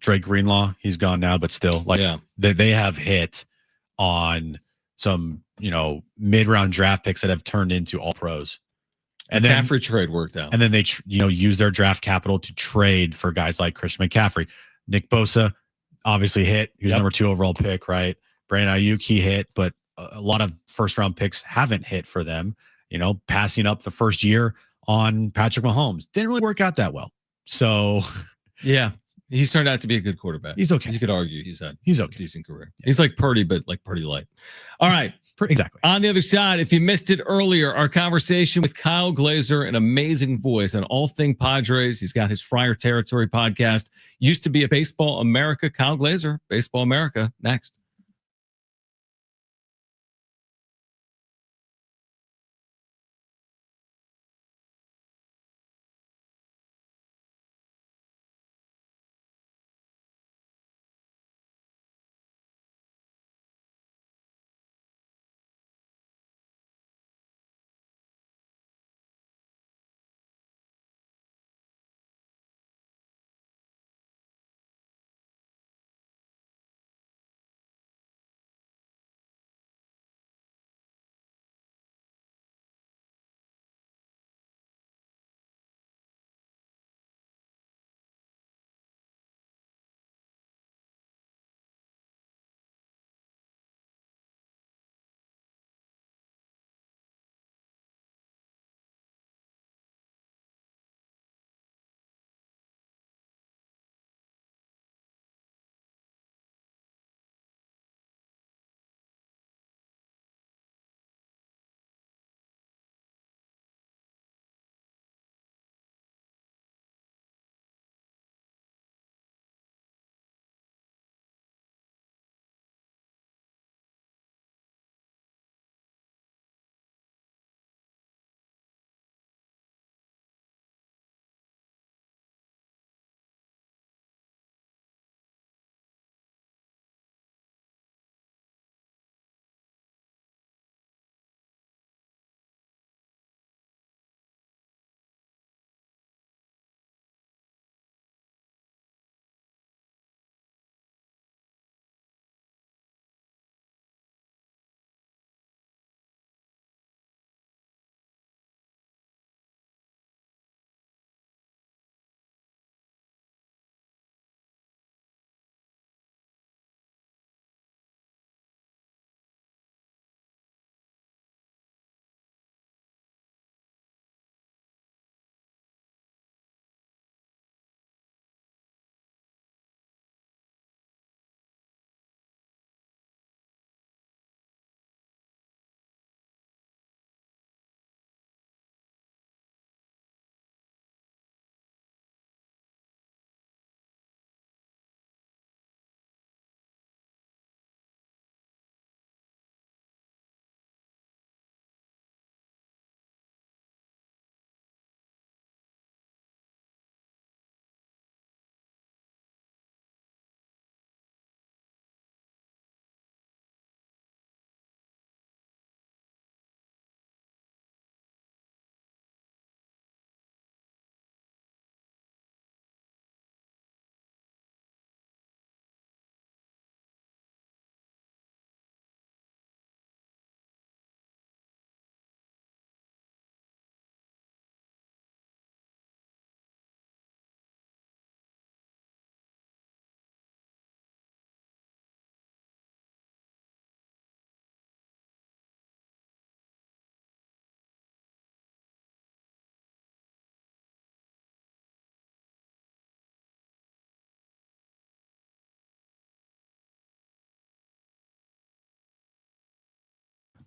Drake Greenlaw, he's gone now, but still, like, Yeah. they have hit on some, mid-round draft picks that have turned into all pros. And then McCaffrey trade worked out. And then they, use their draft capital to trade for guys like Christian McCaffrey. Nick Bosa obviously hit. He was number 2 overall pick, right? Brandon Ayuk, he hit, but a lot of first-round picks haven't hit for them. Passing up the first year on Patrick Mahomes didn't really work out that well. So, yeah, he's turned out to be a good quarterback. He's okay. You could argue he's had He's a okay. decent career. He's like Purdy, but like Purdy light. All right. Exactly. On the other side, if you missed it earlier, our conversation with Kyle Glazer, an amazing voice on all thing Padres. He's got his Friar Territory podcast. Used to be a Baseball America. Kyle Glazer, Baseball America. Next.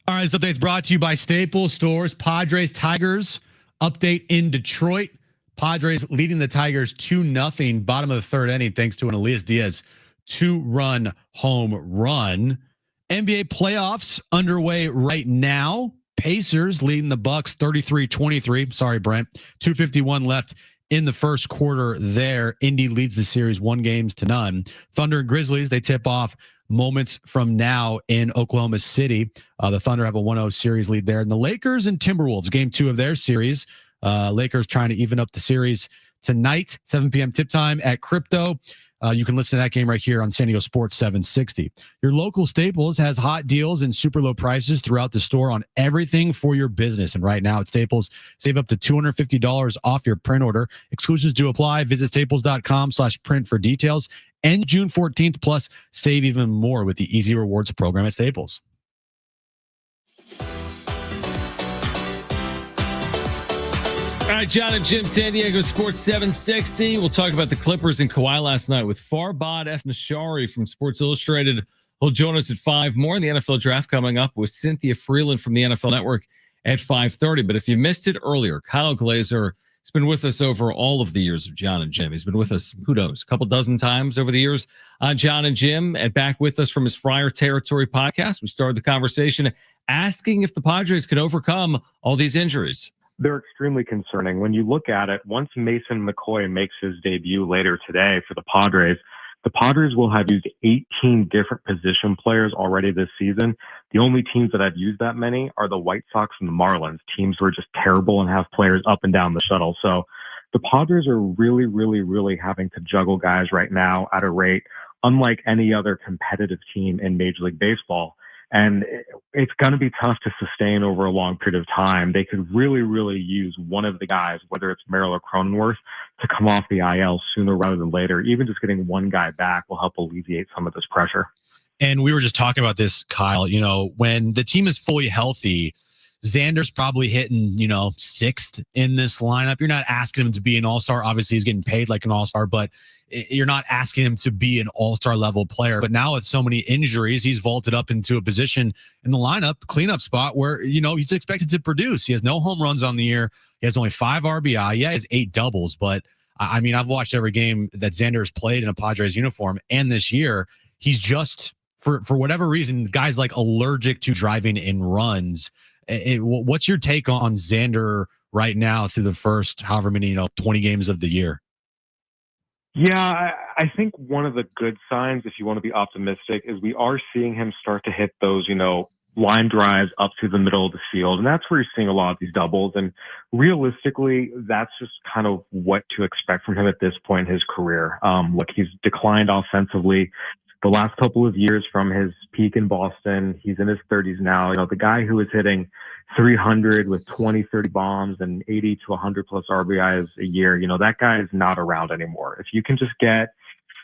All right, this update's brought to you by Staples Stores. Padres Tigers update in Detroit. Padres leading the Tigers 2-0, bottom of the third inning, thanks to an Elias Diaz 2-run home run. NBA playoffs underway right now. Pacers leading the Bucks 33-23. Sorry, Brent. 2:51 left in the first quarter there. Indy leads the series 1-0. Thunder and Grizzlies, they tip off moments from now in Oklahoma City. The Thunder have a 1-0 series lead there. And the Lakers and Timberwolves, game 2 of their series. Lakers trying to even up the series tonight, 7 p.m. tip time at Crypto. You can listen to that game right here on San Diego Sports 760. Your local Staples has hot deals and super low prices throughout the store on everything for your business. And right now at Staples, save up to $250 off your print order. Exclusions do apply. Visit staples.com/print for details. And June 14th, plus save even more with the Easy Rewards program at Staples. All right, John and Jim, San Diego Sports 760. We'll talk about the Clippers and Kawhi last night with Farbad Esmashari from Sports Illustrated. He'll join us at 5. More in the NFL draft coming up with Cynthia Freeland from the NFL Network at 5:30. But if you missed it earlier, Kyle Glazer has been with us over all of the years of John and Jim. He's been with us, who knows, a couple dozen times over the years on John and Jim, and back with us from his Friar Territory podcast. We started the conversation asking if the Padres could overcome all these injuries. They're extremely concerning. When you look at it, once Mason McCoy makes his debut later today for the Padres will have used 18 different position players already this season. The only teams that have used that many are the White Sox and the Marlins, teams who are just terrible and have players up and down the shuttle. So the Padres are really, really, really having to juggle guys right now at a rate unlike any other competitive team in Major League Baseball. And it's going to be tough to sustain over a long period of time. They could really, really use one of the guys, whether it's Merrill or Cronenworth, to come off the IL sooner rather than later. Even just getting one guy back will help alleviate some of this pressure. And we were just talking about this, Kyle. You know, when the team is fully healthy, Xander's probably hitting, 6th in this lineup. You're not asking him to be an all-star. Obviously, he's getting paid like an all-star, but you're not asking him to be an all-star level player. But now with so many injuries, he's vaulted up into a position in the lineup, cleanup spot where, he's expected to produce. He has no home runs on the year. He has only 5 RBI. Yeah, he has 8 doubles. But, I've watched every game that Xander has played in a Padres uniform. And this year, he's just, for whatever reason, the guy's like allergic to driving in runs. What's your take on Xander right now through the first however many 20 games of the year? Yeah, I think one of the good signs, if you want to be optimistic, is we are seeing him start to hit those, line drives up to the middle of the field. And that's where you're seeing a lot of these doubles. And realistically, that's just kind of what to expect from him at this point in his career. Look, he's declined offensively the last couple of years from his peak in Boston. He's in his 30s now. The guy who is hitting 300 with 20, 30 bombs and 80 to 100 plus RBIs a year, that guy is not around anymore. If you can just get,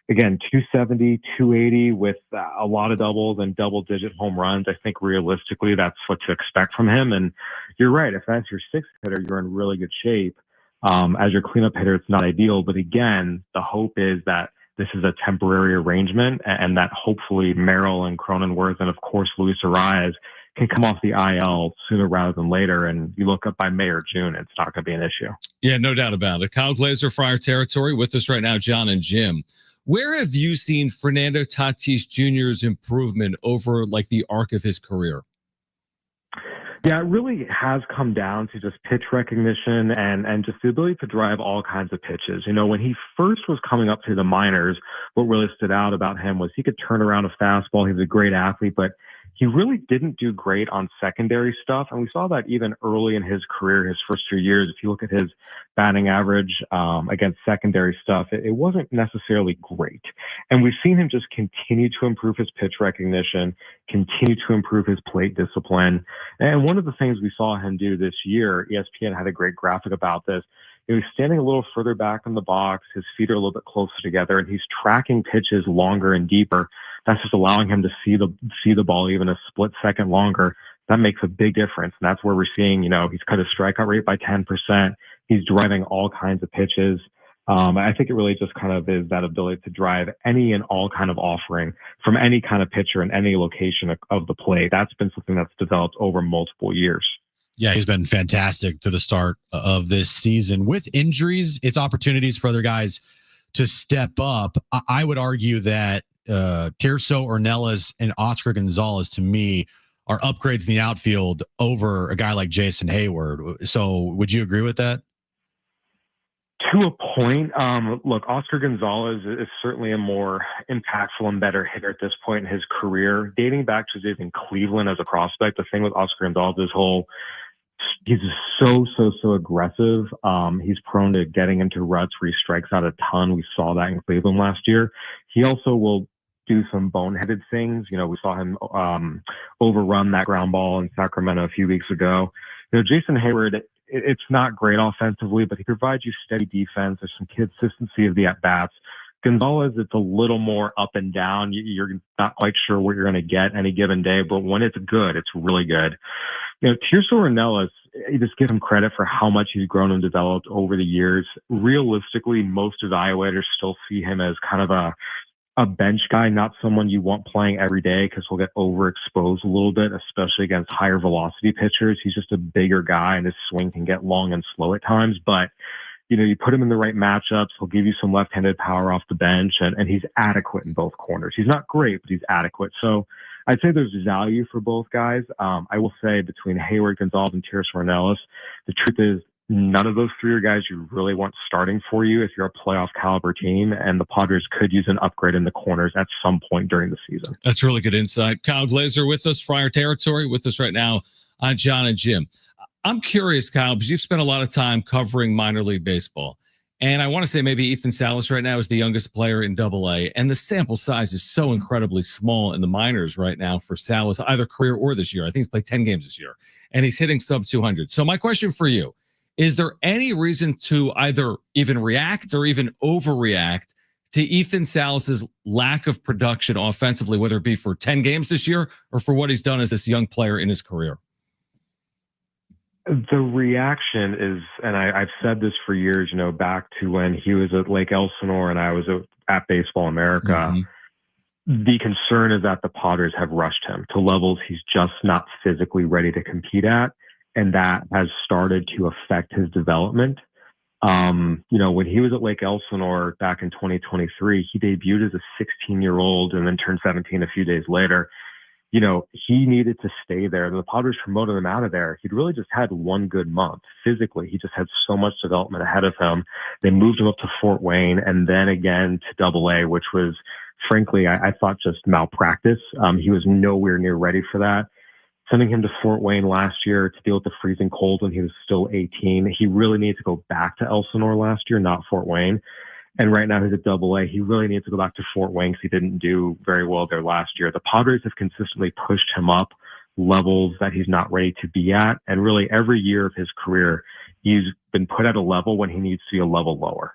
again, 270, 280 with a lot of doubles and double-digit home runs, I think realistically that's what to expect from him. And you're right. If that's your 6th hitter, you're in really good shape. As your cleanup hitter, it's not ideal. But again, the hope is that this is a temporary arrangement and that hopefully Merrill and Cronenworth and, of course, Luis Arias can come off the IL sooner rather than later. And you look up by May or June, it's not going to be an issue. Yeah, no doubt about it. Kyle Glazer, Friar Territory, with us right now, John and Jim. Where have you seen Fernando Tatis Jr.'s improvement over the arc of his career? Yeah, it really has come down to just pitch recognition and just the ability to drive all kinds of pitches. When he first was coming up to the minors, what really stood out about him was he could turn around a fastball. He was a great athlete, but he really didn't do great on secondary stuff. And we saw that even early in his career, his first 2 years. If you look at his batting average against secondary stuff, it wasn't necessarily great. And we've seen him just continue to improve his pitch recognition, continue to improve his plate discipline. And one of the things we saw him do this year, ESPN had a great graphic about this. He was standing a little further back in the box. His feet are a little bit closer together, and he's tracking pitches longer and deeper. That's just allowing him to see the ball even a split second longer. That makes a big difference. And that's where we're seeing, he's cut his strikeout rate by 10%. He's driving all kinds of pitches. I think it really just kind of is that ability to drive any and all kind of offering from any kind of pitcher in any location of the plate. That's been something that's developed over multiple years. Yeah, he's been fantastic to the start of this season. With injuries, it's opportunities for other guys to step up. I would argue that Tirso Ornelas and Oscar Gonzalez, to me, are upgrades in the outfield over a guy like Jason Hayward. So would you agree with that? To a point, look, Oscar Gonzalez is certainly a more impactful and better hitter at this point in his career. Dating back to his days in Cleveland as a prospect, the thing with Oscar Gonzalez is he's so aggressive. He's prone to getting into ruts where he strikes out a ton. We saw that in Cleveland last year. He also will do some boneheaded things. We saw him overrun that ground ball in Sacramento a few weeks ago. Jason Hayward, it's not great offensively, but he provides you steady defense. There's some consistency of the at-bats. Gonzalez, it's a little more up and down. You're not quite sure what you're going to get any given day, but when it's good, it's really good. Tirso Ornelas, you just give him credit for how much he's grown and developed over the years. Realistically, most evaluators still see him as kind of a bench guy, not someone you want playing every day because he'll get overexposed a little bit, especially against higher velocity pitchers. He's just a bigger guy and his swing can get long and slow at times. But, you put him in the right matchups, he'll give you some left-handed power off the bench, and he's adequate in both corners. He's not great, but he's adequate. So I'd say there's value for both guys. I will say between Hayward, Gonzalez, and Tirso Ornelas, the truth is none of those three are guys you really want starting for you if you're a playoff caliber team, and the Padres could use an upgrade in the corners at some point during the season. That's really good insight. Kyle Glazer with us, Friar Territory, with us right now on John and Jim. I'm curious, Kyle, because you've spent a lot of time covering minor league baseball. And I want to say maybe Ethan Salas right now is the youngest player in Double-A, and the sample size is so incredibly small in the minors right now for Salas, either career or this year. I think he's played 10 games this year, and he's hitting sub 200. So my question for you, is there any reason to either even react or even overreact to Ethan Salas's lack of production offensively, whether it be for 10 games this year or for what he's done as this young player in his career? The reaction is, and I've said this for years, back to when he was at Lake Elsinore and I was at Baseball America. Mm-hmm. The concern is that the Padres have rushed him to levels he's just not physically ready to compete at. And that has started to affect his development. When he was at Lake Elsinore back in 2023, he debuted as a 16-year-old and then turned 17 a few days later. He needed to stay there. The Padres promoted him out of there. He'd really just had one good month. Physically, he just had so much development ahead of him. They moved him up to Fort Wayne and then again to Double-A, which was, frankly, I thought just malpractice. He was nowhere near ready for that. Sending him to Fort Wayne last year to deal with the freezing cold when he was still 18. He really needs to go back to Elsinore last year, not Fort Wayne. And right now he's at Double-A. He really needs to go back to Fort Wayne because he didn't do very well there last year. The Padres have consistently pushed him up levels that he's not ready to be at. And really every year of his career, he's been put at a level when he needs to be a level lower.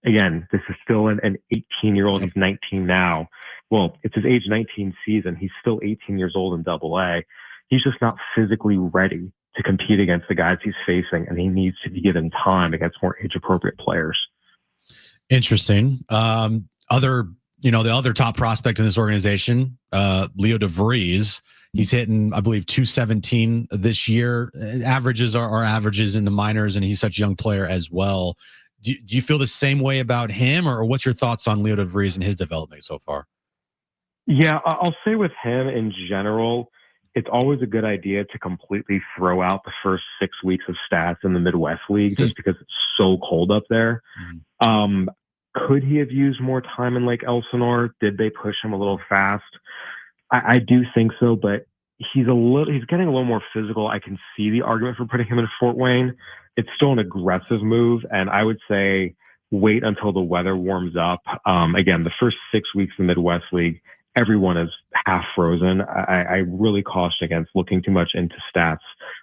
Again, this is still an 18-year-old. He's 19 now. Well, it's his age 19 season. He's still 18 years old in Double-A. He's just not physically ready to compete against the guys he's facing, and he needs to be given time against more age-appropriate players. Interesting. The other top prospect in this organization, Leo DeVries, he's hitting, I believe, 217 this year. Averages are averages in the minors, and he's such a young player as well. Do you feel the same way about him, or what's your thoughts on Leo DeVries and his development so far? Yeah, I'll say with him in general, it's always a good idea to completely throw out the first 6 weeks of stats in the Midwest League just because it's so cold up there. Mm-hmm. Could he have used more time in Lake Elsinore? Did they push him a little fast? I do think so, but he's getting a little more physical. I can see the argument for putting him in Fort Wayne. It's still an aggressive move, and I would say wait until the weather warms up. Again, the first 6 weeks in the Midwest League, everyone is half frozen. I really caution against looking too much into stats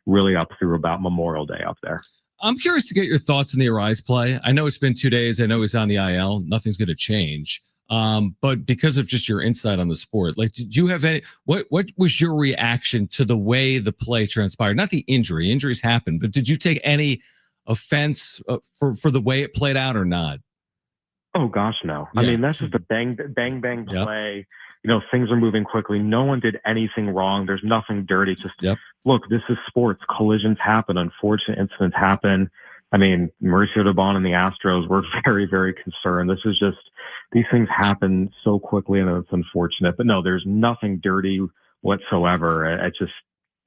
really up through about Memorial Day up there. I'm curious to get your thoughts on the Arise play. I know it's been 2 days. I know he's on the IL. Nothing's going to change. But because of just your insight on the sport, did you have what was your reaction to the way the play transpired? Not the injury. Injuries happen, but did you take any offense for the way it played out or not? Oh gosh, no. Yeah. I mean, that's just a bang play. Yep. Things are moving quickly. No one did anything wrong. There's nothing dirty. Just look, this is sports. Collisions happen. Unfortunate incidents happen. I mean, Mauricio Dubon and the Astros were very, very concerned. This is just, these things happen so quickly and it's unfortunate. But no, there's nothing dirty whatsoever.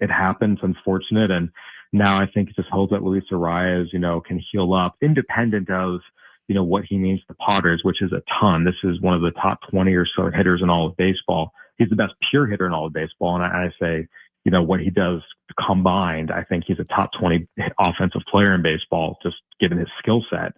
It happens, unfortunate. And now I think it just holds that Luis Arias, can heal up independent of, what he means to the Padres, which is a ton. This is one of the top 20 or so hitters in all of baseball. He's the best pure hitter in all of baseball. And I say, what he does combined, I think he's a top 20 offensive player in baseball, just given his skill set.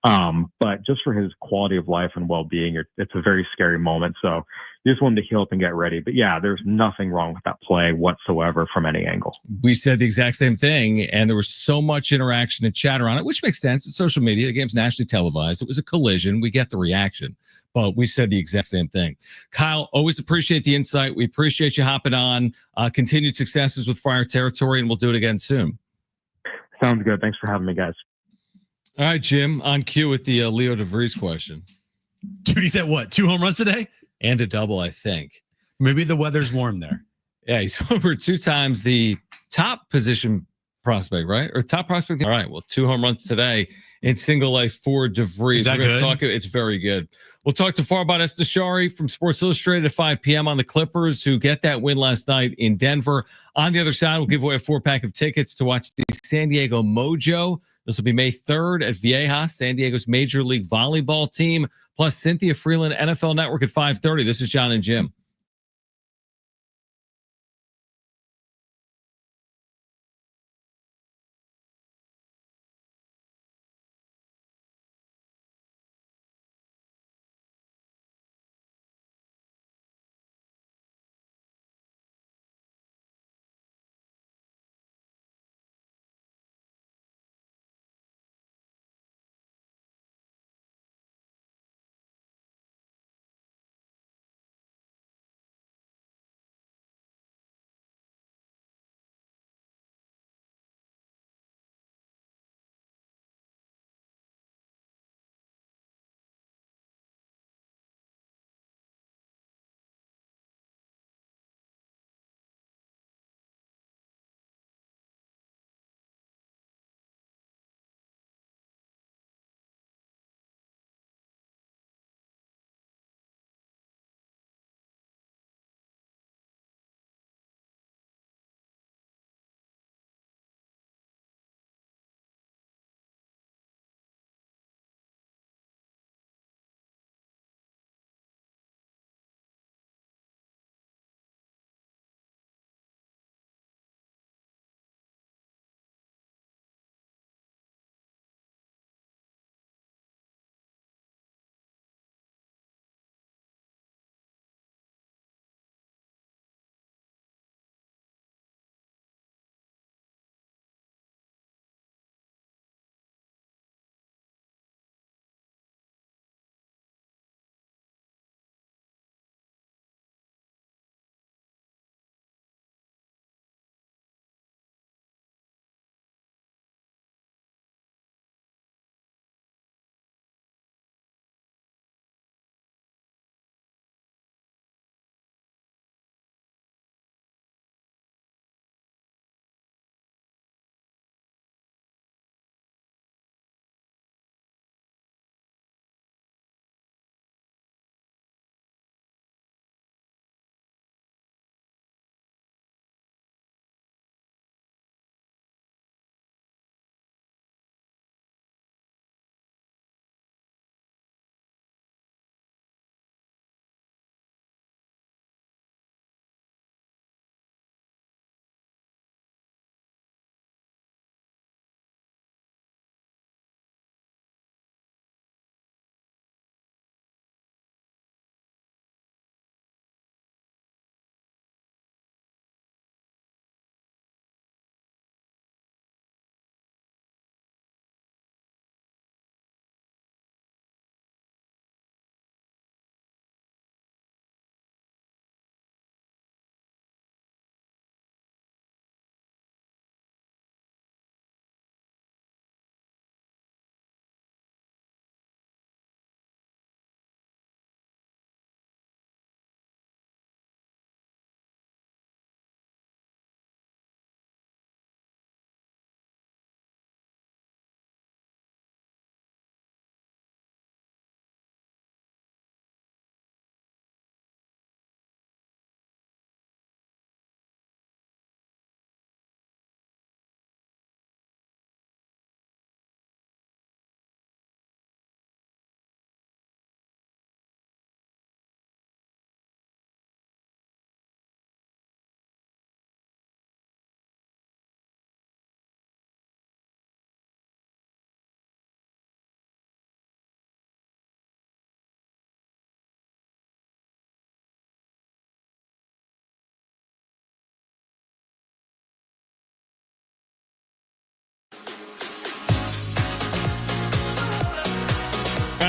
But just for his quality of life and well-being, it's a very scary moment. So you just want him to heal up and get ready. But yeah, there's nothing wrong with that play whatsoever from any angle. We said the exact same thing, and there was so much interaction and chatter on it, which makes sense. It's social media. The game's nationally televised. It was a collision. We get the reaction, but we said the exact same thing. Kyle, always appreciate the insight. We appreciate you hopping on. Continued successes with Friar Territory, and we'll do it again soon. Sounds good. Thanks for having me, guys. All right, Jim, on cue with the Leo DeVries question. Dude, he's at what? 2 home runs today? And a double, I think. Maybe the weather's warm there. Yeah, he's over 2 times the top position prospect, right? Or top prospect. All right, well, 2 home runs today in single life for DeVries. Is that We're gonna good? it's very good. We'll talk to Farbod Esteshari from Sports Illustrated at 5 p.m. on the Clippers, who get that win last night in Denver. On the other side, we'll give away a 4-pack of tickets to watch the San Diego Mojo. This will be May 3rd at Viejas, San Diego's Major League Volleyball team, plus Cynthia Freeland, NFL Network at 5:30. This is John and Jim.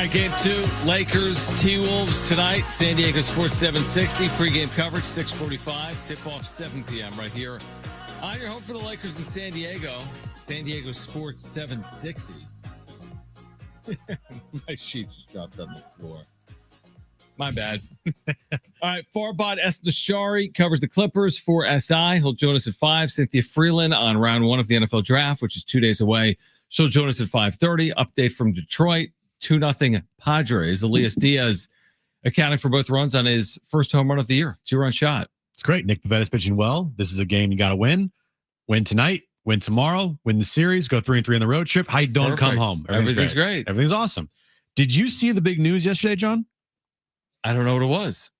right, game 2, Lakers, T-Wolves tonight. San Diego Sports 760. Pregame coverage, 6:45. Tip-off 7 p.m. right here on your home for the Lakers in San Diego. San Diego Sports 760. My sheet just dropped on the floor. My bad. All right, Farbod Esnashari covers the Clippers for SI. He'll join us at 5. Cynthia Freeland on round 1 of the NFL Draft, which is 2 days away. She'll join us at 5:30. Update from Detroit. 2-0 Padres. Elias Diaz accounting for both runs on his first home run of the year. 2-run shot. It's great. Nick Pavetta's pitching well. This is a game you got to win. Win tonight, win tomorrow, win the series, go 3-3 on the road trip. How you doing? Come home. Everything's great. Everything's awesome. Did you see the big news yesterday, John? I don't know what it was.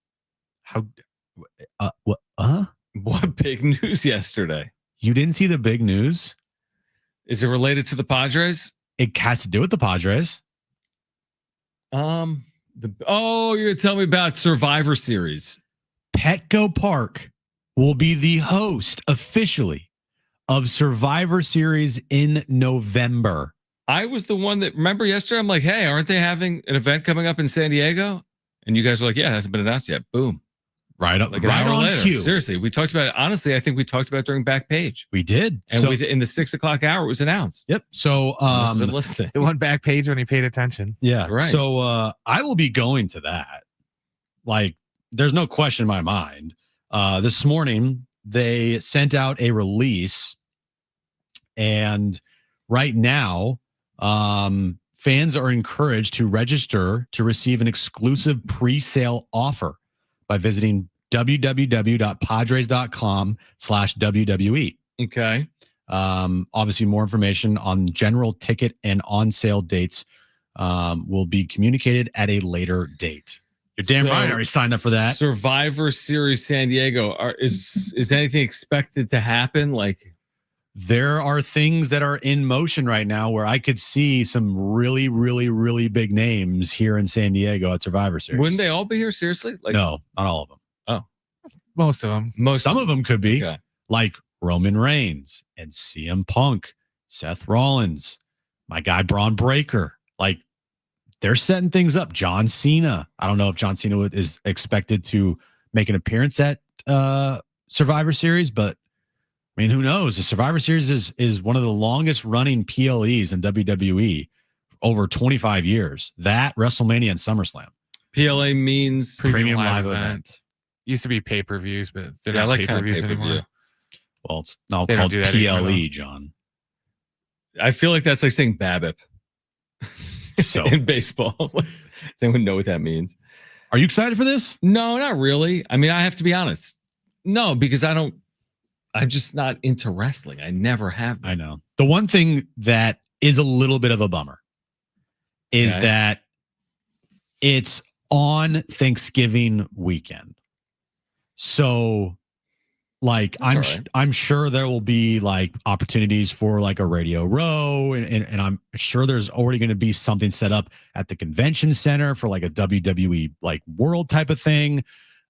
What big news yesterday? You didn't see the big news? Is it related to the Padres? It has to do with the Padres. You're gonna tell me about Survivor Series. Petco Park will be the host officially of Survivor Series in November. I was the one that remember yesterday. I'm like, hey, aren't they having an event coming up in San Diego? And you guys were like, yeah, it hasn't been announced yet. Boom. Right up, like right on cue. Seriously, we talked about it. Honestly, I think we talked about it during Backpage. We did. And in the 6 o'clock hour, it was announced. Yep. So must have been listening. The one Backpage when he paid attention. Yeah. Right. So I will be going to that. Like, there's no question in my mind. This morning, they sent out a release. And right now, fans are encouraged to register to receive an exclusive pre-sale offer by visiting www.padres.com/WWE. Okay. Obviously, more information on general ticket and on-sale dates will be communicated at a later date. You're damn right. I already signed up for that. Survivor Series San Diego. Is anything expected to happen? Like, there are things that are in motion right now where I could see some really, really, really big names here in San Diego at Survivor Series. Wouldn't they all be here? Seriously? Like, no, not all of them. Oh, most of them. Some of them could be okay. Like Roman Reigns and CM Punk, Seth Rollins, my guy Braun Breaker. Like, they're setting things up. John Cena. I don't know if John Cena is expected to make an appearance at Survivor Series, but I mean, who knows? The Survivor Series is one of the longest running PLEs in WWE, over 25 years. That, WrestleMania, and SummerSlam. PLA means Premium Live Event. Used to be pay-per-views, but they're Yeah, I not like pay-per-views kind of pay-per-view. anymore. Well, it's now They don't called do that PLE, anymore, though. John. I feel like that's like saying BABIP So, in baseball. Does anyone know what that means? are you excited for this? No, not really. I mean, I have to be honest. No, because I'm just not into wrestling. I never have been. I know. The one thing that is a little bit of a bummer is Okay. that it's on Thanksgiving weekend. So, like, That's all right. I'm sure there will be like opportunities for like a Radio Row, and I'm sure there's already going to be something set up at the convention center for like a WWE like world type of thing.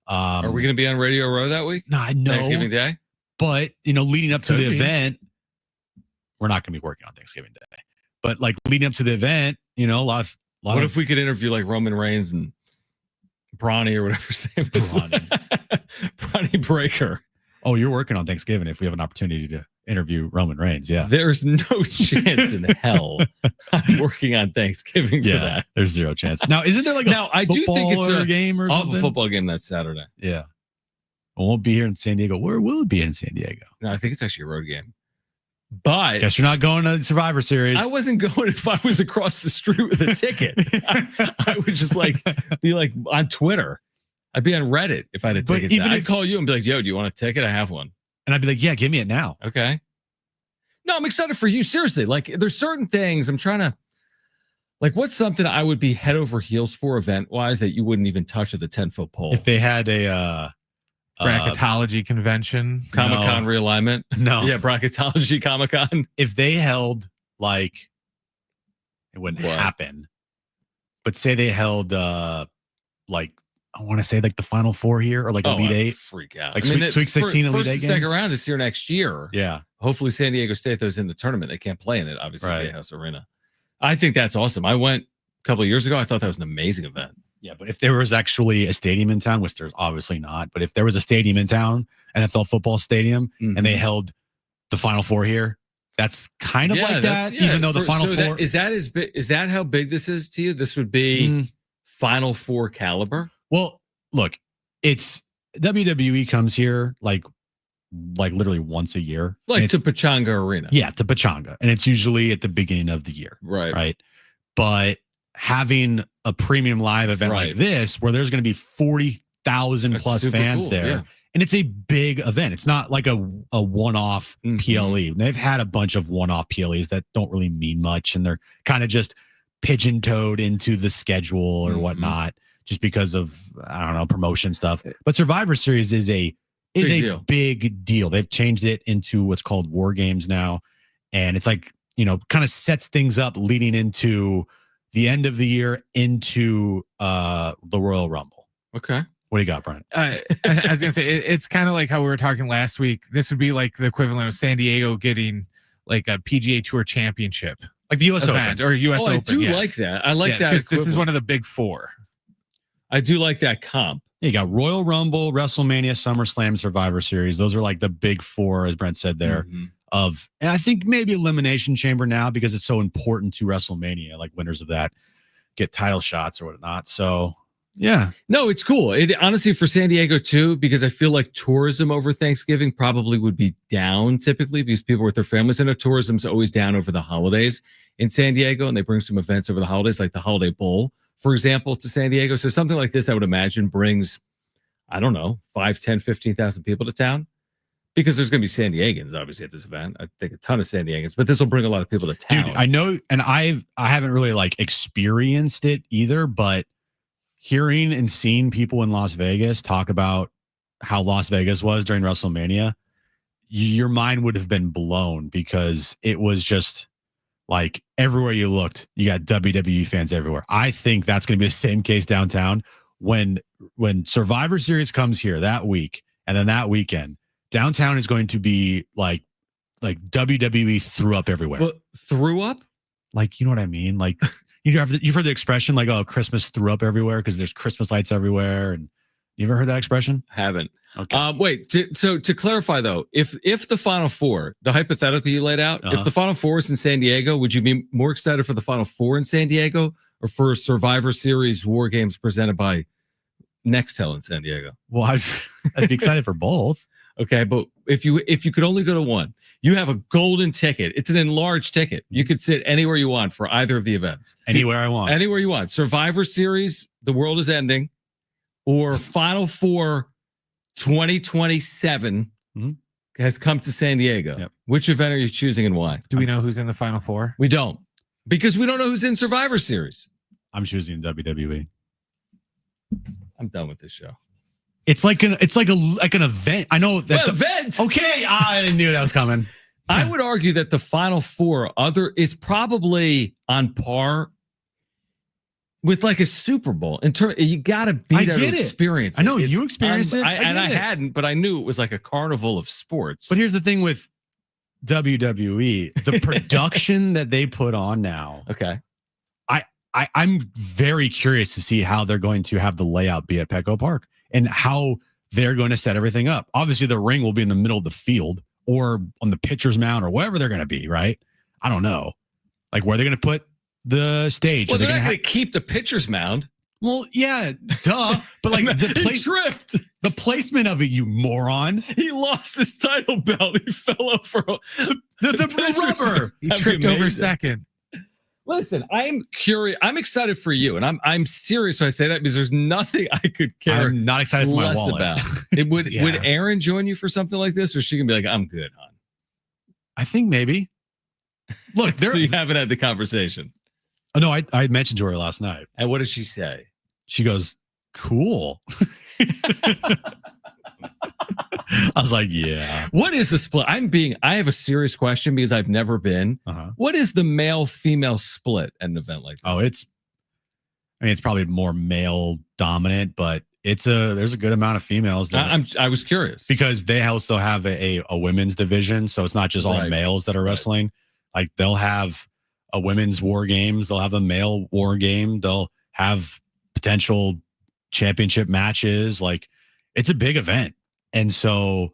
Are we going to be on Radio Row that week? No, I know. Thanksgiving Day? But, leading up to Could the be. event, we're not going to be working on Thanksgiving Day. But like leading up to the event, a lot What of if we could interview like Roman Reigns and Brawny or whatever his name is? Brawny Breaker. Oh, you're working on Thanksgiving if we have an opportunity to interview Roman Reigns. Yeah. There's no chance in hell I'm working on Thanksgiving for that. There's zero chance. Now, isn't there like Now, I do think it's a game or Off something? a football game that Saturday. Yeah. It won't be here in San Diego. Where will it be in San Diego? No, I think it's actually a road game. But Guess you're not going to the Survivor Series. I wasn't going if I was across the street with a ticket. I would just be like on Twitter. I'd be on Reddit if I had a But ticket. even I'd if- call you and be like, yo, do you want a ticket? I have one. And I'd be like, yeah, give me it now. Okay. No, I'm excited for you. Seriously. Like, there's certain things I'm trying to, like, what's something I would be head over heels for event wise that you wouldn't even touch at the 10-foot pole? If they had a Bracketology convention. Comic-Con realignment. No. Yeah, bracketology Comic-Con. If they held like, it wouldn't What? happen, but say they held like, I want to say like the Final Four here or like Elite I'd Eight. freak out. Like Sweet 16 Elite first Eight and second games? round is here next year. Yeah. Hopefully San Diego State those in the tournament. They can't play in it, obviously, Right. House Arena. I think that's awesome. I went couple of years ago. I thought that was an amazing event. Yeah, but if there was actually a stadium in town, which there's obviously not, but if there was a stadium in town, NFL football stadium, and they held the Final Four here, that's kind of like that. Even though the Final Four is that as big? Is that how big this is to you? This would be Final Four caliber. Well, look, it's WWE comes here like literally once a year, like to Pechanga Arena. Yeah, to Pechanga, and it's usually at the beginning of the year, right? But having a premium live event like this, where there's going to be 40,000 plus fans there, and it's a big event. It's not like a one-off PLE. They've had a bunch of one-off PLEs that don't really mean much, and they're kind of just pigeon-toed into the schedule or whatnot, just because of, I don't know, promotion stuff. But Survivor Series is a big deal. They've changed it into what's called War Games now, and it's like, kind of sets things up leading into the end of the year, into the Royal Rumble. Okay. What do you got, Brian? I was gonna say it's kind of like how we were talking last week. This would be like the equivalent of San Diego getting like a PGA Tour championship, like the U.S. event, Open or U.S. Open. I do like that. I like that because this is one of the big four. I do like that comp. You got Royal Rumble, WrestleMania, SummerSlam, Survivor Series. Those are like the big four, as Brent said there. And I think maybe Elimination Chamber now, because it's so important to WrestleMania. Like winners of that get title shots or whatnot. So yeah, no, it's cool. It honestly, for San Diego too, because I feel like tourism over Thanksgiving probably would be down typically, because people with their families. I know tourism's always down over the holidays in San Diego, and they bring some events over the holidays, like the Holiday Bowl, for example, to San Diego. So something like this, I would imagine, brings, I don't know, 5, 10, 15,000 people to town, because there's going to be San Diegans obviously at this event. I think a ton of San Diegans, but this will bring a lot of people to town. Dude, I know, and I haven't really like experienced it either, but hearing and seeing people in Las Vegas talk about how Las Vegas was during WrestleMania, your mind would have been blown, because it was just like everywhere you looked, you got WWE fans everywhere. I think that's going to be the same case downtown when Survivor Series comes here that week, and then that weekend, downtown is going to be like WWE threw up everywhere. But threw up? Like, you know what I mean? Like, you've heard the expression like, oh, Christmas threw up everywhere, because there's Christmas lights everywhere. And you ever heard that expression? Haven't. Okay. Wait. So to clarify though, if the Final Four, the hypothetical you laid out, if the Final Four is in San Diego, would you be more excited for the Final Four in San Diego, or for Survivor Series War Games presented by Nextel in San Diego? Well, I'd be excited for both. Okay, but if you could only go to one, you have a golden ticket. It's an enlarged ticket. You could sit anywhere you want for either of the events. Anywhere I want. Anywhere you want. Survivor Series, The World Is Ending, or Final Four 2027 has come to San Diego. Yep. Which event are you choosing and why? Do we know who's in the Final Four? We don't. Because we don't know who's in Survivor Series. I'm choosing WWE. I'm done with this show. It's like an event. I know that event. Okay, I knew that was coming. I would argue that the Final Four is probably on par with like a Super Bowl. You got to be there to experience it. I know you experienced it, and I hadn't, but I knew it was like a carnival of sports. But here's the thing with WWE: the production that they put on now. Okay, I'm very curious to see how they're going to have the layout be at Petco Park, and how they're going to set everything up. Obviously, the ring will be in the middle of the field or on the pitcher's mound or wherever they're going to be, right? I don't know. Like, where they're going to put the stage. Well, they're not going to keep the pitcher's mound. Well, yeah, duh. But like tripped. The placement of it, you moron. He lost his title belt. He fell over the rubber. He tripped over second. Listen, I'm curious. I'm excited for you, and I'm serious when I say that, because there's nothing I could care. I'm not excited for my wallet. About. Would Aaron join you for something like this, or is she gonna be like, "I'm good, hon"? I think maybe. Look, so you haven't had the conversation. Oh no, I mentioned to her last night. And what does she say? She goes, "Cool." I was like, yeah. What is the split? I have a serious question, because I've never been. What is the male-female split at an event like this? It's probably more male dominant, but there's a good amount of females. I was curious, because they also have a women's division, so it's not just all males that are wrestling. Like, they'll have a women's war games. They'll have a male war game. They'll have potential championship matches. Like, it's a big event. And so,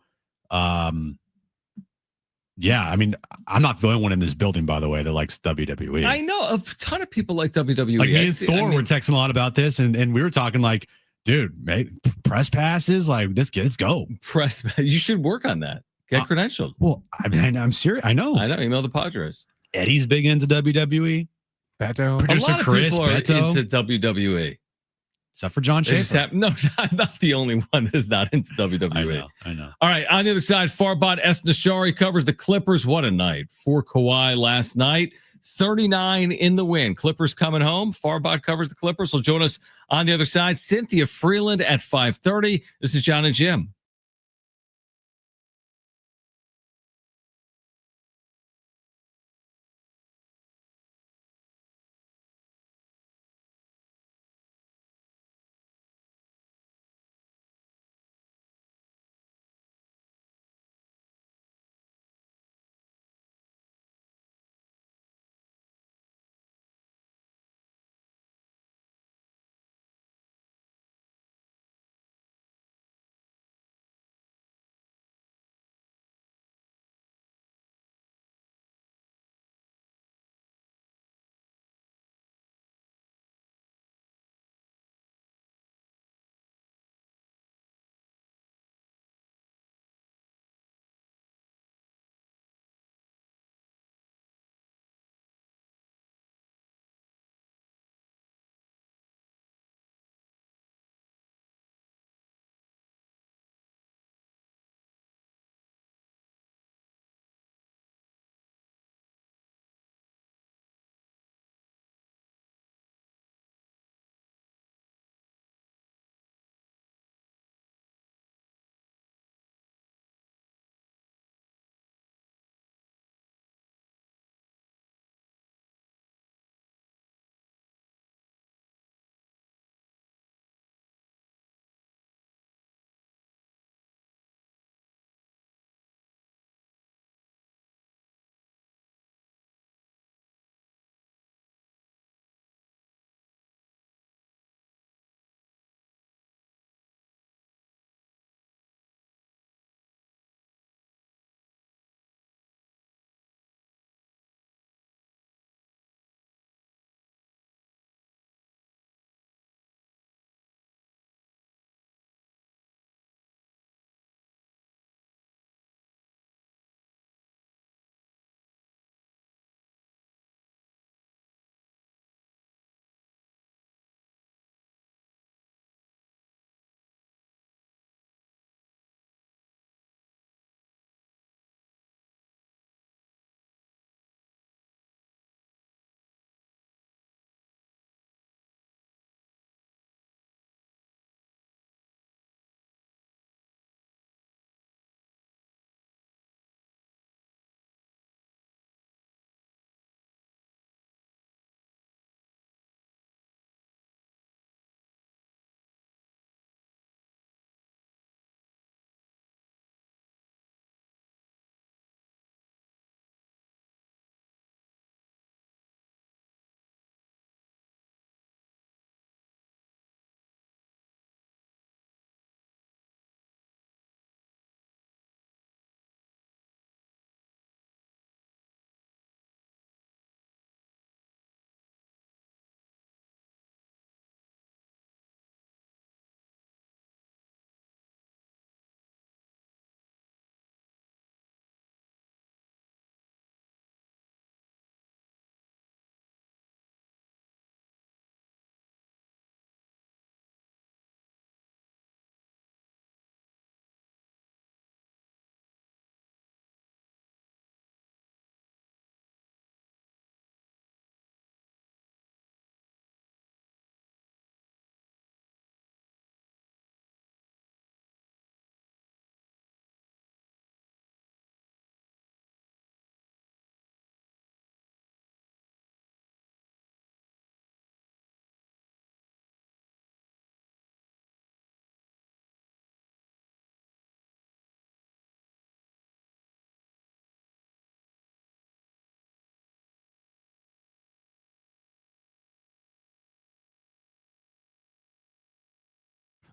yeah, I mean, I'm not the only one in this building, by the way, that likes WWE. I know a ton of people like WWE. Like, me and Thor were texting a lot about this, and we were talking like, dude, press passes, like, let's go. You should work on that. Get credentialed. Well, I mean, I'm serious. I know. Email the Padres. Eddie's big into WWE. Beto. Producer A lot of Chris people are Beto. into WWE. Except for John Schaefer. No, not the only one that's not into WWE. I know. All right, on the other side, Farbod Esnashari covers the Clippers. What a night for Kawhi last night. 39 in the win. Clippers coming home. Farbod covers the Clippers. Will join us on the other side. Cynthia Freeland at 5:30. This is John and Jim.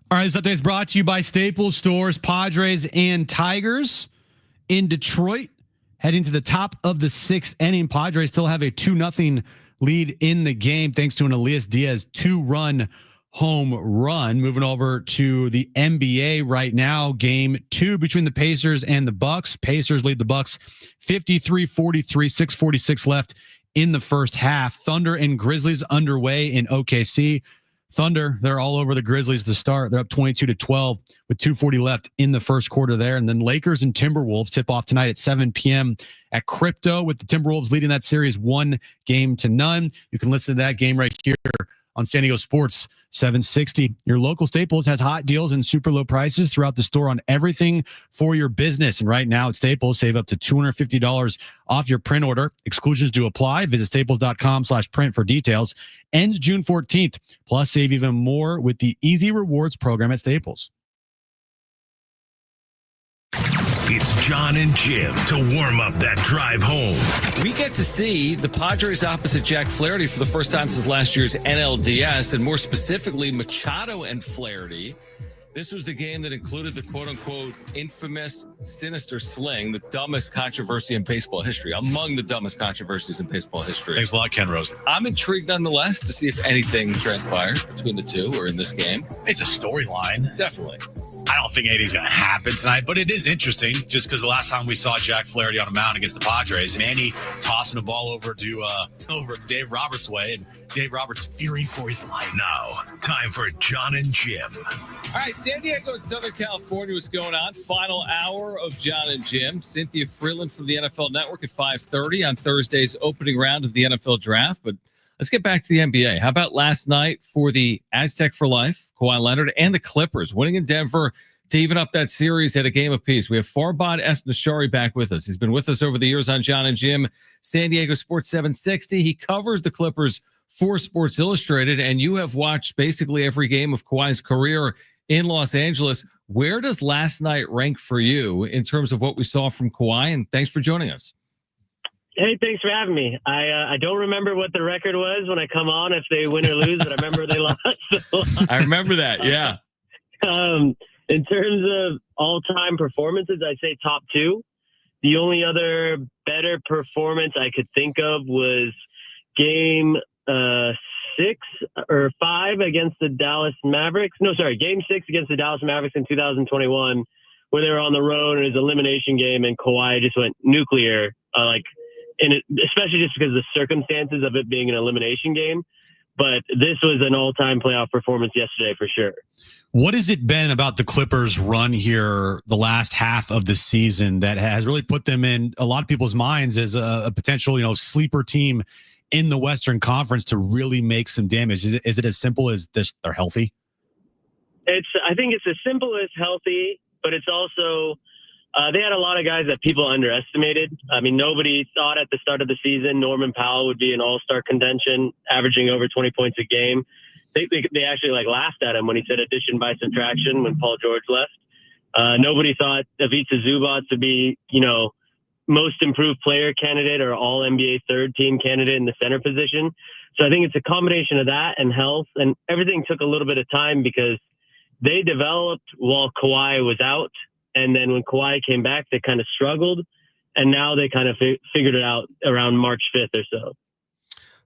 All right, this update is brought to you by Staples Stores, Padres and Tigers in Detroit. Heading to the top of the 6th inning, Padres still have a 2-0 lead in the game thanks to an Elias Diaz 2-run home run. Moving over to the NBA right now, game 2 between the Pacers and the Bucks. Pacers lead the Bucks 53-43, 6:46 left in the first half. Thunder and Grizzlies underway in OKC. Thunder, they're all over the Grizzlies to start. They're up 22-12 with 2:40 left in the first quarter there. And then Lakers and Timberwolves tip off tonight at 7 p.m. at Crypto, with the Timberwolves leading that series 1-0. You can listen to that game right here on San Diego Sports 760. Your local Staples has hot deals and super low prices throughout the store on everything for your business. And right now at Staples, save up to $250 off your print order. Exclusions do apply. Visit staples.com/print for details. Ends June 14th. Plus, save even more with the Easy Rewards program at Staples. It's John and Jim to warm up that drive home. We get to see the Padres opposite Jack Flaherty for the first time since last year's NLDS, and more specifically, Machado and Flaherty. This was the game that included the quote-unquote infamous sinister sling, the dumbest controversy in baseball history, among the dumbest controversies in baseball history. Thanks a lot, Ken Rosen. I'm intrigued nonetheless to see if anything transpires between the two or in this game. It's a storyline. Definitely. I don't think anything's going to happen tonight, but it is interesting just because the last time we saw Jack Flaherty on a mound against the Padres, Manny tossing the ball over Dave Roberts' way, and Dave Roberts fearing for his life. Now, time for John and Jim. All right, San Diego and Southern California, what's going on? Final hour of John and Jim. Cynthia Freeland from the NFL Network at 5:30 on Thursday's opening round of the NFL Draft. But let's get back to the NBA. How about last night for the Aztec for Life, Kawhi Leonard, and the Clippers winning in Denver to even up that series at a game apiece? We have Farbad Esnashari back with us. He's been with us over the years on John and Jim, San Diego Sports 760. He covers the Clippers for Sports Illustrated, and you have watched basically every game of Kawhi's career in Los Angeles. Where does last night rank for you in terms of what we saw from Kawhi? And thanks for joining us. Hey, thanks for having me. I don't remember what the record was when I come on, if they win or lose, but I remember they lost. I remember that, yeah. In terms of all-time performances, I'd say top 2. The only other better performance I could think of was game 6 or 5 against the Dallas Mavericks. No, sorry, game 6 against the Dallas Mavericks in 2021, where they were on the road in his elimination game, and Kawhi just went nuclear, especially just because of the circumstances of it being an elimination game. But this was an all-time playoff performance yesterday for sure. What has it been about the Clippers' run here the last half of the season that has really put them in a lot of people's minds as a potential, sleeper team in the Western Conference to really make some damage? Is it as simple as this? They're healthy. I think it's as simple as healthy, but it's also they had a lot of guys that people underestimated. I mean, nobody thought at the start of the season Norman Powell would be in all-star contention, averaging over 20 points a game. They actually laughed at him when he said addition by subtraction when Paul George left. Nobody thought Ivica Zubac would be, most improved player candidate or all NBA third team candidate in the center position. So I think it's a combination of that and health, and everything took a little bit of time because they developed while Kawhi was out. And then when Kawhi came back, they kind of struggled, and now they kind of figured it out around March 5th or so.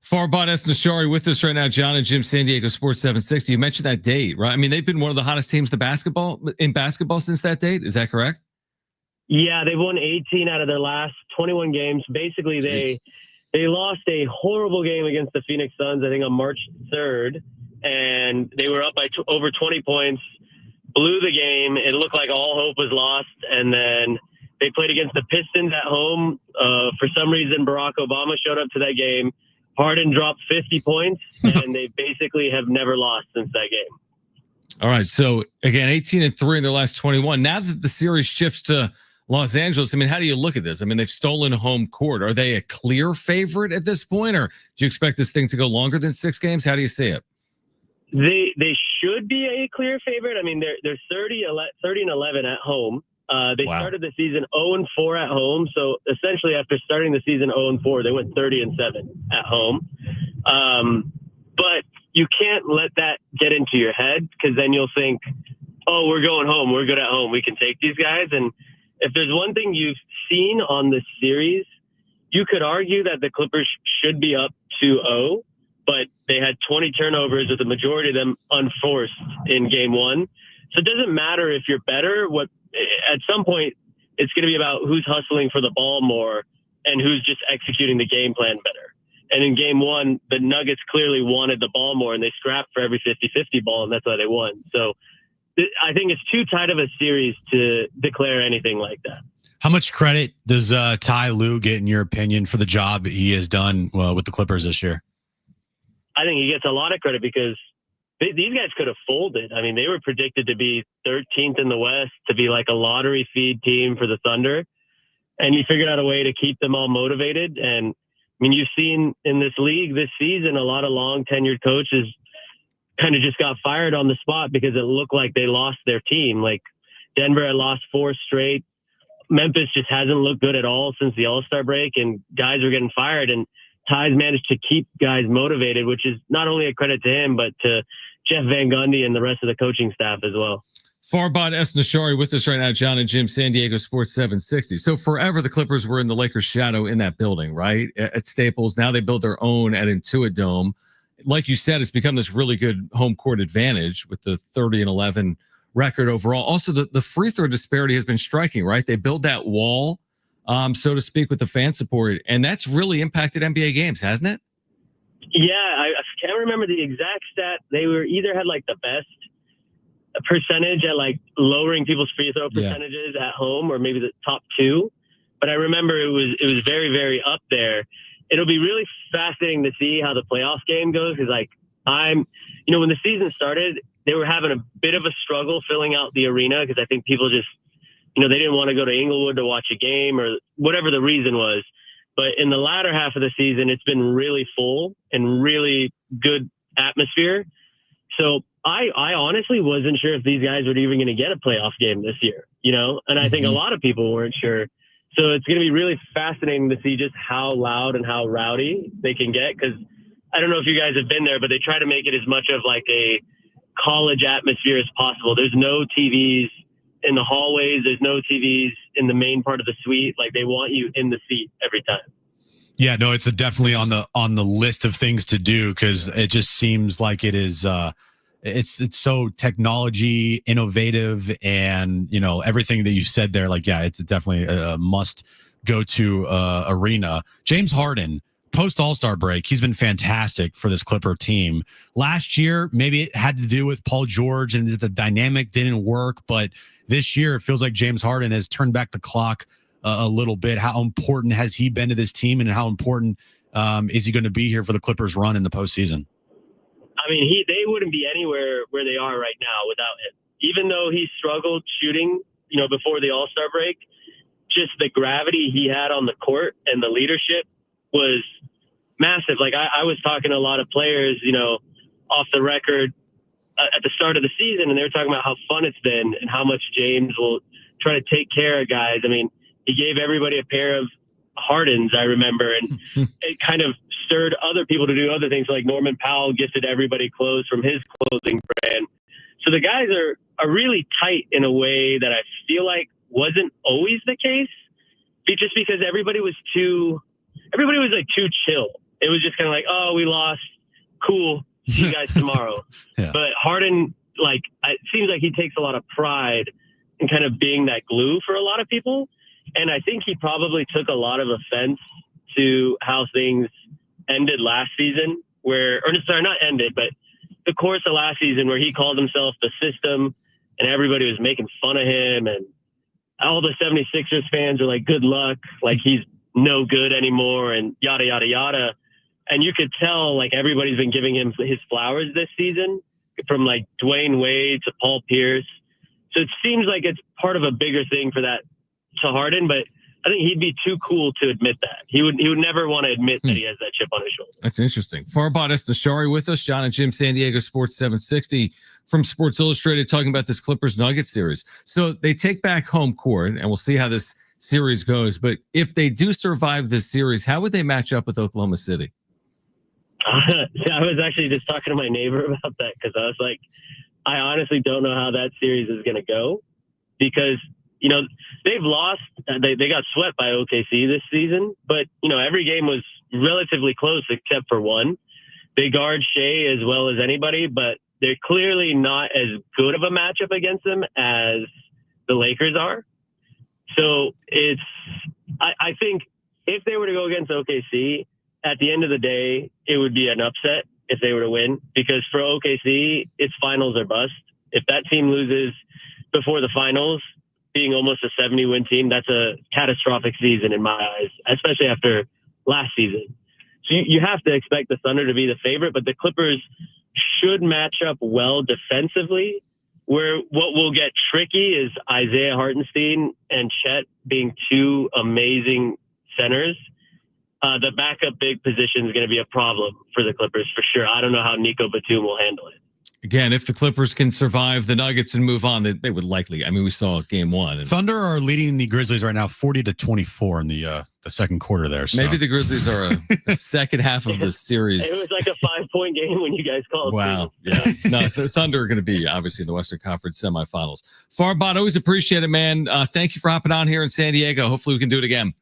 Farbad Esnashari with us right now, John and Jim, San Diego Sports 760. You mentioned that date, right? I mean, they've been one of the hottest teams in basketball since that date. Is that correct? Yeah, they've won 18 out of their last 21 games. Basically, they lost a horrible game against the Phoenix Suns, I think on March 3rd, and they were up by over 20 points, blew the game. It looked like all hope was lost, and then they played against the Pistons at home. For some reason, Barack Obama showed up to that game. Harden dropped 50 points, and they basically have never lost since that game. All right, so again, 18-3 in their last 21. Now that the series shifts to Los Angeles, I mean, how do you look at this? I mean, they've stolen home court. Are they a clear favorite at this point, or do you expect this thing to go longer than 6 games? How do you see it? They should be a clear favorite. I mean, they're 30-11 at home. They started the season 0-4 at home. So essentially, after starting the season 0-4, they went 30-7 at home. But you can't let that get into your head, because then you'll think, oh, we're going home. We're good at home. We can take these guys. And if there's one thing you've seen on this series, you could argue that the Clippers should be up 2-0, but they had 20 turnovers with the majority of them unforced in game one. So it doesn't matter if you're better. At some point, it's going to be about who's hustling for the ball more and who's just executing the game plan better. And in game one, the Nuggets clearly wanted the ball more, and they scrapped for every 50-50 ball, and that's why they won. So I think it's too tight of a series to declare anything like that. How much credit does Ty Lue get, in your opinion, for the job he has done with the Clippers this year? I think he gets a lot of credit because these guys could have folded. I mean, they were predicted to be 13th in the West, to be like a lottery feed team for the Thunder. And he figured out a way to keep them all motivated. And I mean, you've seen in this league this season, a lot of long tenured coaches kind of just got fired on the spot because it looked like they lost their team. Like Denver had lost 4 straight. Memphis just hasn't looked good at all since the All-Star break, and guys are getting fired. And Ty's managed to keep guys motivated, which is not only a credit to him, but to Jeff Van Gundy and the rest of the coaching staff as well. Farbod Esnashari with us right now, John and Jim, San Diego Sports 760. So forever the Clippers were in the Lakers' shadow in that building, right? At Staples. Now they build their own at Intuit Dome. Like you said, it's become this really good home court advantage with the 30-11 record overall. Also, the free throw disparity has been striking, right? They build that wall, so to speak, with the fan support, and that's really impacted NBA games, hasn't it? Yeah, I can't remember the exact stat. They were either had like the best percentage at like lowering people's free throw percentages at home, or maybe the top 2. But I remember it was very, very up there. It'll be really fascinating to see how the playoff game goes, because like when the season started, they were having a bit of a struggle filling out the arena because I think people just, they didn't want to go to Inglewood to watch a game or whatever the reason was. But in the latter half of the season, it's been really full and really good atmosphere. So I honestly wasn't sure if these guys were even going to get a playoff game this year, and I think a lot of people weren't sure. So it's going to be really fascinating to see just how loud and how rowdy they can get, because I don't know if you guys have been there, but they try to make it as much of like a college atmosphere as possible. There's no TVs in the hallways. There's no TVs in the main part of the suite. Like, they want you in the seat every time. Yeah, no, it's definitely on the list of things to do, because it just seems like it is. It's so technology innovative, and everything that you said there. Like, yeah, it's definitely a must go to arena. James Harden, post All-Star break, he's been fantastic for this Clipper team. Last year, maybe it had to do with Paul George and the dynamic didn't work, but this year it feels like James Harden has turned back the clock a little bit. How important has he been to this team, and how important is he going to be here for the Clippers run in the postseason? I mean, they wouldn't be anywhere where they are right now without him. Even though he struggled shooting, before the All-Star break, just the gravity he had on the court and the leadership was massive. Like, I was talking to a lot of players, off the record at the start of the season, and they were talking about how fun it's been and how much James will try to take care of guys. I mean, he gave everybody a pair of Hardens, I remember, and it kind of stirred other people to do other things. Like Norman Powell gifted everybody clothes from his clothing brand. So the guys are really tight in a way that I feel like wasn't always the case, just because everybody was like too chill. It was just kind of like, oh, we lost. Cool. See you guys tomorrow. Yeah. But Harden, like, it seems like he takes a lot of pride in kind of being that glue for a lot of people. And I think he probably took a lot of offense to how things ended last season, not ended, but the course of last season, where he called himself the system and everybody was making fun of him. And all the 76ers fans are like, good luck. Like, he's no good anymore, and yada, yada, yada. And you could tell, like, everybody's been giving him his flowers this season, from like Dwayne Wade to Paul Pierce. So it seems like it's part of a bigger thing for that to Harden, but I think he'd be too cool to admit that. He would never want to admit that he has that chip on his shoulder. That's interesting. Farbod Esnashari with us, John and Jim, San Diego Sports 760 from Sports Illustrated, talking about this Clippers Nuggets series. So they take back home court, and we'll see how this series goes. But if they do survive this series, how would they match up with Oklahoma City? I was actually just talking to my neighbor about that, because I was like, I honestly don't know how that series is going to go because, they've lost. They got swept by OKC this season, but, every game was relatively close except for one. They guard Shea as well as anybody, but they're clearly not as good of a matchup against them as the Lakers are. So I think if they were to go against OKC, at the end of the day, it would be an upset if they were to win, because for OKC, it's finals or bust. If that team loses before the finals, being almost a 70-win team, that's a catastrophic season in my eyes, especially after last season. So you have to expect the Thunder to be the favorite, but the Clippers should match up well defensively. Where what will get tricky is Isaiah Hartenstein and Chet being two amazing centers. The backup big position is going to be a problem for the Clippers for sure. I don't know how Nico Batum will handle it. Again, if the Clippers can survive the Nuggets and move on, they would likely. I mean, we saw game one. And Thunder are leading the Grizzlies right now 40-24 in the second quarter there. So. Maybe the Grizzlies are a second half of the series. It was like a 5-point game when you guys called. Wow. Yeah. No, so Thunder are going to be obviously in the Western Conference semifinals. Farbod, always appreciate it, man. Thank you for hopping on here in San Diego. Hopefully we can do it again.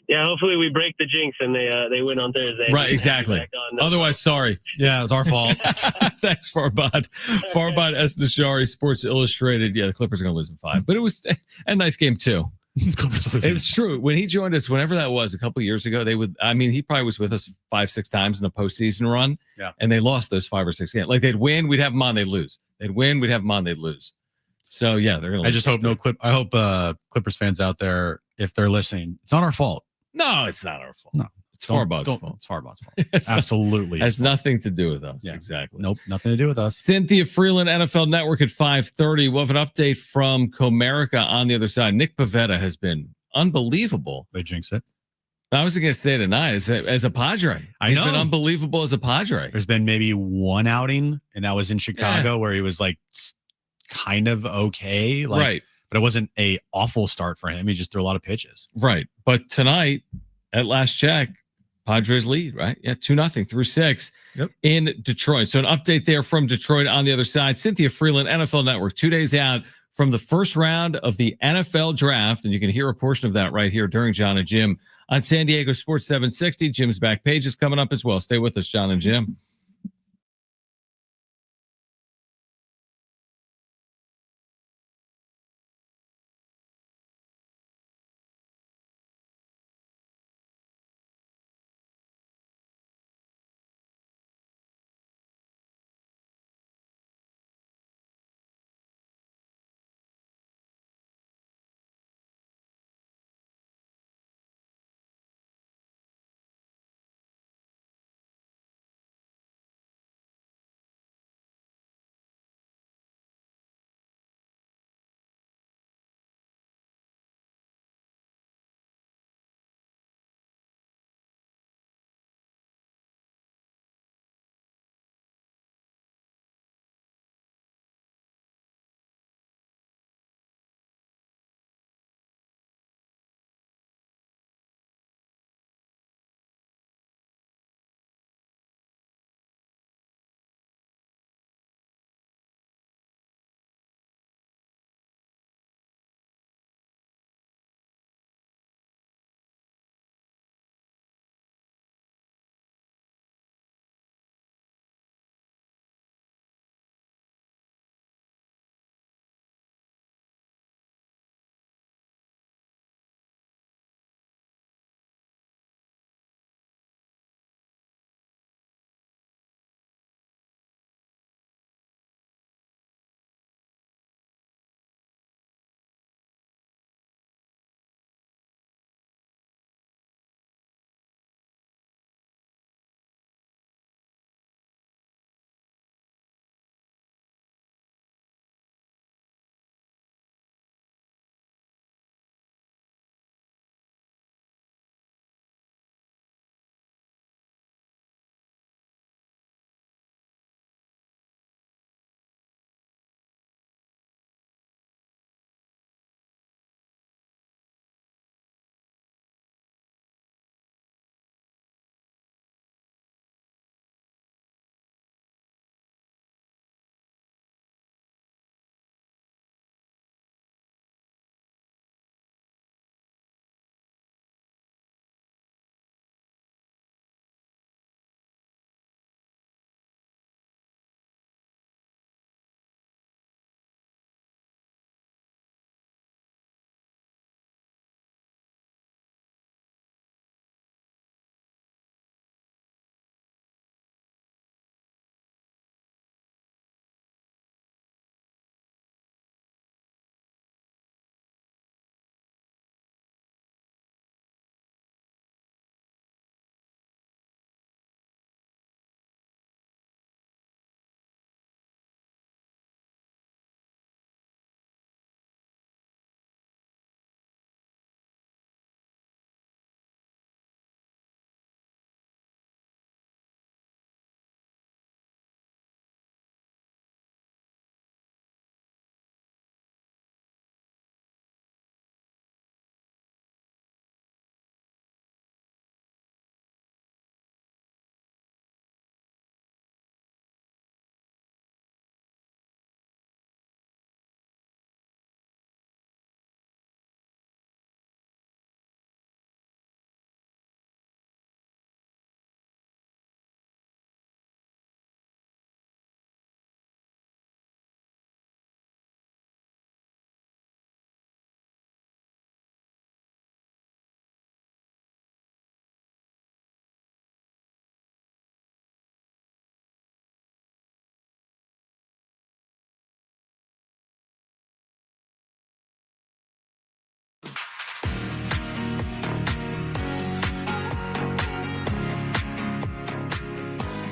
Yeah, hopefully we break the jinx and they win on Thursday. Right, exactly. Otherwise, sorry. Yeah, it's our fault. Thanks, Farbod. Farbod Esnashari, Sports Illustrated. Yeah, the Clippers are going to lose in 5, but it was a nice game too. It's true. When he joined us, whenever that was, a couple of years ago, he probably was with us 5-6 times in a postseason run. Yeah. And they lost those 5 or 6 games. Like they'd win, we'd have them on, they'd lose. They'd win, we'd have them on, they'd lose. So yeah, they're going to. I just hope I hope Clippers fans out there, if they're listening, it's not our fault. No, it's not our fault. No, it's Farbod's fault. It's Farbod's fault. Absolutely. Has nothing to do with us. Yeah. Exactly. Nope. Nothing to do with us. Cynthia Freeland, NFL Network at 5:30. We'll have an update from Comerica on the other side. Nick Pivetta has been unbelievable. They jinx it. I was going to say tonight as a Padre. He's been unbelievable as a Padre. There's been maybe one outing, and that was in Chicago where he was like kind of okay. Right. But it wasn't a awful start for him. He just threw a lot of pitches. Right. But tonight, at last check, Padres lead, right? Yeah, 2-0 through 6 in Detroit. So an update there from Detroit on the other side. Cynthia Freeland, NFL Network, 2 days out from the first round of the NFL draft. And you can hear a portion of that right here during John and Jim on San Diego Sports 760. Jim's back page is coming up as well. Stay with us, John and Jim.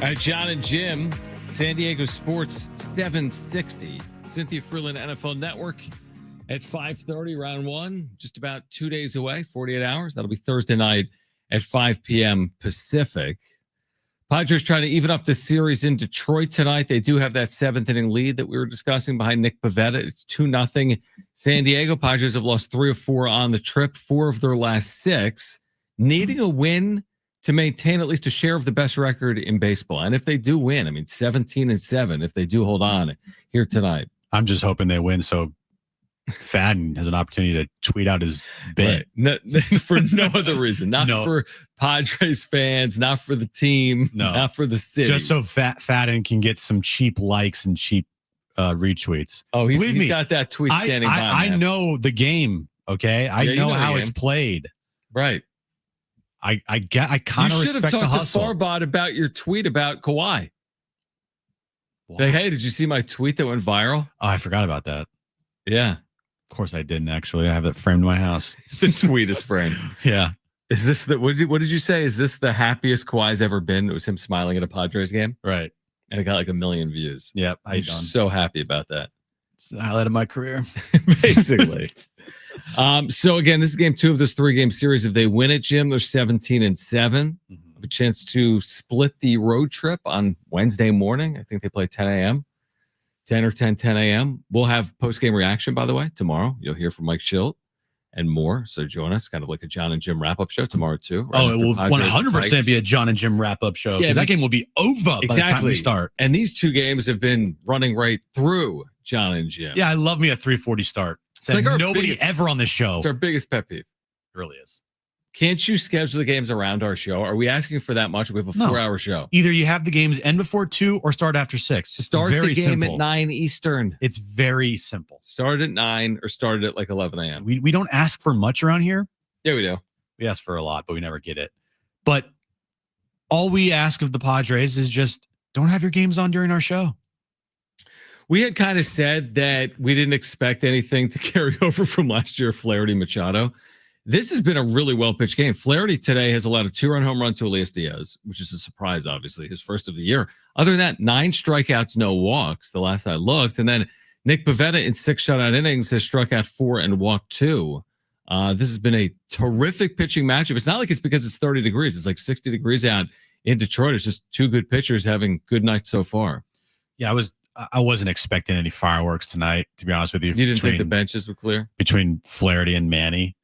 right, John and Jim, San Diego Sports 760. Cynthia Freeland, NFL Network at 5:30, round one, just about 2 days away, 48 hours. That'll be Thursday night at 5 p.m. Pacific. Padres trying to even up the series in Detroit tonight. They do have that seventh inning lead that we were discussing behind Nick Pivetta. It's 2-0 San Diego. Padres have lost 3 of 4 on the trip, 4 of their last 6, needing a win to maintain at least a share of the best record in baseball. And if they do win, 17-7, if they do hold on here tonight. I'm just hoping they win so Fadden has an opportunity to tweet out his bit. Right. No, for no other reason. Not for Padres fans, not for the team, not for the city. Just so Fadden can get some cheap likes and cheap retweets. Oh, he's got that tweet standing by. I know the game, okay? I know how it's played. Right. I kind of respect the hustle. You should have talked to Farbod about your tweet about Kawhi. Like, hey, did you see my tweet that went viral? Oh, I forgot about that. Yeah. Of course I didn't, actually. I have it framed in my house. The tweet is framed. Yeah. Is this what did you say? Is this the happiest Kawhi's ever been? It was him smiling at a Padres game? Right. And it got like 1 million views. Yep. I'm so happy about that. It's the highlight of my career. Basically. So again, this is game 2 of this 3-game series. If they win it, Jim, they're 17-7. Have a chance to split the road trip on Wednesday morning. I think they play 10 a.m. 10 or 10 a.m. We'll have post-game reaction, by the way, tomorrow. You'll hear from Mike Schilt and more. So join us, kind of like a John and Jim wrap-up show tomorrow, too. Right, it will 100% be a John and Jim wrap-up show. Yeah, that game will be over by the time we start. And these 2 games have been running right through John and Jim. Yeah, I love me a 3:40 start. It's like nobody ever on this show. It's our biggest pet peeve. It really is. Can't you schedule the games around our show? Are we asking for that much? We have a 4-hour show. Either you have the games end before 2 or start after 6. Start the game at 9 Eastern. It's very simple. Start at 9 or start at like 11 a.m. We don't ask for much around here. Yeah, we do. We ask for a lot, but we never get it. But all we ask of the Padres is just don't have your games on during our show. We had kind of said that we didn't expect anything to carry over from last year, Flaherty Machado. This has been a really well-pitched game. Flaherty today has allowed a 2-run home run to Elias Diaz, which is a surprise, obviously, his first of the year. Other than that, 9 strikeouts, no walks, the last I looked. And then Nick Pivetta in 6 shutout innings has struck out 4 and walked 2. This has been a terrific pitching matchup. It's not like it's because it's 30 degrees. It's like 60 degrees out in Detroit. It's just 2 good pitchers having good nights so far. Yeah, I wasn't expecting any fireworks tonight, to be honest with you. You didn't think the benches were clear? Between Flaherty and Manny.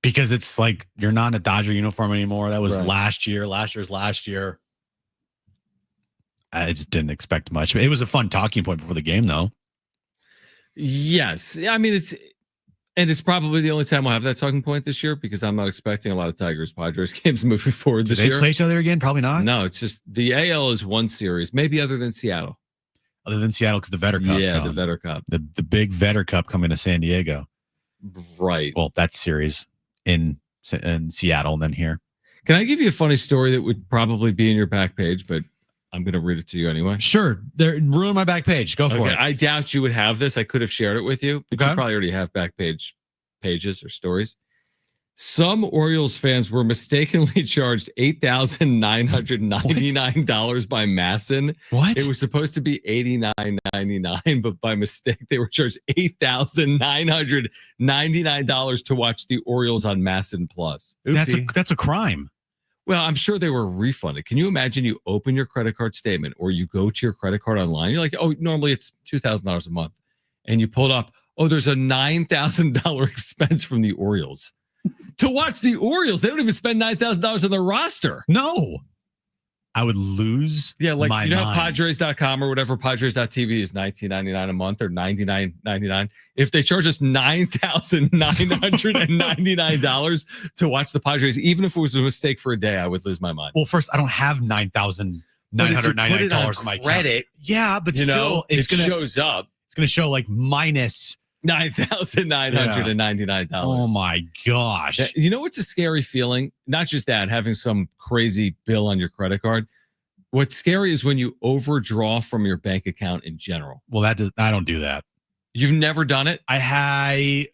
Because it's like you're not in a Dodger uniform anymore. That was last year's last year. I just didn't expect much. It was a fun talking point before the game, though. Yes. It's probably the only time we'll have that talking point this year because I'm not expecting a lot of Tigers Padres games moving forward this year. Do they play each other again? Probably not. No, it's just the AL is one series, maybe other than Seattle. Other than Seattle, because the Vetter Cup. Yeah, the Vetter Cup. The big Vetter Cup coming to San Diego. Right. Well, that series in Seattle and then here. Can I give you a funny story that would probably be in your back page, but I'm going to read it to you anyway? Sure. Ruin my back page. Go for it. I doubt you would have this. I could have shared it with you, but you probably already have back pages or stories. Some Orioles fans were mistakenly charged $8,999 by Masson. What? It was supposed to be $89.99, but by mistake they were charged $8,999 to watch the Orioles on Masson Plus. That's a crime. Well, I'm sure they were refunded. Can you imagine you open your credit card statement or you go to your credit card online? You're like, oh, normally it's $2,000 a month. And you pull it up. Oh, there's a $9,000 expense from the Orioles. To watch the Orioles, they don't even spend $9,000 on their roster. No. I would lose. Yeah, like my you know, mind. Padres.com or whatever, Padres.tv is $19.99 a month or $99.99. If they charge us $9,999 to watch the Padres, even if it was a mistake for a day, I would lose my mind. Well, first, I don't have $9,999 in my credit. Yeah, but still, it shows up. It's going to show like minus $9,999. Oh my gosh. You know what's a scary feeling? Not just that, having some crazy bill on your credit card. What's scary is when you overdraw from your bank account in general. Well, I don't do that. You've never done it? I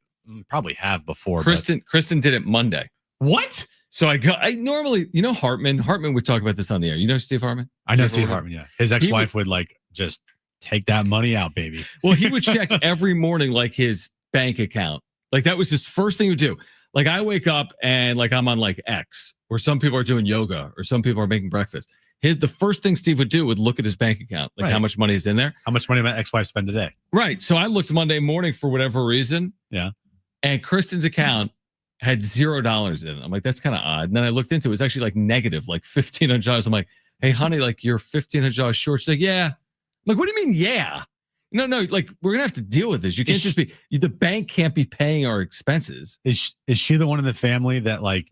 probably have before. Kristen did it Monday. What? So I normally, Hartman would talk about this on the air. You know Steve Hartman? I know Jeff Steve Hartman? Hartman. Yeah, his ex-wife would like just take that money out, baby. Well, he would check every morning, like his bank account. Like that was his first thing he would do. Like I wake up and like I'm on like X, where some people are doing yoga or some people are making breakfast. The first thing Steve would do would look at his bank account, like how much money is in there. How much money my ex-wife spend today? Right. So I looked Monday morning for whatever reason. Yeah. And Kristen's account had $0 in it. I'm like, that's kind of odd. And then I looked into it. It was actually like negative, like $1,500. I'm like, hey, honey, like you're $1,500 short. She's like, yeah. I'm like, what do you mean, yeah? No, like we're gonna have to deal with this. You can't just be the bank can't be paying our expenses. Is she the one in the family that like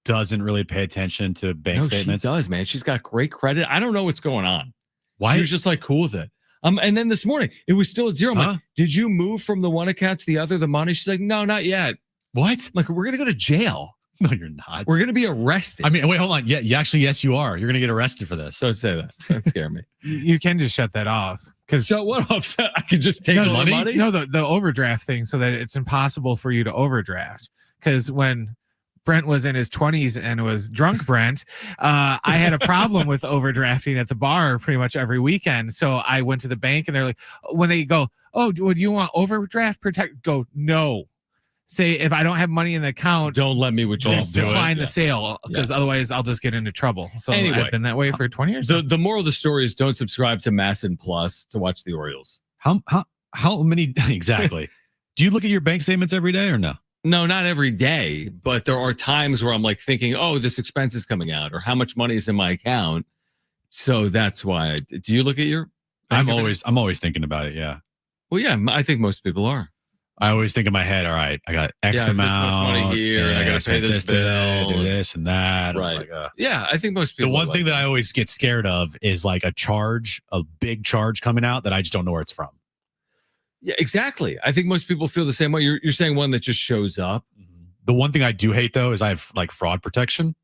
doesn't really pay attention to bank statements? She does, man. She's got great credit. I don't know what's going on. Why? She was just like cool with it. And then this morning it was still at zero. I'm like, did you move from the one account to the other, the money? She's like, no, not yet. What? I'm like, we're gonna go to jail. No, you're not. We're gonna be arrested. I mean, wait, hold on. Yeah, yes, you are. You're gonna get arrested for this. Don't say that. Don't scare me. You can just shut that off. Shut what off? I could just take all the money? No, the overdraft thing, so that it's impossible for you to overdraft. Because when Brent was in his 20s and was drunk Brent, I had a problem with overdrafting at the bar pretty much every weekend. So I went to the bank and they're like, when they go, oh, do you want overdraft protect? Go, no. Say if I don't have money in the account, don't let me withdraw. Decline the sale because otherwise I'll just get into trouble. So anyway, I've been that way for 20 years. The moral of the story is don't subscribe to Masson Plus to watch the Orioles. How many exactly? Do you look at your bank statements every day or no? No, not every day, but there are times where I'm like thinking, oh, this expense is coming out, or how much money is in my account. So that's why. Do you look at your? I'm always thinking about it. Yeah. Well, yeah, I think most people are. I always think in my head, all right, I got X amount. This much money here, and I got to pay this bill, do this and that. Right. Yeah, I think most people. The one thing that I always get scared of is like a big charge coming out that I just don't know where it's from. Yeah, exactly. I think most people feel the same way. You're saying one that just shows up. The one thing I do hate though is I have like fraud protection.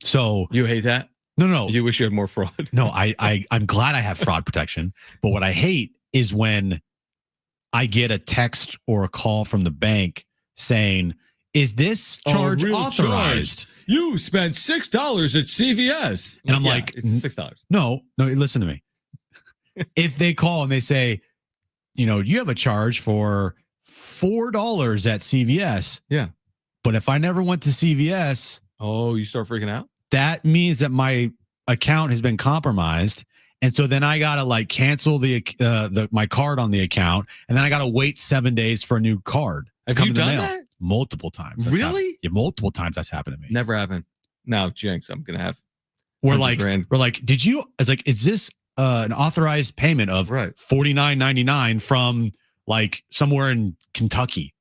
So you hate that? No. You wish you had more fraud. No, I'm glad I have fraud protection. But what I hate is when I get a text or a call from the bank saying, is this charge authorized? You spent $6 at CVS. And I'm like, it's $6. No, listen to me. If they call and they say, you have a charge for $4 at CVS. Yeah. But if I never went to CVS. Oh, you start freaking out? That means that my account has been compromised. And so then I gotta like cancel my card on the account, and then I gotta wait 7 days for a new card to come in the mail. That? Multiple times. Really? Yeah, multiple times that's happened to me. Never happened. Now, jinx, I'm gonna have. We're like, did you? It's like, is this an authorized payment of $49.99 from like somewhere in Kentucky?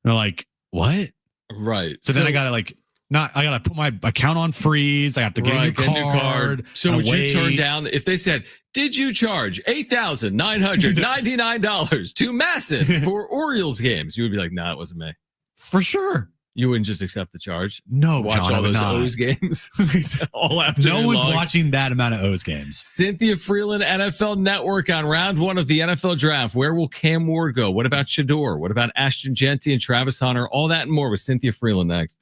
And they're like, what? Right. So then I gotta like. I gotta put my account on freeze. I have to get a new card. So would you turn down if they said, "Did you charge $8,999 to Masson for Orioles games?" You would be like, "Nah, it wasn't me." For sure. You wouldn't just accept the charge. No, watch John, all those O's games all afternoon. No one's watching that amount of O's games. Cynthia Freeland, NFL Network on round 1 of the NFL Draft. Where will Cam Ward go? What about Shador? What about Ashton Genty and Travis Hunter? All that and more with Cynthia Freeland next.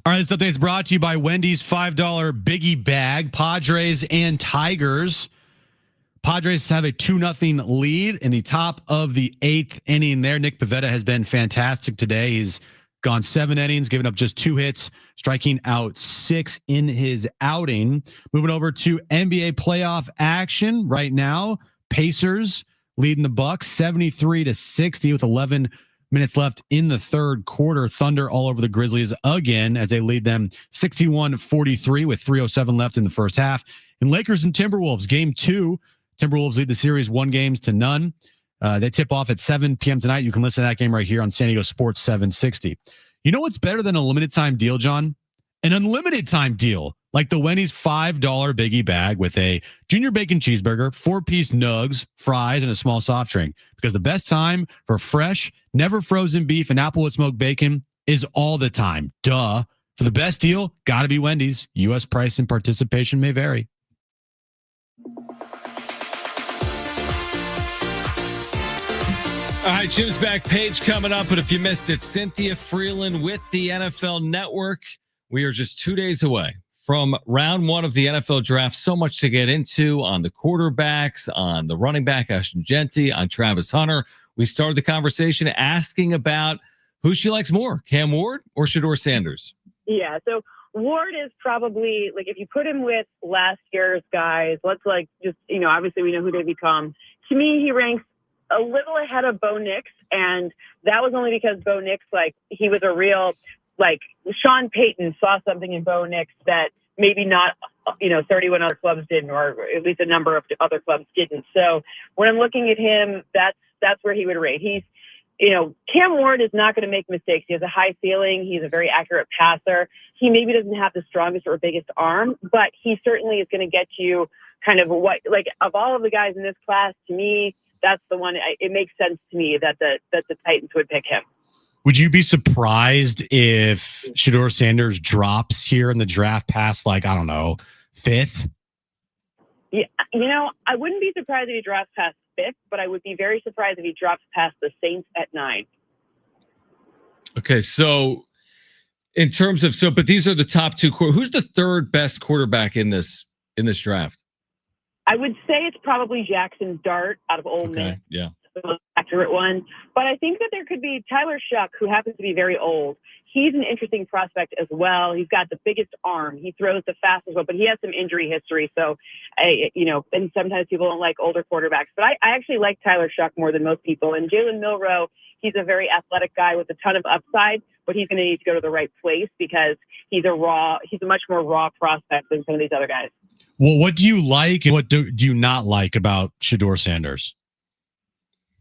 All right, this update is brought to you by Wendy's $5 Biggie Bag, Padres and Tigers. Padres have a 2-0 lead in the top of the 8th inning there. Nick Pivetta has been fantastic today. He's gone 7 innings, given up just 2 hits, striking out 6 in his outing. Moving over to NBA playoff action right now. Pacers leading the Bucks 73-60 with 11 minutes left in the third quarter. Thunder all over the Grizzlies again as they lead them 61-43 with 3:07 left in the first half. And Lakers and Timberwolves, game 2. Timberwolves lead the series 1-0. They tip off at 7 p.m. tonight. You can listen to that game right here on San Diego Sports 760. You know what's better than a limited time deal, John? An unlimited time deal, like the Wendy's $5 Biggie Bag with a junior bacon cheeseburger, 4-piece nugs, fries, and a small soft drink. Because the best time for fresh, never frozen beef and Applewood smoked bacon is all the time. Duh. For the best deal, gotta be Wendy's. U.S. price and participation may vary. All right, Jim's back page coming up, but if you missed it, Cynthia Freeland with the NFL Network. We are just 2 days away from round 1 of the NFL draft. So much to get into on the quarterbacks, on the running back, Ashton Genty, on Travis Hunter. We started the conversation asking about who she likes more, Cam Ward or Shedeur Sanders? Yeah, so Ward is probably, like, if you put him with last year's guys, let's, like, just, obviously we know who they become. To me, he ranks a little ahead of Bo Nix, and that was only because Bo Nix, he was a real, Sean Payton saw something in Bo Nix that maybe not, 31 other clubs didn't, or at least a number of other clubs didn't. So when I'm looking at him, that's where he would rate. He's, Cam Ward is not going to make mistakes. He has a high ceiling. He's a very accurate passer. He maybe doesn't have the strongest or biggest arm, but he certainly is going to get you kind of of all of the guys in this class, to me, that's the one. It makes sense to me that the Titans would pick him. Would you be surprised if Shedeur Sanders drops here in the draft past, 5th? Yeah, I wouldn't be surprised if he drops past 5th, but I would be very surprised if he drops past the Saints at 9. Okay, so in terms of but these are the top 2. Who's the third best quarterback in this draft? I would say it's probably Jackson Dart out of Ole Miss. Yeah. The most accurate one. But I think that there could be Tyler Shuck, who happens to be very old. He's an interesting prospect as well. He's got the biggest arm. He throws the fastest one, but he has some injury history. So, and sometimes people don't like older quarterbacks. But I actually like Tyler Shuck more than most people. And Jalen Milroe, he's a very athletic guy with a ton of upside, but he's going to need to go to the right place because he's a much more raw prospect than some of these other guys. Well, what do you like and what do you not like about Shedeur Sanders?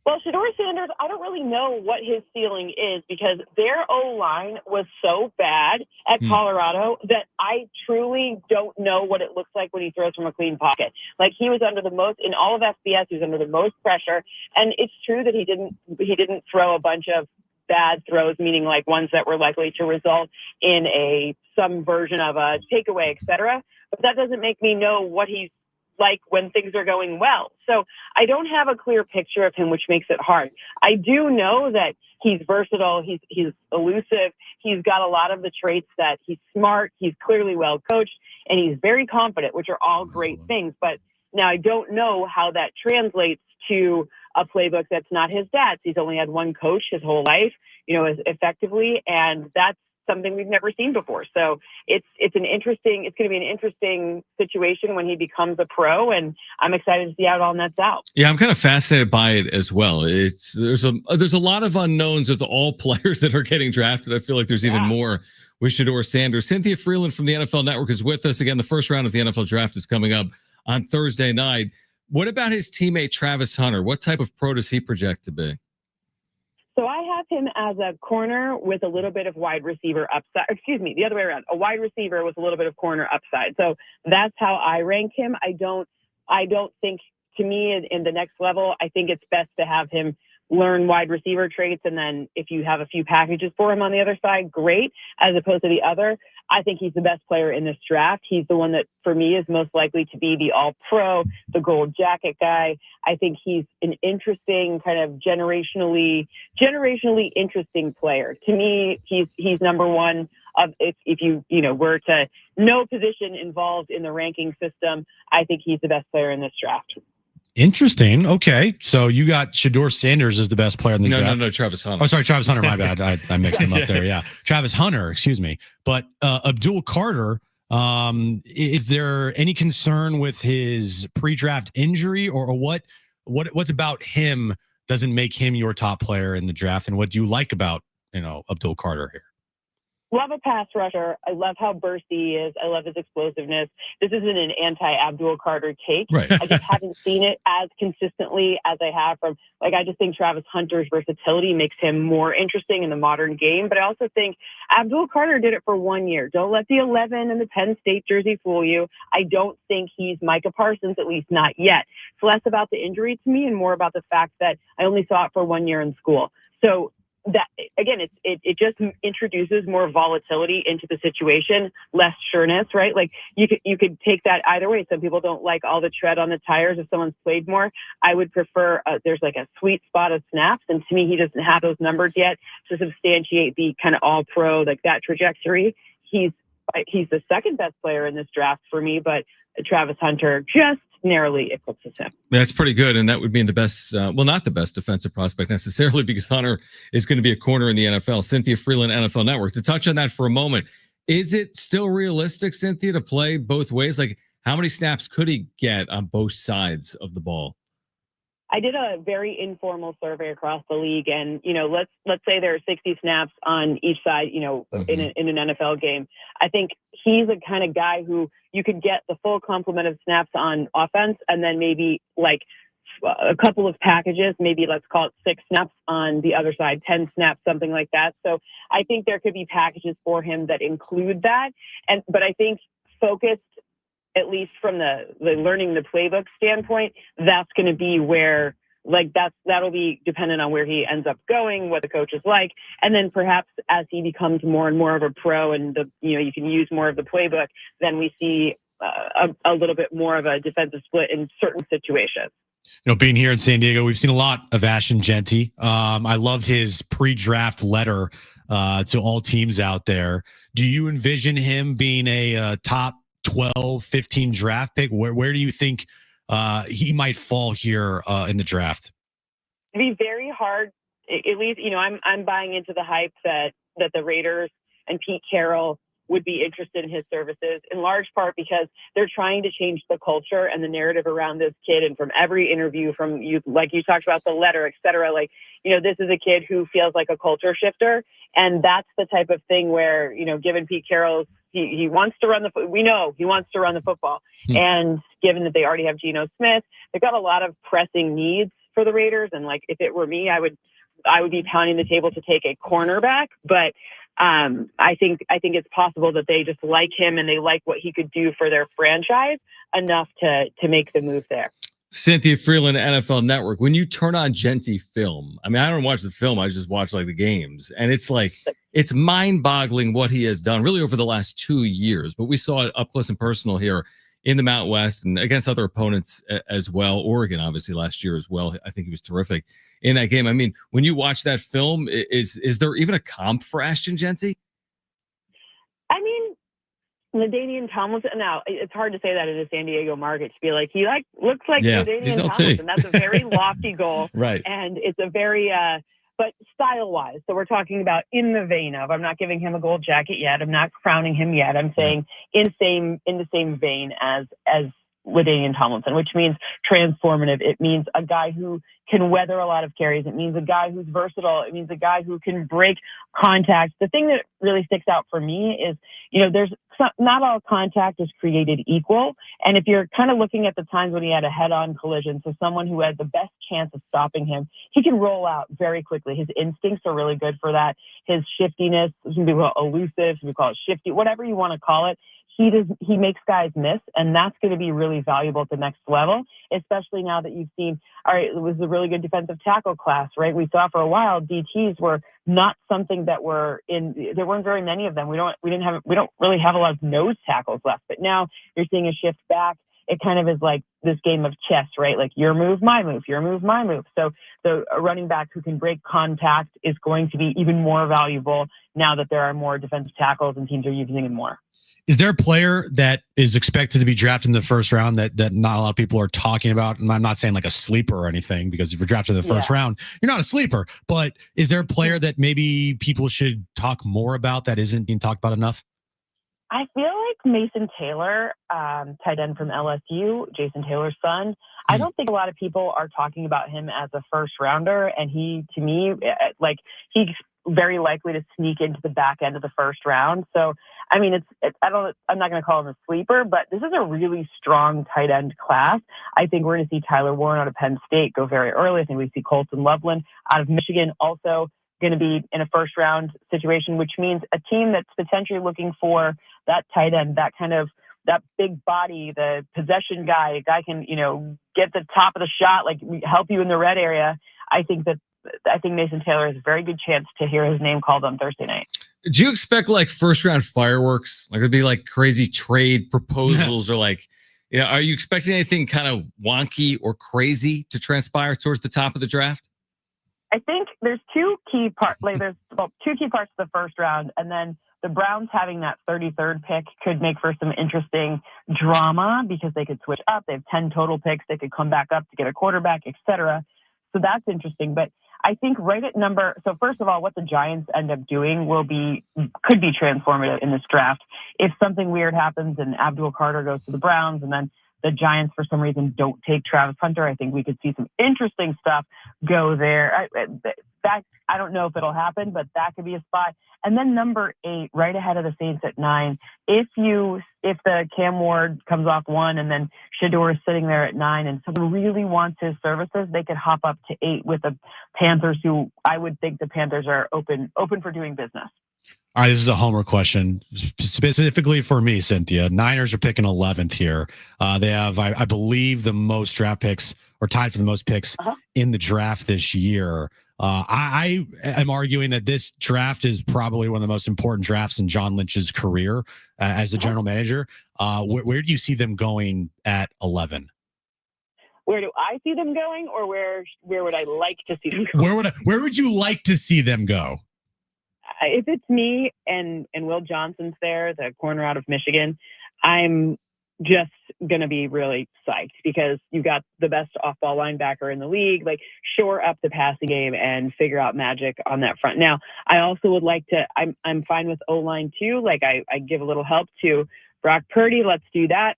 Well, Shedeur Sanders, I don't really know what his ceiling is because their O-line was so bad at Colorado that I truly don't know what it looks like when he throws from a clean pocket. He was under the most, in all of FBS, he was under the most pressure. And it's true that he didn't throw a bunch of bad throws, meaning ones that were likely to result in some version of a takeaway, et cetera. But that doesn't make me know what he's like when things are going well. So I don't have a clear picture of him, which makes it hard. I do know that he's versatile. He's elusive. He's got a lot of the traits that he's smart. He's clearly well coached and he's very confident, which are all great things. But now I don't know how that translates to a playbook that's not his dad's. He's only had one coach his whole life, effectively. And that's something we've never seen before. So it's going to be an interesting situation when he becomes a pro, and I'm excited to see how it all nets out. Yeah, I'm kind of fascinated by it as well. There's a lot of unknowns with all players that are getting drafted. I feel like there's even more with Shedeur Sanders. Cynthia Freeland from the NFL Network is with us again. The first round of the NFL draft is coming up on Thursday night. What about his teammate Travis Hunter? What type of pro does he project to be? So I have him as a corner with a little bit of wide receiver upside. Excuse me, the other way around. A wide receiver with a little bit of corner upside. So that's how I rank him. I don't think, to me, in the next level, I think it's best to have him learn wide receiver traits. And then if you have a few packages for him on the other side, great, as opposed to the other. I think he's the best player in this draft. He's the one that, for me, is most likely to be the all-pro, the gold jacket guy. I think he's an interesting, kind of generationally interesting player. To me, he's number one if you were to no position involved in the ranking system, I think he's the best player in this draft. Interesting. Okay. So you got Shedeur Sanders as the best player in the draft. No, Travis Hunter. Oh, sorry, Travis Hunter. My bad. I mixed him up there. Yeah. Travis Hunter, excuse me. But Abdul Carter, is there any concern with his pre-draft injury or what's about him doesn't make him your top player in the draft? And what do you like about, Abdul Carter here? Love a pass rusher. I love how bursty he is. I love his explosiveness. This isn't an anti-Abdul Carter take. Right. I just haven't seen it as consistently as I have from, I just think Travis Hunter's versatility makes him more interesting in the modern game. But I also think Abdul Carter did it for 1 year. Don't let the 11 and the Penn State jersey fool you. I don't think he's Micah Parsons, at least not yet. It's less about the injury to me and more about the fact that I only saw it for 1 year in school. So that, again, it just introduces more volatility into the situation, less sureness, right? Like you could take that either way. Some people don't like all the tread on the tires if someone's played more. I would prefer there's like a sweet spot of snaps, and to me, he doesn't have those numbers yet to substantiate the kind of all pro, like that trajectory. He's the second best player in this draft for me, but Travis Hunter just narrowly eclipses him. That's pretty good, and that would mean the best, not the best defensive prospect necessarily, because Hunter is going to be a corner in the NFL. Cynthia Freeland, NFL Network. To touch on that for a moment, is it still realistic, Cynthia, to play both ways? Like, how many snaps could he get on both sides of the ball? I did a very informal survey across the league, and let's say there are 60 snaps on each side, in an NFL game. I think he's the kind of guy who you could get the full complement of snaps on offense, and then maybe like a couple of packages, maybe let's call it 6 snaps on the other side, 10 snaps, something like that. So I think there could be packages for him that include that, but I think focused, at least from the learning the playbook standpoint, that's going to be where, that'll be dependent on where he ends up going, what the coach is like. And then perhaps as he becomes more and more of a pro and you can use more of the playbook, then we see a little bit more of a defensive split in certain situations. Being here in San Diego, we've seen a lot of Ashton Jeanty. I loved his pre-draft letter to all teams out there. Do you envision him being a top 12, 15 draft pick? Where do you think he might fall here in the draft? It'd be very hard. At least, I'm buying into the hype that the Raiders and Pete Carroll would be interested in his services, in large part because they're trying to change the culture and the narrative around this kid. And from every interview, from you, like you talked about the letter, et cetera, this is a kid who feels like a culture shifter. And that's the type of thing where, given Pete Carroll's, he wants to run we know he wants to run the football. And given that they already have Geno Smith, they've got a lot of pressing needs for the Raiders. And if it were me, I would be pounding the table to take a cornerback. But I think it's possible that they just like him and they like what he could do for their franchise enough to make the move there. Cynthia Freeland, NFL Network. When you turn on Jeanty film, I don't watch the film. I just watch the games, and it's mind-boggling what he has done really over the last 2 years. But we saw it up close and personal here in the Mountain West and against other opponents as well. Oregon, obviously, last year as well. I think he was terrific in that game. When you watch that film, is there even a comp for Ashton Jeanty? LaDainian Tomlinson. Now, it's hard to say that in the San Diego market to be like, he looks like LaDainian Tomlinson. That's a very lofty goal. Right. And it's a very, but style-wise. So we're talking about in the vein of, I'm not giving him a gold jacket yet. I'm not crowning him yet. I'm saying in the same vein as LaDainian Tomlinson, which means transformative. It means a guy who can weather a lot of carries. It means a guy who's versatile. It means a guy who can break contact. The thing that really sticks out for me is, not all contact is created equal. And if you're kind of looking at the times when he had a head-on collision, so someone who had the best chance of stopping him, he can roll out very quickly. His instincts are really good for that. His shiftiness, some people call it elusive, some people call it shifty, whatever you want to call it. He makes guys miss, and that's going to be really valuable at the next level, especially now that you've seen, all right, it was a really good defensive tackle class, right? We saw for a while DTs were not something that were there weren't very many of them. We don't really have a lot of nose tackles left, but now you're seeing a shift back it kind of is like this game of chess, right? Like your move, my move, your move, my move. So the running back who can break contact is going to be even more valuable now that there are more defensive tackles and teams are using him more. Is there a player that is expected to be drafted in the first round that not a lot of people are talking about? And I'm not saying like a sleeper or anything, because if you're drafted in the first round, you're not a sleeper. But is there a player that maybe people should talk more about that isn't being talked about enough? I feel like Mason Taylor, tight end from LSU, Jason Taylor's son. I don't think a lot of people are talking about him as a first rounder. And he, to me, like he's very likely to sneak into the back end of the first round. So, I mean, I'm not going to call him a sleeper, but this is a really strong tight end class. I think we're going to see Tyler Warren out of Penn State go very early. I think we see Colton Loveland out of Michigan also going to be in a first round situation, which means a team that's potentially looking for that tight end, that kind of that big body, the possession guy, a guy can, get the top of the shot, like help you in the red area. I think Mason Taylor has a very good chance to hear his name called on Thursday night. Do you expect like first round fireworks? Like it'd be like crazy trade proposals or like, are you expecting anything kind of wonky or crazy to transpire towards the top of the draft? I think there's two key parts. Like there's two key parts to the first round, and then the Browns having that 33rd pick could make for some interesting drama because they could switch up. They have 10 total picks. They could come back up to get a quarterback, etc. So that's interesting. But I think right at so first of all, what the Giants end up doing could be transformative in this draft. If something weird happens and Abdul Carter goes to the Browns and then the Giants, for some reason, don't take Travis Hunter, I think we could see some interesting stuff go there. I don't know if it'll happen, but that could be a spot. And then number 8, right ahead of the Saints at 9. If the Cam Ward comes off 1 and then Shador is sitting there at 9 and someone really wants his services, they could hop up to 8 with the Panthers, who I would think the Panthers are open for doing business. All right, this is a homer question specifically for me, Cynthia. Niners are picking 11th here. They have, I believe, the most draft picks, or tied for the most picks in the draft this year. I am arguing that this draft is probably one of the most important drafts in John Lynch's career as the general manager. Where do you see them going at 11? Where do I see them going, or where would I like to see them go? Where would you like to see them go? If it's me and Will Johnson's there, the corner out of Michigan, I'm just going to be really psyched because you've got the best off-ball linebacker in the league. Like, shore up the passing game and figure out magic on that front. Now, I also would like to, I'm fine with O-line too. Like, I give a little help to Brock Purdy. Let's do that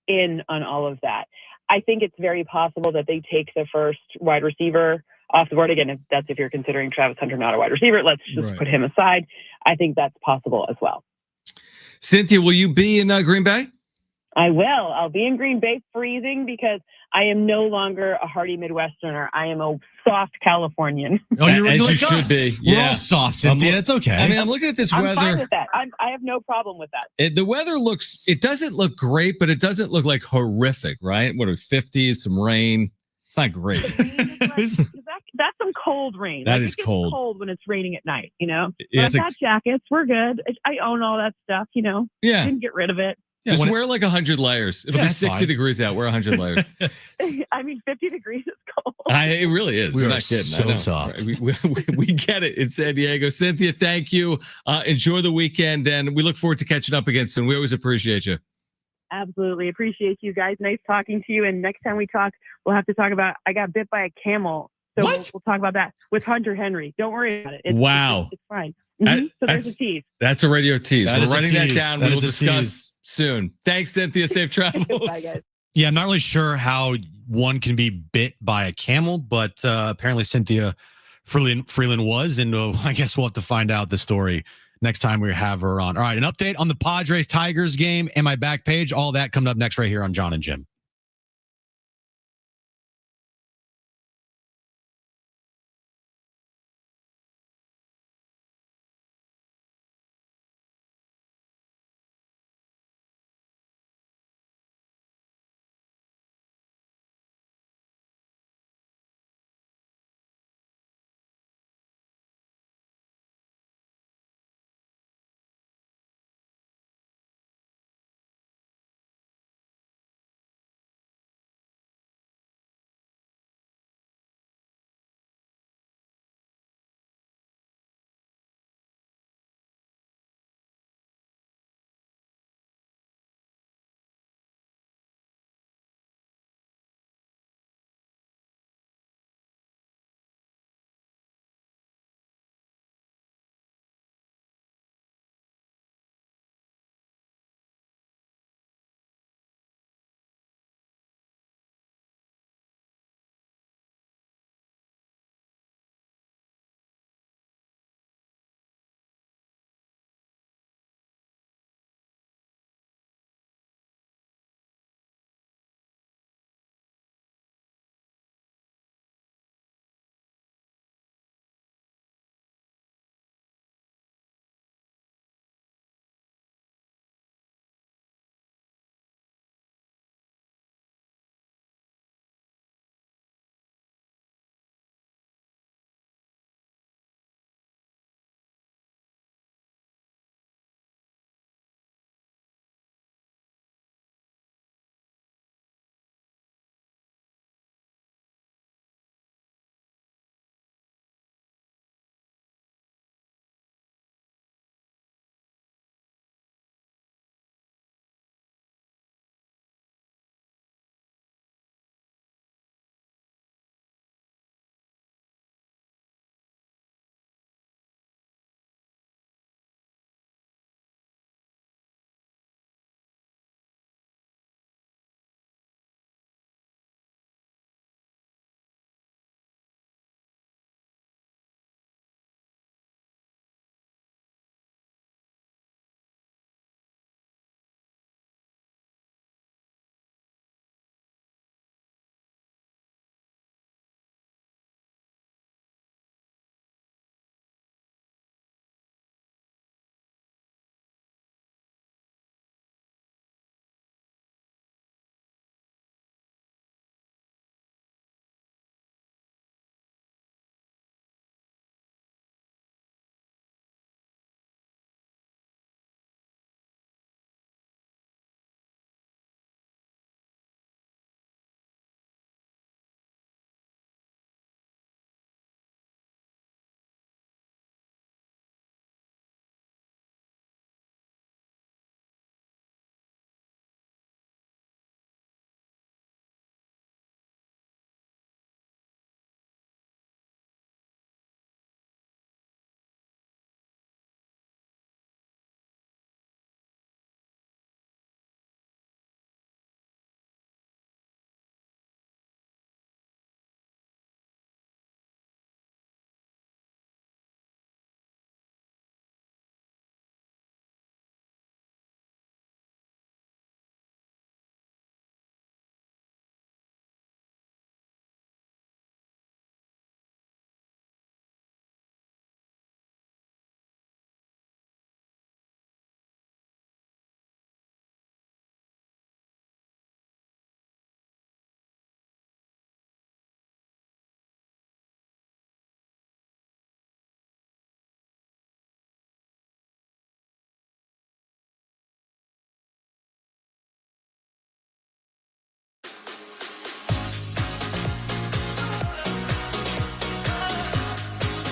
on all of that. I think it's very possible that they take the first wide receiver off the board. Again, if you're considering Travis Hunter not a wide receiver, let's just put him aside. I think that's possible as well. Cynthia, will you be in Green Bay? I will. I'll be in Green Bay freezing because I am no longer a hardy Midwesterner. I am a soft Californian. Oh, you're as like you should be. We're all soft, Cynthia. It's okay. I mean, I'm looking at this weather. I'm fine with that. I have no problem with that. The weather it doesn't look great, but it doesn't look like horrific, right? What are 50s, some rain? It's not great. That's some cold rain. That is cold. It's cold when it's raining at night, Yeah, I've got jackets. We're good. I own all that stuff, Yeah. I didn't get rid of it. Just wear like 100 layers. It'll be 60 degrees out. Wear 100 layers. I mean, 50 degrees is cold. It really is. We I'm are not kidding. so soft. We get it in San Diego. Cynthia, thank you. Enjoy the weekend, and we look forward to catching up again soon. We always appreciate you. Absolutely. Appreciate you guys. Nice talking to you. And next time we talk, we'll have to talk about, I got bit by a camel. So we'll talk about that with Hunter Henry. Don't worry about it. Wow. It's fine. So there's a tease. That's a radio tease. We're writing that down. We will discuss soon. Thanks, Cynthia. Safe travels. Bye, guys. Yeah, I'm not really sure how one can be bit by a camel, but apparently Cynthia Freeland was, and I guess we'll have to find out the story next time we have her on. All right, an update on the Padres-Tigers game and my back page. All that coming up next right here on John and Jim.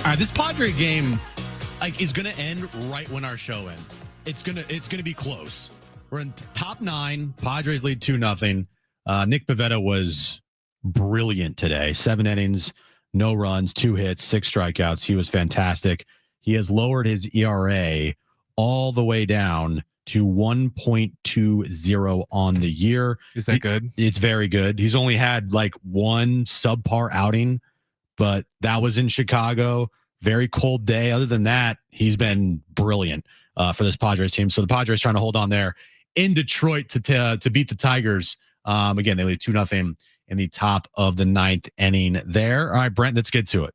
All right, this Padre game is going to end right when our show ends. It's gonna be close. We're in top 9. Padres lead 2-0. Nick Pivetta was brilliant today. 7 innings, no runs, 2 hits, 6 strikeouts. He was fantastic. He has lowered his ERA all the way down to 1.20 on the year. Is that good? It's very good. He's only had like one subpar outing, but that was in Chicago. Very cold day. Other than that, he's been brilliant for this Padres team. So the Padres trying to hold on there in Detroit to beat the Tigers. Again, they lead 2-0 in the top of the 9th inning there. All right, Brent, let's get to it.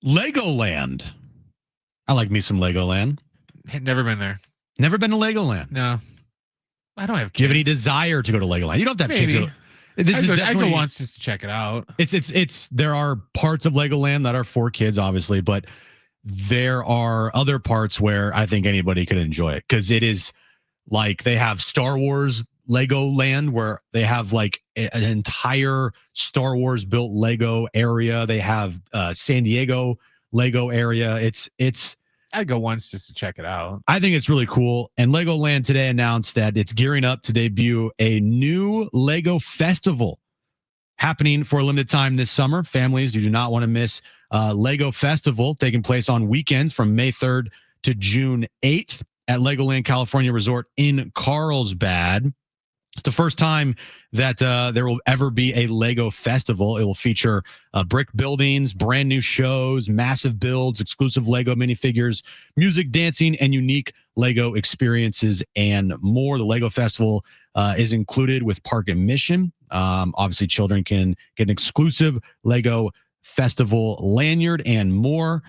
Legoland. I like me some Legoland. Had never been there. Never been to Legoland. No. I don't have kids. Do you have any desire to go to Legoland? You don't have to have Maybe. kids. I go once just to check it out. It's there are parts of Legoland that are for kids, obviously, but there are other parts where I think anybody could enjoy it, because it is like they have Star Wars Legoland where they have like an entire Star Wars built Lego area. They have San Diego Lego area. It's I'd go once just to check it out. I think it's really cool. And Legoland today announced that it's gearing up to debut a new Lego festival happening for a limited time this summer. Families, you do not want to miss Lego Festival taking place on weekends from May 3rd to June 8th at Legoland California Resort in Carlsbad. It's the first time that there will ever be a Lego festival. It will feature brick buildings, brand new shows, massive builds, exclusive Lego minifigures, music, dancing, and unique Lego experiences and more. The Lego festival is included with park admission. Obviously, children can get an exclusive Lego festival lanyard and more.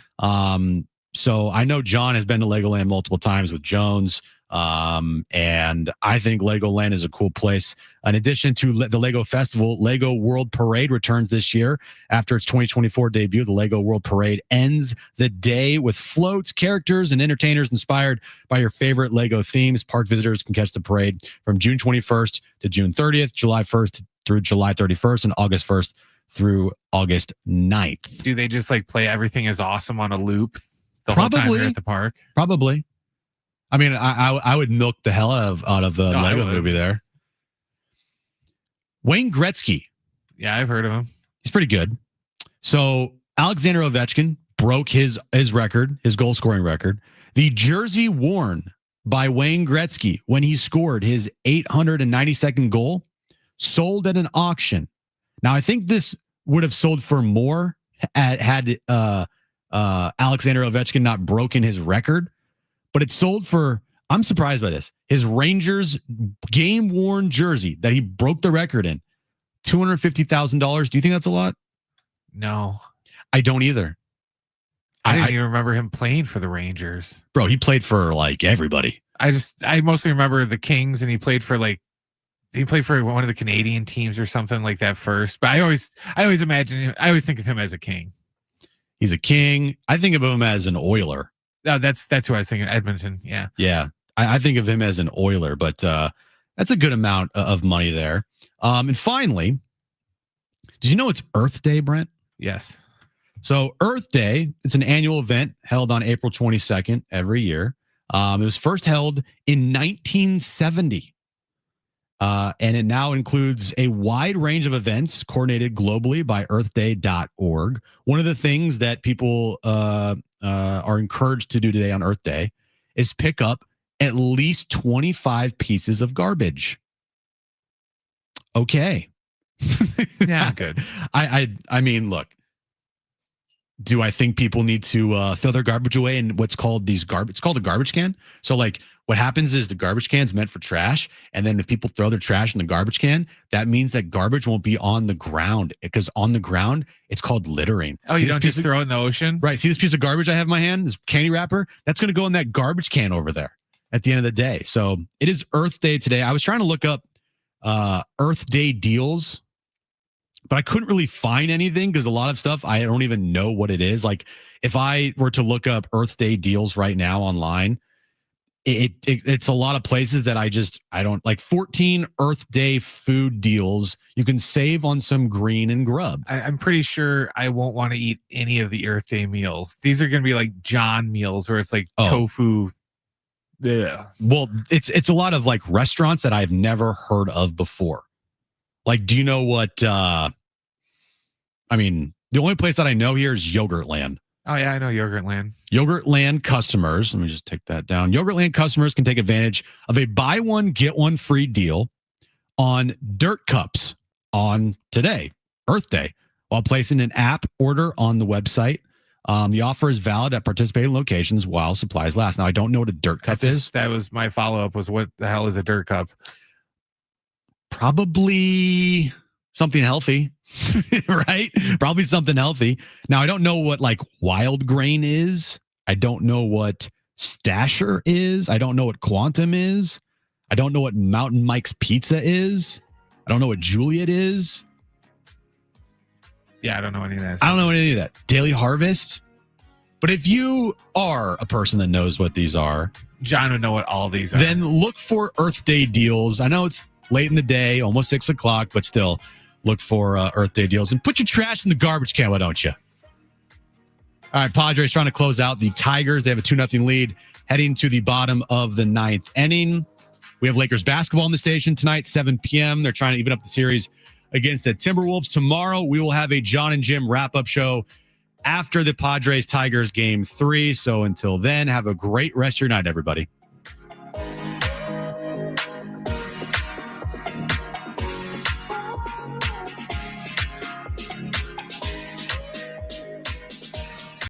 So I know John has been to Legoland multiple times with Jones. And I think Legoland is a cool place. In addition to the Lego Festival, Lego World Parade returns this year after its 2024 debut. The Lego World Parade ends the day with floats, characters, and entertainers inspired by your favorite Lego themes. Park visitors can catch the parade from June 21st to June 30th, July 1st through July 31st, and August 1st through August 9th. Do they just like play Everything Is Awesome on a loop the whole time they're at the park? Probably. I mean, I would milk the hell out of the Lego movie there. Wayne Gretzky. Yeah, I've heard of him. He's pretty good. So Alexander Ovechkin broke his record, his goal scoring record. The jersey worn by Wayne Gretzky when he scored his 892nd goal sold at an auction. Now, I think this would have sold for more had Alexander Ovechkin not broken his record. But it sold for, I'm surprised by this, his Rangers game-worn jersey that he broke the record in, $250,000. Do you think that's a lot? No. I don't either. I didn't even remember him playing for the Rangers. Bro, he played for like everybody. I mostly remember the Kings, and he played for one of the Canadian teams or something like that first. But I always think of him as a King. He's a King. I think of him as an Oiler. No, that's who I was thinking. Edmonton, yeah. Yeah, I think of him as an Oiler, but that's a good amount of money there. And finally, did you know it's Earth Day, Brent? Yes. So Earth Day, it's an annual event held on April 22nd every year. It was first held in 1970. And it now includes a wide range of events coordinated globally by earthday.org. One of the things that people are encouraged to do today on Earth Day is pick up at least 25 pieces of garbage. Okay. Yeah, good. I mean, look, do I think people need to throw their garbage away in what's called it's called a garbage can? So like what happens is the garbage can's meant for trash. And then if people throw their trash in the garbage can, that means that garbage won't be on the ground, because on the ground, it's called littering. Oh, you don't just throw it in the ocean? Right. See this piece of garbage I have in my hand, this candy wrapper? That's going to go in that garbage can over there at the end of the day. So it is Earth Day today. I was trying to look up Earth Day deals but I couldn't really find anything because a lot of stuff I don't even know what it is. Like if I were to look up Earth Day deals right now online, it's a lot of places that I don't like. 14 Earth Day food deals you can save on some green and grub. I'm pretty sure I won't want to eat any of the Earth Day meals. These are going to be like John meals where it's like tofu. Yeah. Well, it's a lot of like restaurants that I've never heard of before. Like, do you know what? I mean, the only place that I know here is Yogurtland. Oh, yeah, I know Yogurtland. Yogurtland customers, let me just take that down. Yogurtland customers can take advantage of a buy one, get one free deal on dirt cups on today, Earth Day, while placing an app order on the website. The offer is valid at participating locations while supplies last. Now, I don't know what a dirt cup is. That was my follow-up was what the hell is a dirt cup? Probably something healthy, right? Probably something healthy. Now, I don't know what like wild grain is. I don't know what Stasher is. I don't know what Quantum is. I don't know what Mountain Mike's Pizza is. I don't know what Juliet is. Yeah, I don't know any of that. I don't know any of that. Daily Harvest. But if you are a person that knows what these are, John would know what all these are. Then look for Earth Day deals. I know it's late in the day, almost 6 o'clock, but still look for Earth Day deals and put your trash in the garbage can, why don't you? All right, Padres trying to close out the Tigers. They have a 2-0 lead heading to the bottom of the 9th inning. We have Lakers basketball on the station tonight, 7 p.m. They're trying to even up the series against the Timberwolves. Tomorrow, we will have a John and Jim wrap-up show after the Padres-Tigers game 3. So until then, have a great rest of your night, everybody.